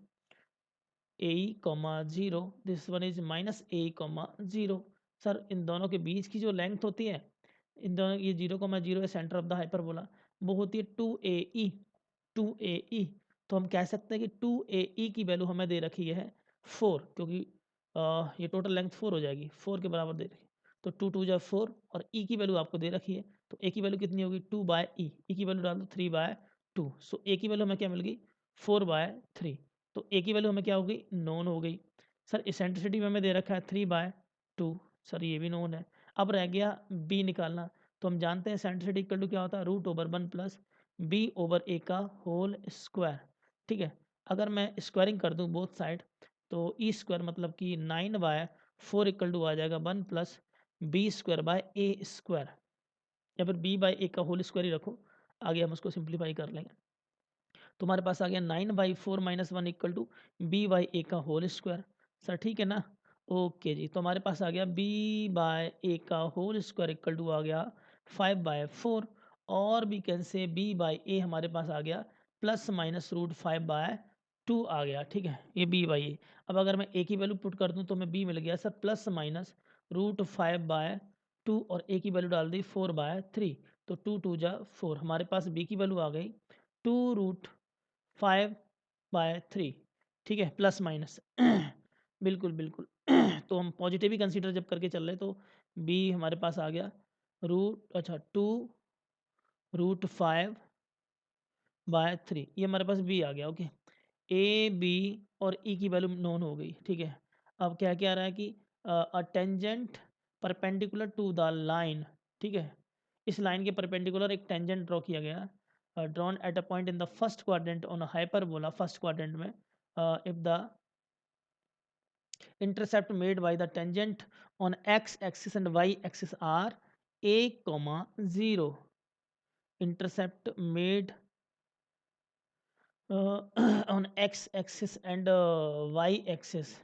a,0 this one is -a,0। Sir इन दोनों के बीच की जो लेंथ होती है, इन दोनों ये 0,0 है सेंटर ऑफ द हाइपरबोला, वो होती है 2ae, 2ae। तो हम कह सकते हैं कि 2ae की वैल्यू हमें दे रखी है 4, क्योंकि ये टोटल लेंथ 4 हो जाएगी, 4 के बराबर दे रखी है, तो 2 2 जा 4 और e की वैल्यू आपको दे रखी है, तो a की वैल्यू कितनी होगी 2/e, e की वैल्यू डाल दो 3/2, सो a की वैल्यू हमें क्या मिल गई 4/3, तो a की वैल्यू हमें क्या हो गई नोन हो गई। सर इसेंट्रिसिटी में हमें दे रखा है 3/2, सर ये भी नोन है। अब रह गया b निकालना, तो हम जानते हैं इसेंट्रिसिटी इक्वल टू क्या होता है √1 प्लस b/a का होल स्क्वायर। ठीक है, अगर मैं स्क्वायरिंग कर दूं बोथ साइड, तो ई स्क्वायर मतलब कि 9/4 इक्वल टू आ जाएगा 1 प्लस b²/a², या फिर b/a का होल स्क्वायर ही रखो, आगे हम उसको सिंप्लीफाई कर लेंगे। तो हमारे पास आ गया 9/4 - 1 इक्वल टू b/a का होल स्क्वायर। सर ठीक है ना, ओके जी, तो हमारे पास आ गया b/a का होल स्क्वायर इक्वल टू आ गया 5/4, और भी कैन से b/a हमारे पास आ गया ±√5/2 आ गया। ठीक है, ये b/a। अब अगर मैं a की वैल्यू पुट कर दूं तो मैं b मिल गया सर ±√5/2, और a की वैल्यू डाल दी 4/3, तो 2 2 जा 4, हमारे पास b की वैल्यू आ गई 2√5/3, ठीक है, प्लस माइनस बिल्कुल बिल्कुल तो हम पॉजिटिव ही कंसीडर जब करके चल रहे तो b हमारे पास आ गया 2√5/3, ये हमारे पास b आ गया। ओके, ए बी और ई की वैल्यू नोन हो गई, ठीक है। अब क्या क्या आ रहा है कि a tangent perpendicular to the line, ठीक है, इस लाइन के परपेंडिकुलर एक टेंजेंट ड्रॉ किया गया, drawn at a point in the first quadrant on a hyperbola, first quadrant में if the intercept made by the tangent on x axis and y axis are a comma 0, intercept made on x axis and y axis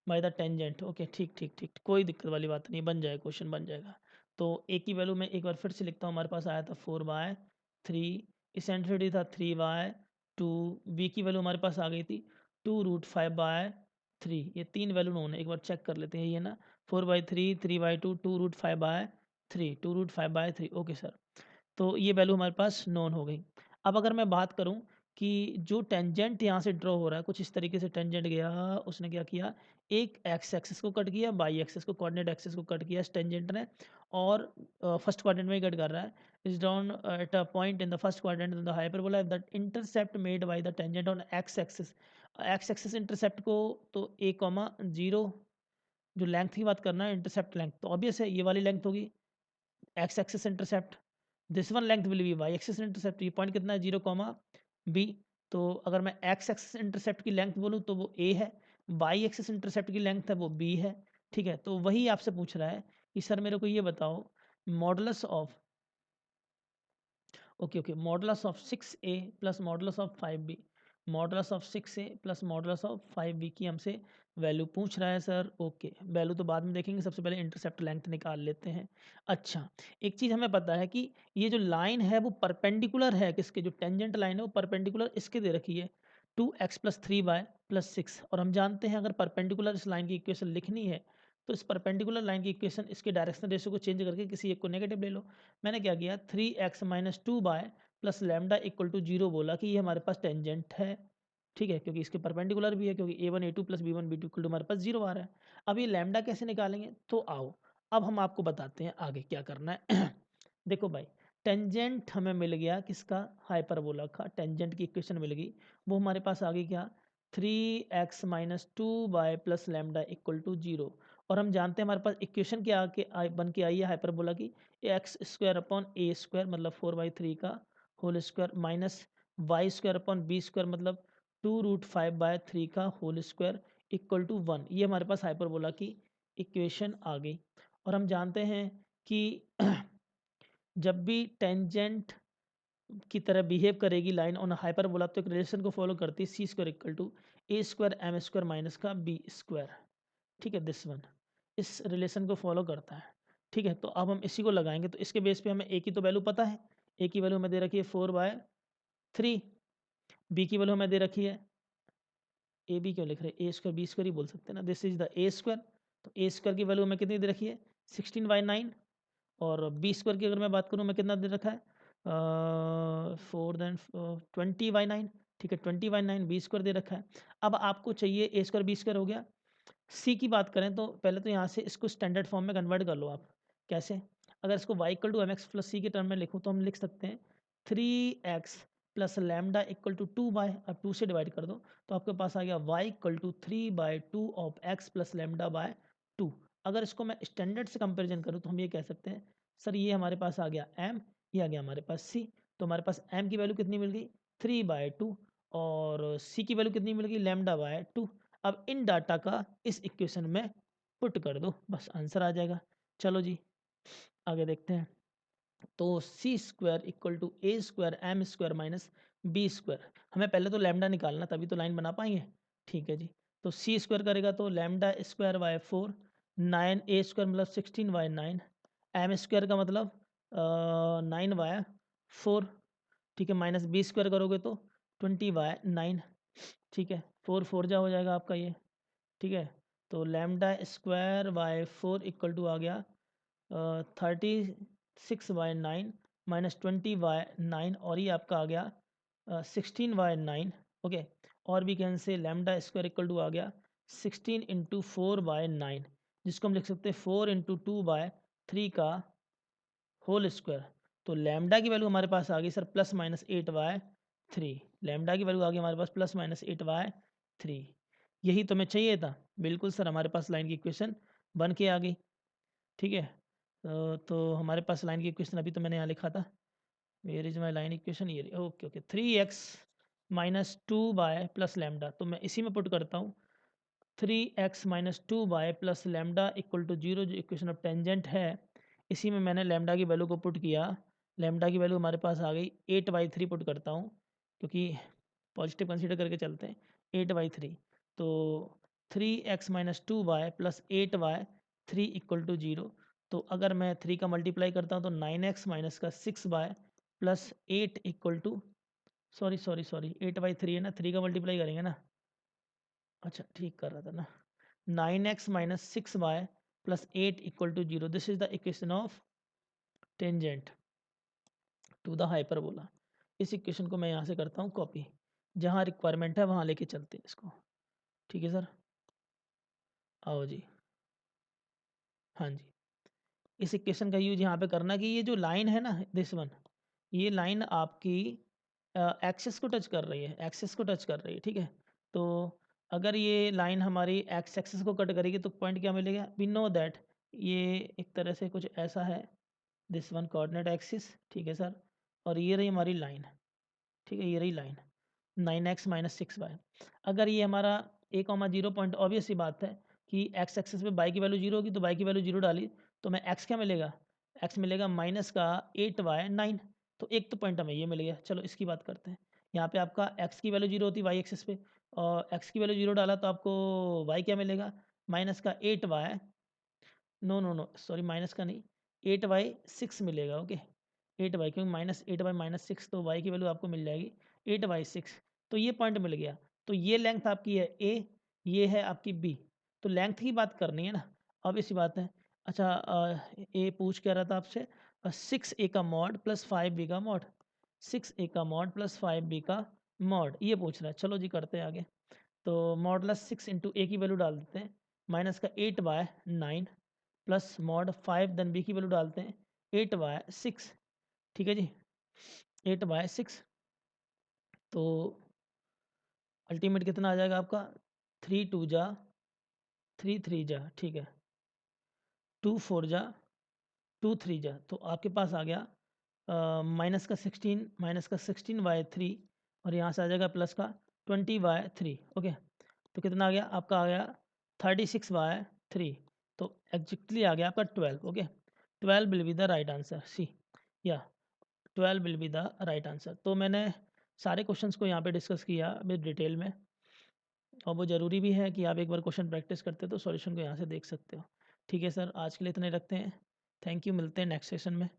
by the tangent. Okay, ठीक ठीक ठीक, कोई दिक्कत वाली बात नहीं, बन जाएगा, क्वेश्चन बन जाएगा। तो ए की वैल्यू मैं एक बार फिर से लिखता हूँ, हमारे पास आया था 4/3, इसेंट्रिसिटी था 3/2, बी की वैल्यू हमारे पास आ गई थी 2√5/3, ये तीन वैल्यू नोन है, एक बार चेक कर लेते हैं, ये ना 4/3, 3/2, 2√5/3, 2√5/3। ओके सर, तो ये वैल्यू हमारे पास नोन हो गई। अब अगर मैं बात करूँ कि जो टेंजेंट यहाँ से ड्रॉ हो रहा है, कुछ इस तरीके से टेंजेंट गया, उसने क्या किया, एक एक्स एक्सिस को कट किया, बाई एक्सिस को, कोऑर्डिनेट एक्सिस को कट किया इस टेंजेंट ने, और फर्स्ट क्वाड्रेंट में ही कट कर रहा है, is down eight a point in the first quadrant in the hyperbola that intercept made by the tangent on x axis intercept को तो a,0 जो लेंथ की बात करना है, इंटरसेप्ट लेंथ तो ऑब्वियस है ये वाली लेंथ होगी, x axis intercept, this one length will be y axis intercept, ये पॉइंट कितना है 0,b। तो अगर मैं एक्स एक्सिस इंटरसेप्ट की लेंथ बोलूँ तो वो a है, वाई एक्सिस इंटरसेप्ट की लेंथ है वो b है, ठीक है। तो वही आपसे पूछ रहा है कि सर मेरे को ये बताओ modulus of, okay okay, modulus of 6a plus modulus of 5b, modulus of 6a plus modulus of 5b की हमसे वैल्यू पूछ रहा है सर। ओके, वैल्यू तो बाद में देखेंगे, सबसे पहले इंटरसेप्ट लेंथ निकाल लेते हैं। अच्छा, एक चीज़ हमें पता है कि ये जो लाइन है वो परपेंडिकुलर है किसके, जो टेंजेंट लाइन है वो परपेंडिकुलर इसके दे रखी है 2x + 3y + 6, और हम जानते हैं अगर परपेंडिकुलर इस लाइन की इक्वेशन लिखनी है तो इस परपेंडिकुलर लाइन की इक्वेशन इसके डायरेक्शन रेशियो को चेंज करके किसी एक को नेगेटिव ले लो। मैंने क्या किया 3x - 2y plus lambda equal to 0 बोला कि ये हमारे पास टेंजेंट है, ठीक है, क्योंकि इसके परपेंडिकुलर भी है, क्योंकि a1 a2 plus b1 b2 equal to हमारे पास 0 आ रहा है। अब ये लैम्डा कैसे निकालेंगे, तो आओ अब हम आपको बताते हैं आगे क्या करना है देखो भाई, टेंजेंट हमें मिल गया किसका, हाइपरबोला का टेंजेंट की इक्वेशन मिल गई, वो हमारे पास आ गई क्या 3x - 2y plus lambda equal to 0, और हम जानते हैं हमारे पास इक्वेशन क्या बन के आई है हाइपरबोला की, x² / a² मतलब 4/3 का whole square minus y² / b² मतलब 2√5/3 का होल स्क्वायर इक्वल टू 1, ये हमारे पास हाइपरबोला की इक्वेशन आ गई। और हम जानते हैं कि जब भी टेंजेंट की तरह बिहेव करेगी लाइन ऑन हाइपरबोला तो एक रिलेशन को फॉलो करती है c² equal to a² m² - का b², ठीक है, दिस वन इस रिलेशन को फॉलो करता है, ठीक है। तो अब हम इसी को लगाएंगे, तो इसके बेस पे हमें a की तो वैल्यू पता है, a की वैल्यू हमें दे रखी है 4/3, b की वैल्यू हमें दे रखी है, ए बी क्यों लिख रहे हैं, a² b² ही बोल सकते हैं ना, दिस इज द a², तो a² की वैल्यू हमें कितनी दे रखी है 16/9, और b² की अगर मैं बात करूँ मैं कितना दे रखा है 20/9, ठीक है, 20/9 b² दे रखा है। अब आपको चाहिए a² b² हो गया, सी की बात करें तो पहले तो यहाँ से इसको स्टैंडर्ड फॉर्म में कन्वर्ट कर लो आप, कैसे, अगर इसको y = mx + c के टर्म में लिखूँ तो हम लिख सकते हैं 3x plus lambda equal to 2y, अब 2 से डिवाइड कर दो तो आपके पास आ गया y = 3/2 of x plus lambda by 2। अगर इसको मैं स्टैंडर्ड से कंपेरिजन करूँ तो हम ये कह सकते हैं सर ये हमारे पास आ गया m, ये आ गया हमारे पास c, तो हमारे पास m की वैल्यू कितनी मिल गई 3/2 और c की वैल्यू कितनी मिल गई लैम्डा बाय 2। अब इन डाटा का इस इक्वेशन में पुट कर दो, बस आंसर आ जाएगा। चलो जी आगे देखते हैं, तो c² equal to a² m² - b², हमें पहले तो लैम्डा निकालना तभी तो लाइन बना पाएंगे, ठीक है जी। तो c² करेगा तो λ² / 4, 9a² मतलब 16/9, m² का मतलब 9/4, ठीक है, माइनस b² करोगे तो 20/9, ठीक है, 4 4 जा हो जाएगा आपका ये, ठीक है। तो λ² / 4 इक्वल टू आ गया 30 6/9 माइनस 20/9 और ये आपका आ गया 16/9 ओके। और भी कैन से लैम्डा स्क्वायर इक्वल टू आ गया 16 इंटू 4/9 जिसको हम लिख सकते हैं 4 इंटू 2/3 का होल स्क्वायर। तो लैम्डा की वैल्यू हमारे पास आ गई सर +-8/3। लैम्डा की वैल्यू आ गई हमारे पास +-8/3। यही तो हमें चाहिए था। बिल्कुल सर, हमारे पास लाइन की इक्वेशन बन के आ गई। ठीक है, तो हमारे पास लाइन की इक्वेशन अभी तो मैंने यहाँ लिखा था, where is my line equation, ये okay okay 3x minus 2 plus lambda. तो मैं इसी में पुट करता हूँ 3x minus 2 plus lambda equal to 0 जो इक्वेशन ऑफ टेंजेंट है, इसी में मैंने लैम्डा की वैल्यू को पुट किया। लैम्डा की वैल्यू हमारे पास आ गई 8/3 पुट करता हूँ क्योंकि पॉजिटिव कंसीडर करके चलते हैं। 8/3 तो 3x minus 2 plus 8/3 equal to 0। तो अगर मैं 3 का मल्टीप्लाई करता हूँ तो 9x माइनस का 6 प्लस 8 इक्वल टू सॉरी 8/3 है ना, 3 का मल्टीप्लाई करेंगे ना, अच्छा ठीक कर रहा था ना, 9x minus 6 plus 8 equal to 0। This is the equation of tangent to the hyperbola. इस इक्वेशन को मैं यहाँ से करता हूँ कॉपी, जहाँ रिक्वायरमेंट है वहाँ लेके चलते हैं इसको। ठीक है सर, आओ जी, हाँ जी। इस इक्वेशन का यूज यहाँ पे करना कि ये जो लाइन है ना दिस वन, ये लाइन आपकी एक्सिस को टच कर रही है, एक्सिस को टच कर रही है। ठीक है, तो अगर ये लाइन हमारी एक्स एक्सिस को कट करेगी तो पॉइंट क्या मिलेगा, वी नो दैट ये एक तरह से कुछ ऐसा है, दिस वन कोऑर्डिनेट एक्सिस। ठीक है सर, और ये रही हमारी लाइन। ठीक है, ये रही लाइन 9x माइनस 6y। अगर ये हमारा a,0 पॉइंट, ऑब्वियस सी बात है कि एक्स एक्सिस पे बाई की वैल्यू 0 होगी, तो बाई की वैल्यू 0 डाली तो मैं x क्या मिलेगा, x मिलेगा माइनस का 8/9। तो एक तो पॉइंट हमें ये मिल गया। चलो इसकी बात करते हैं। यहाँ पे आपका x की वैल्यू 0 होती है वाई एक्सिस पे, और x की वैल्यू 0 डाला तो आपको y क्या मिलेगा, माइनस का 8/, नो सॉरी माइनस का नहीं, 8/6 मिलेगा। ओके 8/, क्योंकि -8/-6 तो y की वैल्यू आपको मिल जाएगी 8/6। तो ये पॉइंट मिल गया। तो ये लेंथ आपकी है a, ये है आपकी b। तो लेंथ की बात करनी है ना, अब इसी बात है। अच्छा a पूछ क्या रहा था आपसे, 6a का मॉड प्लस 5b का मॉड, 6a का मॉड प्लस 5b का मॉड, ये पूछ रहा है। चलो जी करते हैं आगे। तो मॉडलस 6 इंटू ए की वैल्यू डाल देते हैं, माइनस का 8/9 प्लस मॉड 5, देन बी की वैल्यू डालते हैं 8/6। ठीक है जी, 8/6। तो अल्टीमेट कितना आ जाएगा आपका, 3 2 जा 3 3 जा, ठीक है 2 4 जा 2 3 जा, तो आपके पास आ गया -16/3 और यहाँ से आ जाएगा प्लस का 20/3। ओके, तो कितना आ गया आपका, आ गया 36/3। तो एग्जैक्टली आ गया आपका 12। Okay, 12 will be the right answer, c या 12 will be the right answer. तो मैंने सारे क्वेश्चंस को यहाँ पे डिस्कस किया विद डिटेल में, और वो ज़रूरी भी है कि आप एक बार क्वेश्चन प्रैक्टिस करते हो तो सॉल्यूशन को यहाँ से देख सकते हो। ठीक है सर, आज के लिए इतने रखते हैं। थैंक यू, मिलते हैं नेक्स्ट सेशन में।